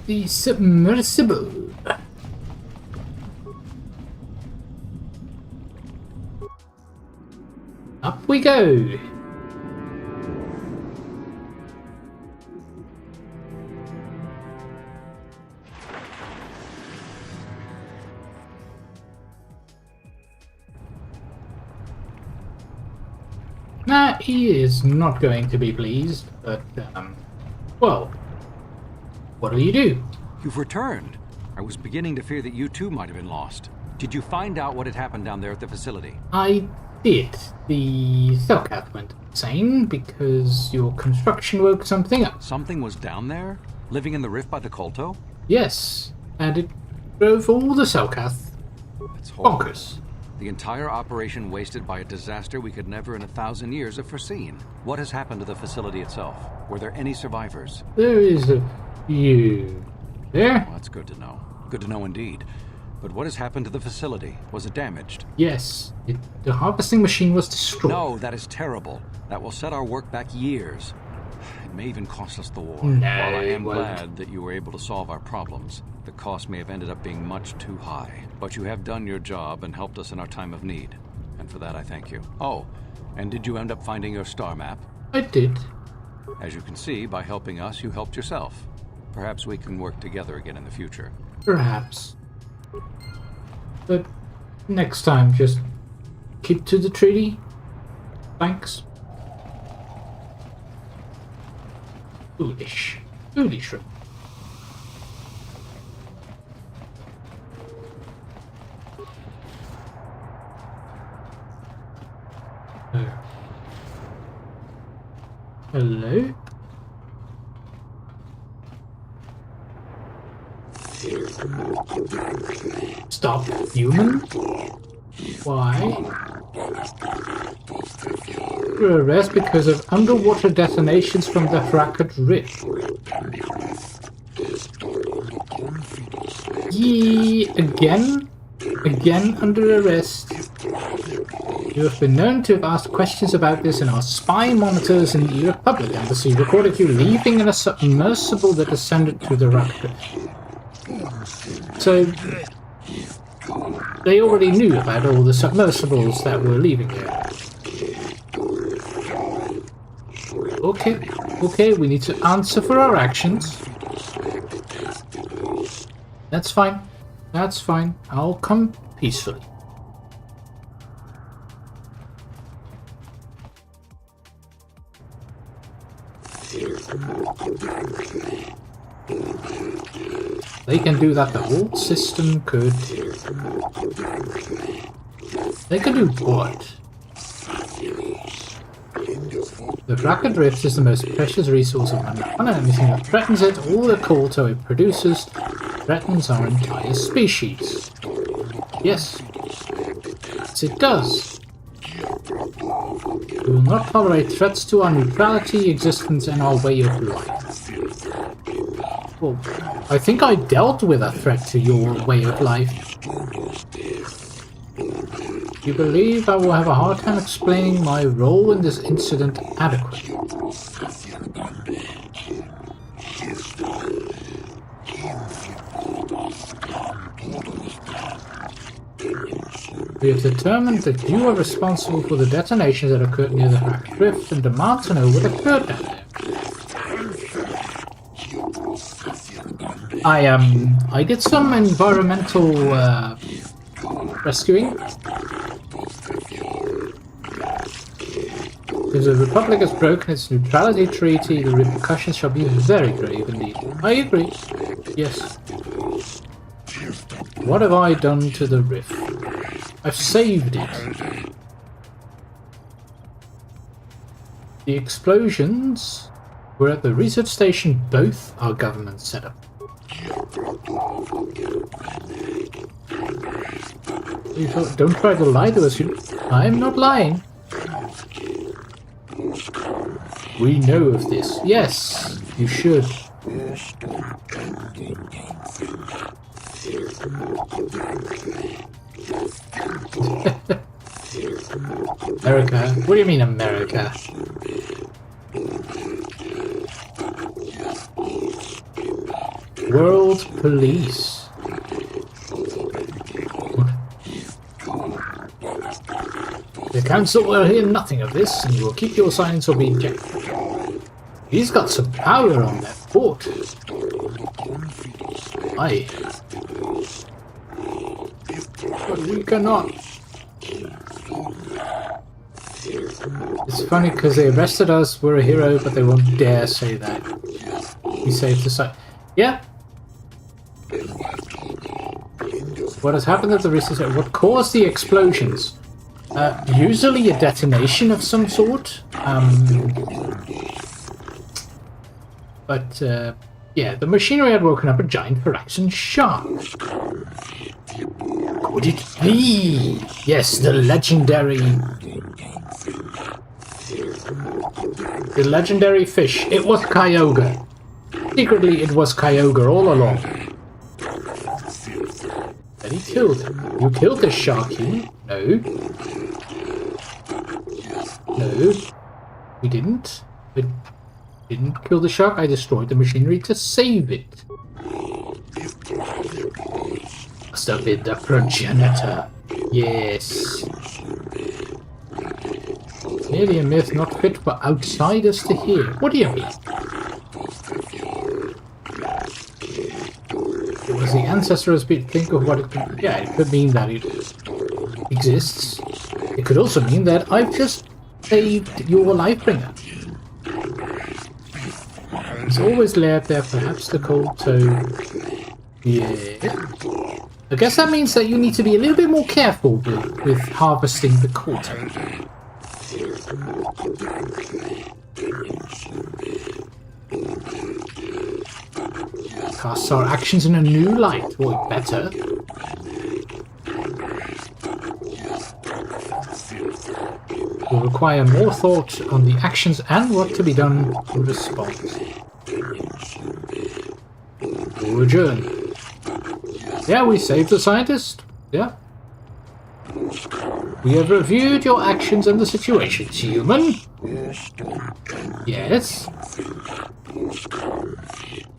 The submersible. Up we go. Nah, he is not going to be pleased, but well, what'll you do? You've returned. I was beginning to fear that you too might have been lost. Did you find out what had happened down there at the facility? I did. The Selkath went insane because your construction woke something up. Something was down there? Living in the rift by the Kolto? Yes, and it drove all the Selkath bonkers. The entire operation wasted by a disaster we could never in 1,000 years have foreseen. What has happened to the facility itself? Were there any survivors? There is a few. There? Well, that's good to know. Good to know indeed. But what has happened to the facility? Was it damaged? Yes. The harvesting machine was destroyed. No, that is terrible. That will set our work back years. It may even cost us the war. No, While I am it won't. glad that you were able to solve our problems, the cost may have ended up being much too high. But you have done your job and helped us in our time of need. And for that I thank you. Oh, and did you end up finding your star map? I did. As you can see, by helping us, you helped yourself. Perhaps we can work together again in the future. Perhaps. But next time, just keep to the treaty. Thanks. Foolish. Foolish. Hello? Stop, human? Why? Under arrest because of underwater detonations from the Fractured Rift. Ye again? Again under arrest. You have been known to have asked questions about this, and our spy monitors in the Republic Embassy recorded you leaving in a submersible that descended to the Raptor. So, they already knew about all the submersibles that were leaving here. Okay, we need to answer for our actions. That's fine. That's fine. I'll come peacefully. They can do that, the whole system could. They could do what? The Fractured Rift is the most precious resource of Manaan, and anything that threatens it, all the Kolto it produces, threatens our entire species. Yes. Yes, it does. We will not tolerate threats to our neutrality, existence, and our way of life. Well, I think I dealt with a threat to your way of life. You believe I will have a hard time explaining my role in this incident adequately? We have determined that you are responsible for the detonations that occurred near the Fractured Rift and demand to know what occurred down there. I did some environmental rescuing. If the Republic has broken its neutrality treaty, the repercussions shall be very grave indeed. I agree. Yes. What have I done to the Rift? I've saved it. The explosions were at the research station. Both are government set up. Don't try to lie to us. I'm not lying. We know of this. Yes, you should. America? What do you mean America? World Police. The Council will hear nothing of this, and you will keep your silence or be ejected. He's got some power on that fort. Aye. But we cannot. It's funny because they arrested us, we're a hero, but they won't dare say that. We saved the site. Yeah. What has happened at the research? What caused the explosions? Usually a detonation of some sort. But yeah, the machinery had woken up a giant Firaxan shark. Could it be? Yes, the legendary fish. It was Kyogre. Secretly, it was Kyogre all along. Then he killed him. You killed the sharky? No. No. We didn't. We didn't kill the shark. I destroyed the machinery to save it. Must have been the progenitor. Yes. Merely a myth not fit for outsiders to hear. What do you mean? It was the ancestor's bit. Think of what it could. Yeah, it could mean that it exists. It could also mean that I've just saved your Lifebringer. It's always laid there, perhaps the cold toe. Yeah. I guess that means that you need to be a little bit more careful with harvesting the cold toe. Casts our actions in a new light. Or better. Will require more thought on the actions and what to be done in response. We'll adjourn. Yeah, we saved the scientist. Yeah. We have reviewed your actions and the situation, human. Yes.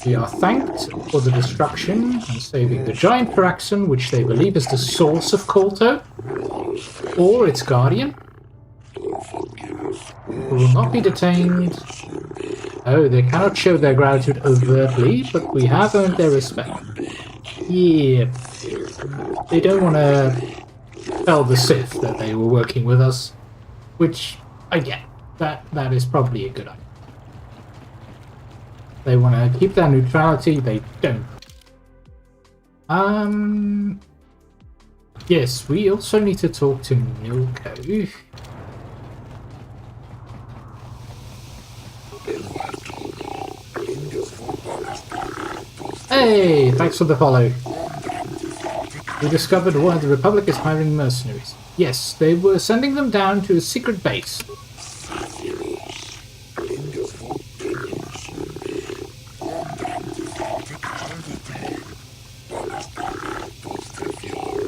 We are thanked for the destruction and saving the giant Firaxan, which they believe is the source of Kolto, or its guardian. We will not be detained. Oh, they cannot show their gratitude overtly, but we have earned their respect. Yeah. They don't want to tell the Sith that they were working with us, which I get. That is probably a good idea. They want to keep their neutrality, they don't. Yes, we also need to talk to Nilko. Hey, thanks for the follow. We discovered why the Republic is hiring mercenaries. Yes, they were sending them down to a secret base.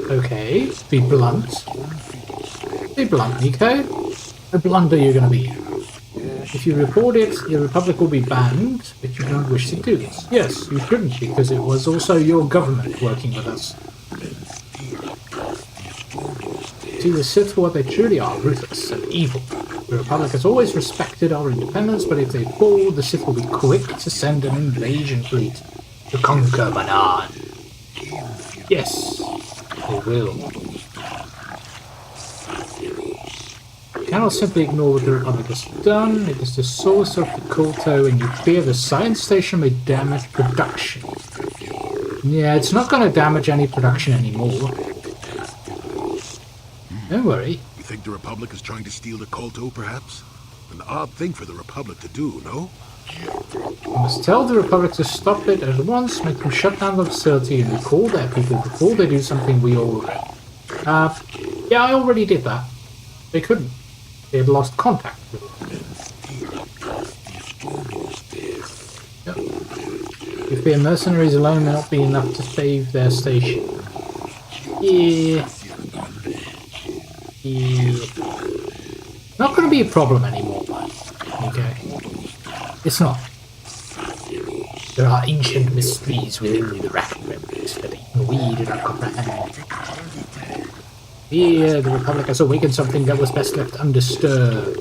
Okay, be blunt. Be blunt, Nico. How blunt are you going to be? If you report it, the Republic will be banned, but you don't wish to do this. Yes, you shouldn't, because it was also your government working with us. See the Sith for what they truly are, ruthless and evil. The Republic has always respected our independence, but if they fall, the Sith will be quick to send an invasion fleet to conquer Manaan. Yes, they will. You cannot simply ignore what the Republic has done. It is the source of the Kolto, and you fear the science station may damage production. Yeah, it's not going to damage any production anymore. Don't worry. You think the Republic is trying to steal the Kolto, perhaps? An odd thing for the Republic to do, no? You must tell the Republic to stop it at once, make them shut down the facility and recall their people before they do something we all regret. Yeah, I already did that. They couldn't. They had lost contact with it. Yep. If their mercenaries alone may not be enough to save their station. Yeah. Not going to be a problem anymore. Okay. It's not. There are ancient mysteries within the Racket Remnants that even we do not comprehend. Here, the Republic has awakened something that was best left undisturbed.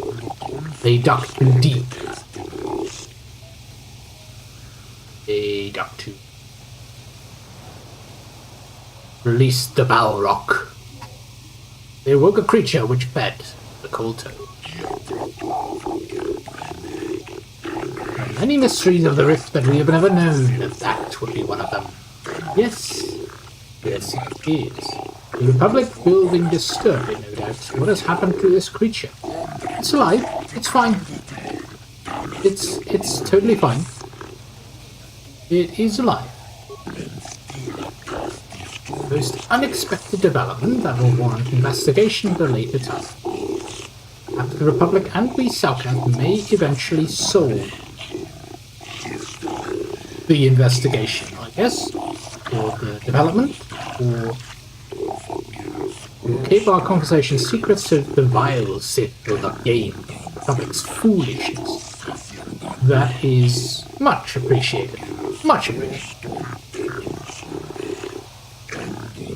They dug too deep. They dug too. Release the Balrog. They awoke a creature which fed the Kolto. There are many mysteries of the Rift that we have never known, and that would be one of them. Yes. Yes, it is. The Republic building disturbing, no doubt. out what has happened to this creature. It's alive. It's fine. It's totally fine. It is alive. Most unexpected development that will warrant investigation at a later time. Perhaps the Republic and we Selkath may eventually solve the investigation, I guess, or the development, or we'll keep our conversation secret so the vile Sith will not gain the Republic's foolishness. That is much appreciated. Much appreciated.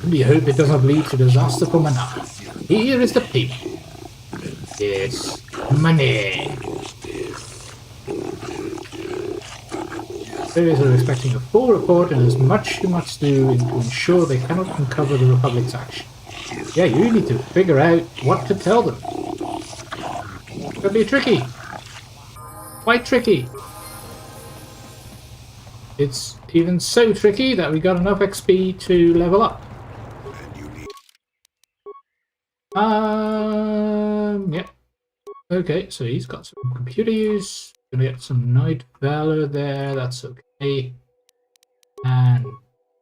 We hope it doesn't lead to disaster for Manaan. Here is the paper. Yes, money. Service are expecting a full report and there's much you must do to ensure they cannot uncover the Republic's action. Yeah, you need to figure out what to tell them. It's gonna be tricky. Quite tricky. It's even so tricky that we got enough XP to level up. Yeah. Okay, so he's got some computer use. Gonna get some Night Valor there, that's okay. And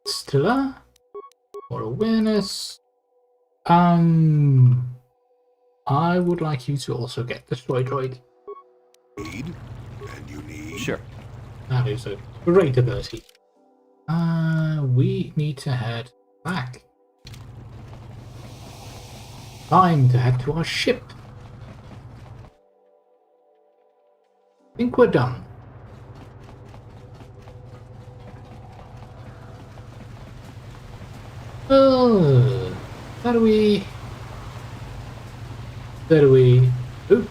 Stilla for awareness. I would like you to also get Destroy Droid. Sure. That is a great ability. We need to head back. Time to head to our ship. I think we're done. Oh, how do we... Oh,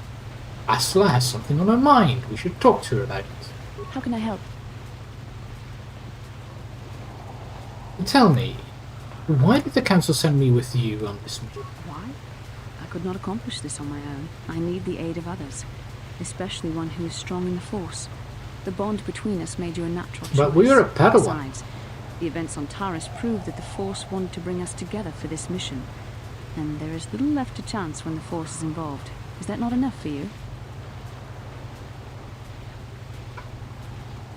Asla has something on her mind. We should talk to her about it. How can I help? Tell me, why did the council send me with you on this mission? Why? I could not accomplish this on my own. I need the aid of others, especially one who is strong in the Force. The bond between us made you a natural choice. But we are a Padawan. Besides, the events on Taris proved that the Force wanted to bring us together for this mission. And there is little left to chance when the Force is involved. Is that not enough for you?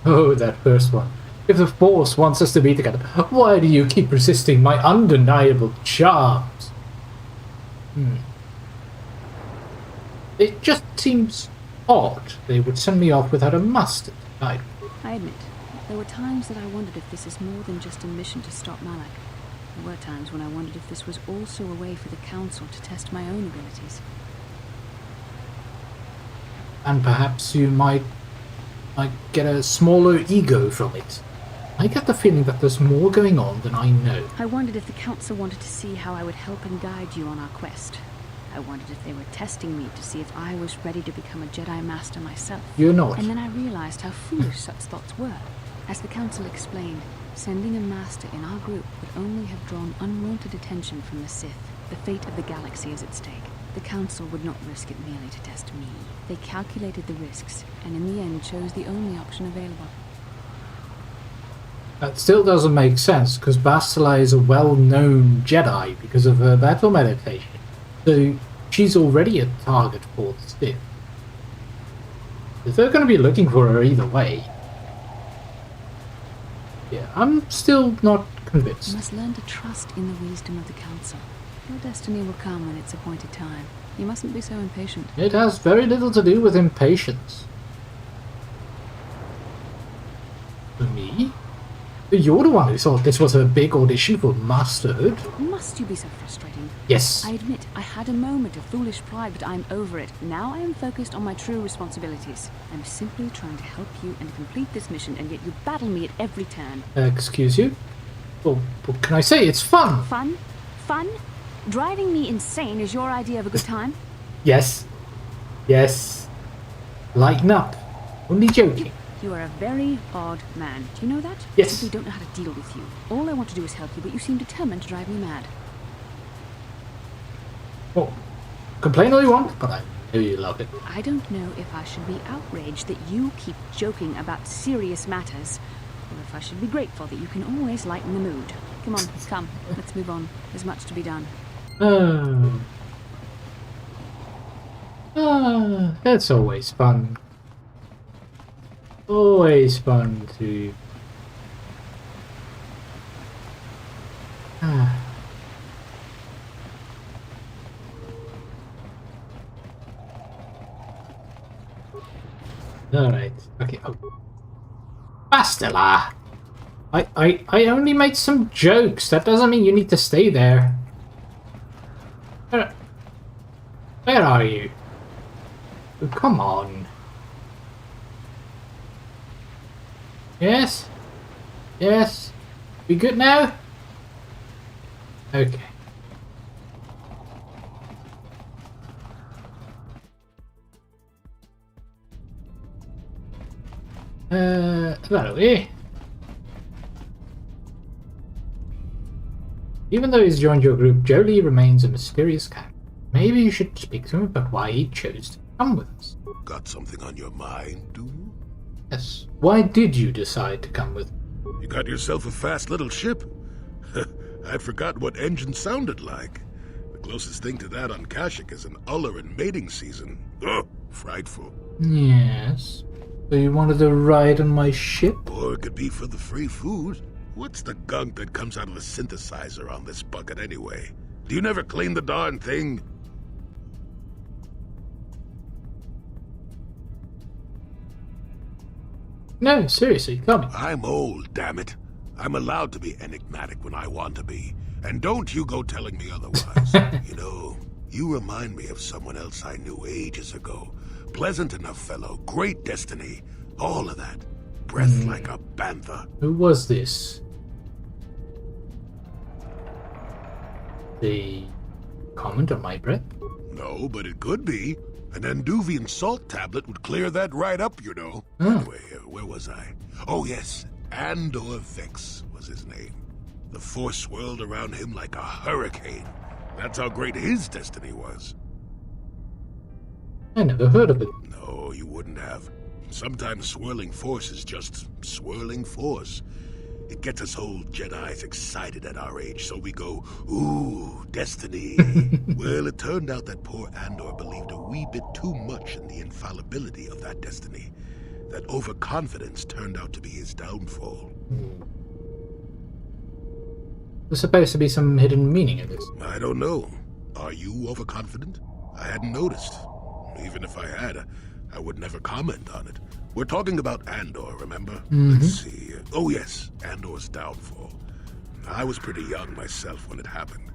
Oh, that first one. If the Force wants us to be together, why do you keep resisting my undeniable charms? It just seems odd they would send me off without a master to guide me. I admit, there were times that I wondered if this is more than just a mission to stop Malak. There were times when I wondered if this was also a way for the Council to test my own abilities. And perhaps you might get a smaller ego from it. I get the feeling that there's more going on than I know. I wondered if the Council wanted to see how I would help and guide you on our quest. I wondered if they were testing me to see if I was ready to become a Jedi Master myself. You're not. And then I realized how foolish such thoughts were. As the Council explained, sending a Master in our group would only have drawn unwanted attention from the Sith. The fate of the galaxy is at stake. The Council would not risk it merely to test me. They calculated the risks, and in the end chose the only option available. That still doesn't make sense, because Bastila is a well-known Jedi because of her battle meditation. So she's already a target for the Sith. They're going to be looking for her either way. Yeah, I'm still not convinced. You must learn to trust in the wisdom of the Council. Your destiny will come when it's appointed time. You mustn't be so impatient. It has very little to do with impatience. For me? You're the one who thought this was a big audition for masterhood. Must you be so frustrating? Yes. I admit, I had a moment of foolish pride, but I'm over it. Now I am focused on my true responsibilities. I'm simply trying to help you and complete this mission, and yet you battle me at every turn. Excuse you? Well, what can I say? It's fun. Fun? Fun? Driving me insane is your idea of a good time? Yes. Yes. Lighten up. Only joking. You are a very odd man. Do you know that? Yes. I simply don't know how to deal with you. All I want to do is help you, but you seem determined to drive me mad. Well, complain all you want, but I know you love it. I don't know if I should be outraged that you keep joking about serious matters, or if I should be grateful that you can always lighten the mood. Come on, come. Let's move on. There's much to be done. That's always fun. Always fun to... Alright, okay. Oh. Bastila! I only made some jokes. That doesn't mean you need to stay there. Where are you? Oh, come on. Yes? Yes? We good now? Okay. That way. Even though he's joined your group, Jolee remains a mysterious character. Maybe you should speak to him about why he chose to come with us. Got something on your mind, do you? Yes. Why did you decide to come with me? You got yourself a fast little ship. I'd forgotten what engine sounded like. The closest thing to that on Kashyyyk is an uller in mating season. Ugh, frightful. Yes. So you wanted to ride on my ship? Or it could be for the free food. What's the gunk that comes out of the synthesizer on this bucket anyway? Do you never clean the darn thing? No, seriously, tell me. I'm old, damn it. I'm allowed to be enigmatic when I want to be. And don't you go telling me otherwise. You know, you remind me of someone else I knew ages ago. Pleasant enough fellow, great destiny, all of that. Breath like a bantha. Who was this? The comment on my breath? No, but it could be. An Anduvian salt tablet would clear that right up, you know. Oh. Anyway, where was I? Oh, yes. Andor Vex was his name. The force swirled around him like a hurricane. That's how great his destiny was. I never heard of it. No, you wouldn't have. Sometimes swirling force is just swirling force. It gets us old Jedis excited at our age, so we go, ooh, destiny. Well, it turned out that poor Andor believed a wee bit too much in the infallibility of that destiny. That overconfidence turned out to be his downfall. There's supposed to be some hidden meaning in this. I don't know. Are you overconfident? I hadn't noticed. Even if I had, I would never comment on it. We're talking about Andor, remember? Let's see. Oh yes, Andor's downfall. I was pretty young myself when it happened.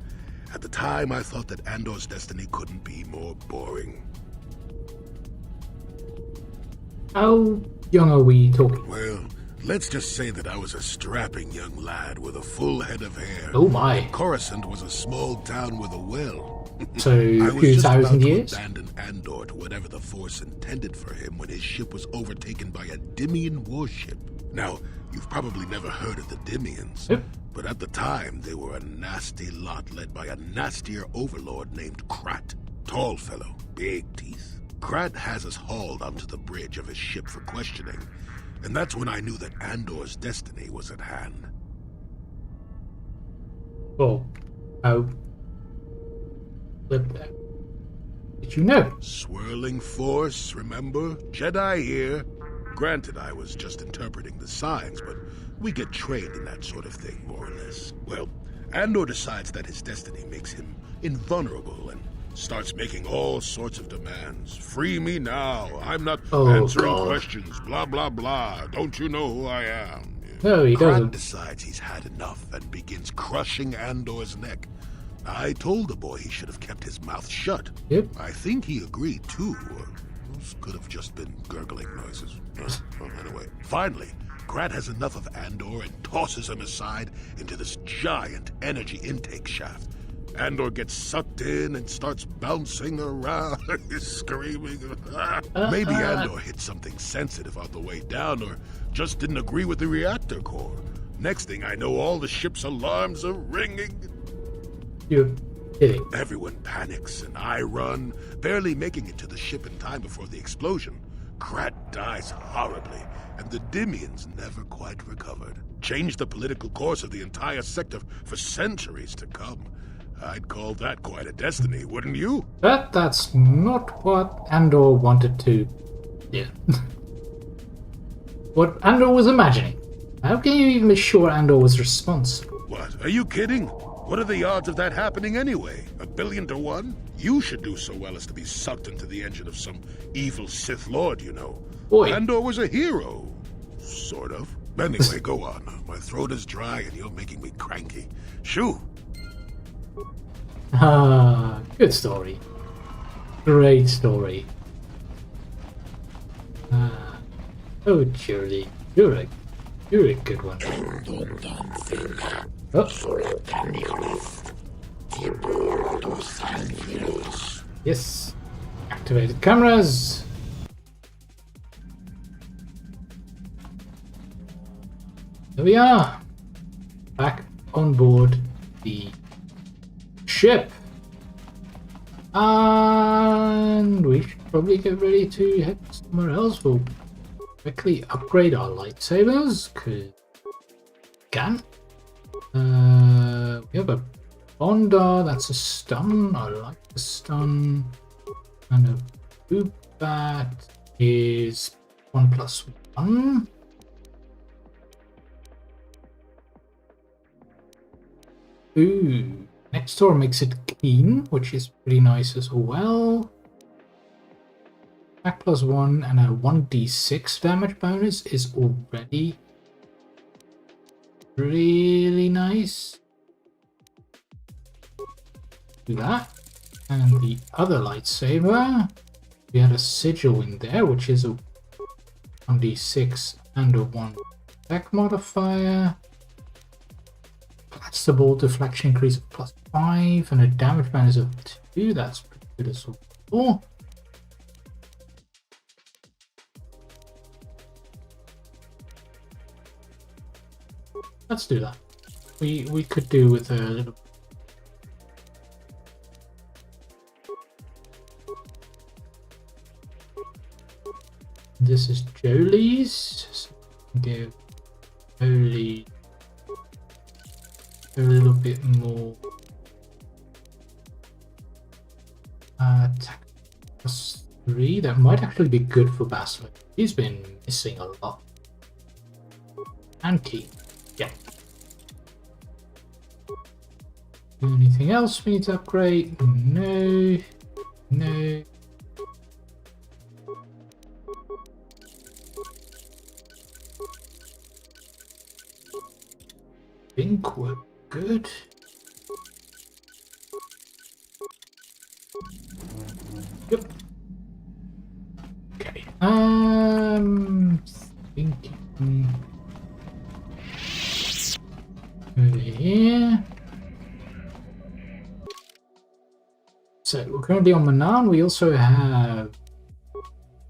At the time, I thought that Andor's destiny couldn't be more boring. How young are we talking? Well, let's just say that I was a strapping young lad with a full head of hair. Oh my. Coruscant was a small town with a well. So, a few thousand years? I was just about to abandon Andor to whatever the Force intended for him when his ship was overtaken by a Dimian warship. Now, you've probably never heard of the Dimians, but at the time, they were a nasty lot led by a nastier overlord named Krat. Tall fellow, big teeth. Krat has us hauled onto the bridge of his ship for questioning, and that's when I knew that Andor's destiny was at hand. Oh, how... Did you know? Swirling force, remember? Jedi here. Granted, I was just interpreting the signs, but we get trained in that sort of thing, more or less. Well, Andor decides that his destiny makes him invulnerable and starts making all sorts of demands. Free me now. I'm not answering questions. Blah, blah, blah. Don't you know who I am? No, he doesn't. Krat decides he's had enough and begins crushing Andor's neck. I told the boy he should have kept his mouth shut. Yep. I think he agreed, too. Those could have just been gurgling noises. Anyway, finally, Krat has enough of Andor and tosses him aside into this giant energy intake shaft. Andor gets sucked in and starts bouncing around, screaming. Maybe Andor hit something sensitive on the way down, or just didn't agree with the reactor core. Next thing I know, all the ship's alarms are ringing. You're kidding. Everyone panics, and I run, barely making it to the ship in time before the explosion. Krat dies horribly, and the Dimians never quite recovered. Changed the political course of the entire sector for centuries to come. I'd call that quite a destiny, wouldn't you? But that's not what Andor wanted to do. What Andor was imagining. How can you even be sure Andor was responsible? What? Are you kidding? What are the odds of that happening anyway? 1,000,000,000 to 1? You should do so well as to be sucked into the engine of some evil Sith Lord, you know. Boy. Andor was a hero. Sort of. Anyway, go on. My throat is dry and you're making me cranky. Shoo! Ah, good story. Great story. Oh, Jolee, you're a good one. Oh. Yes. Activated cameras. There we are. Back on board the ship. And we should probably get ready to head somewhere else. We'll quickly upgrade our lightsabers, because we can. We have a Bondar, that's a stun. I like the stun. And a Boobat is 1+1. Ooh, next door makes it keen, which is pretty nice as well. Attack +1 and a 1d6 damage bonus is already really nice. Do that. And the other lightsaber, we had a sigil in there, which is a 1d6 and a 1 attack modifier. That's the ball deflection increase of +5 and a damage bonus of 2. That's pretty good as well. Let's do that. We could do with a little. This is Jolee's. So give Jolee a little bit more attack +3. That might actually be good for Basilisk. He's been missing a lot. And key. Yeah. Anything else we need to upgrade? No. No. I think we're good. Yep. Okay. Thinking over here. So we're currently on Manaan. We also have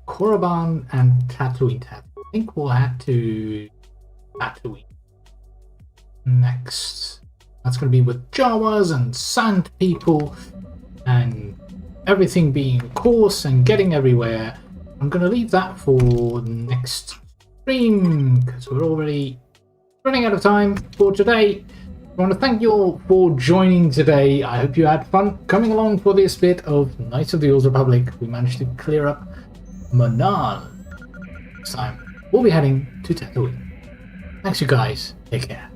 Korriban and Tatooine. I think we'll head to Tatooine next. That's going to be with Jawas and sand people and everything being coarse and getting everywhere. I'm going to leave that for next stream because we're already running out of time for today. I want to thank you all for joining today. I hope you had fun coming along for this bit of Knights of the Old Republic. We managed to clear up Manaan. Next time, we'll be heading to Tatooine. Thanks you guys. Take care.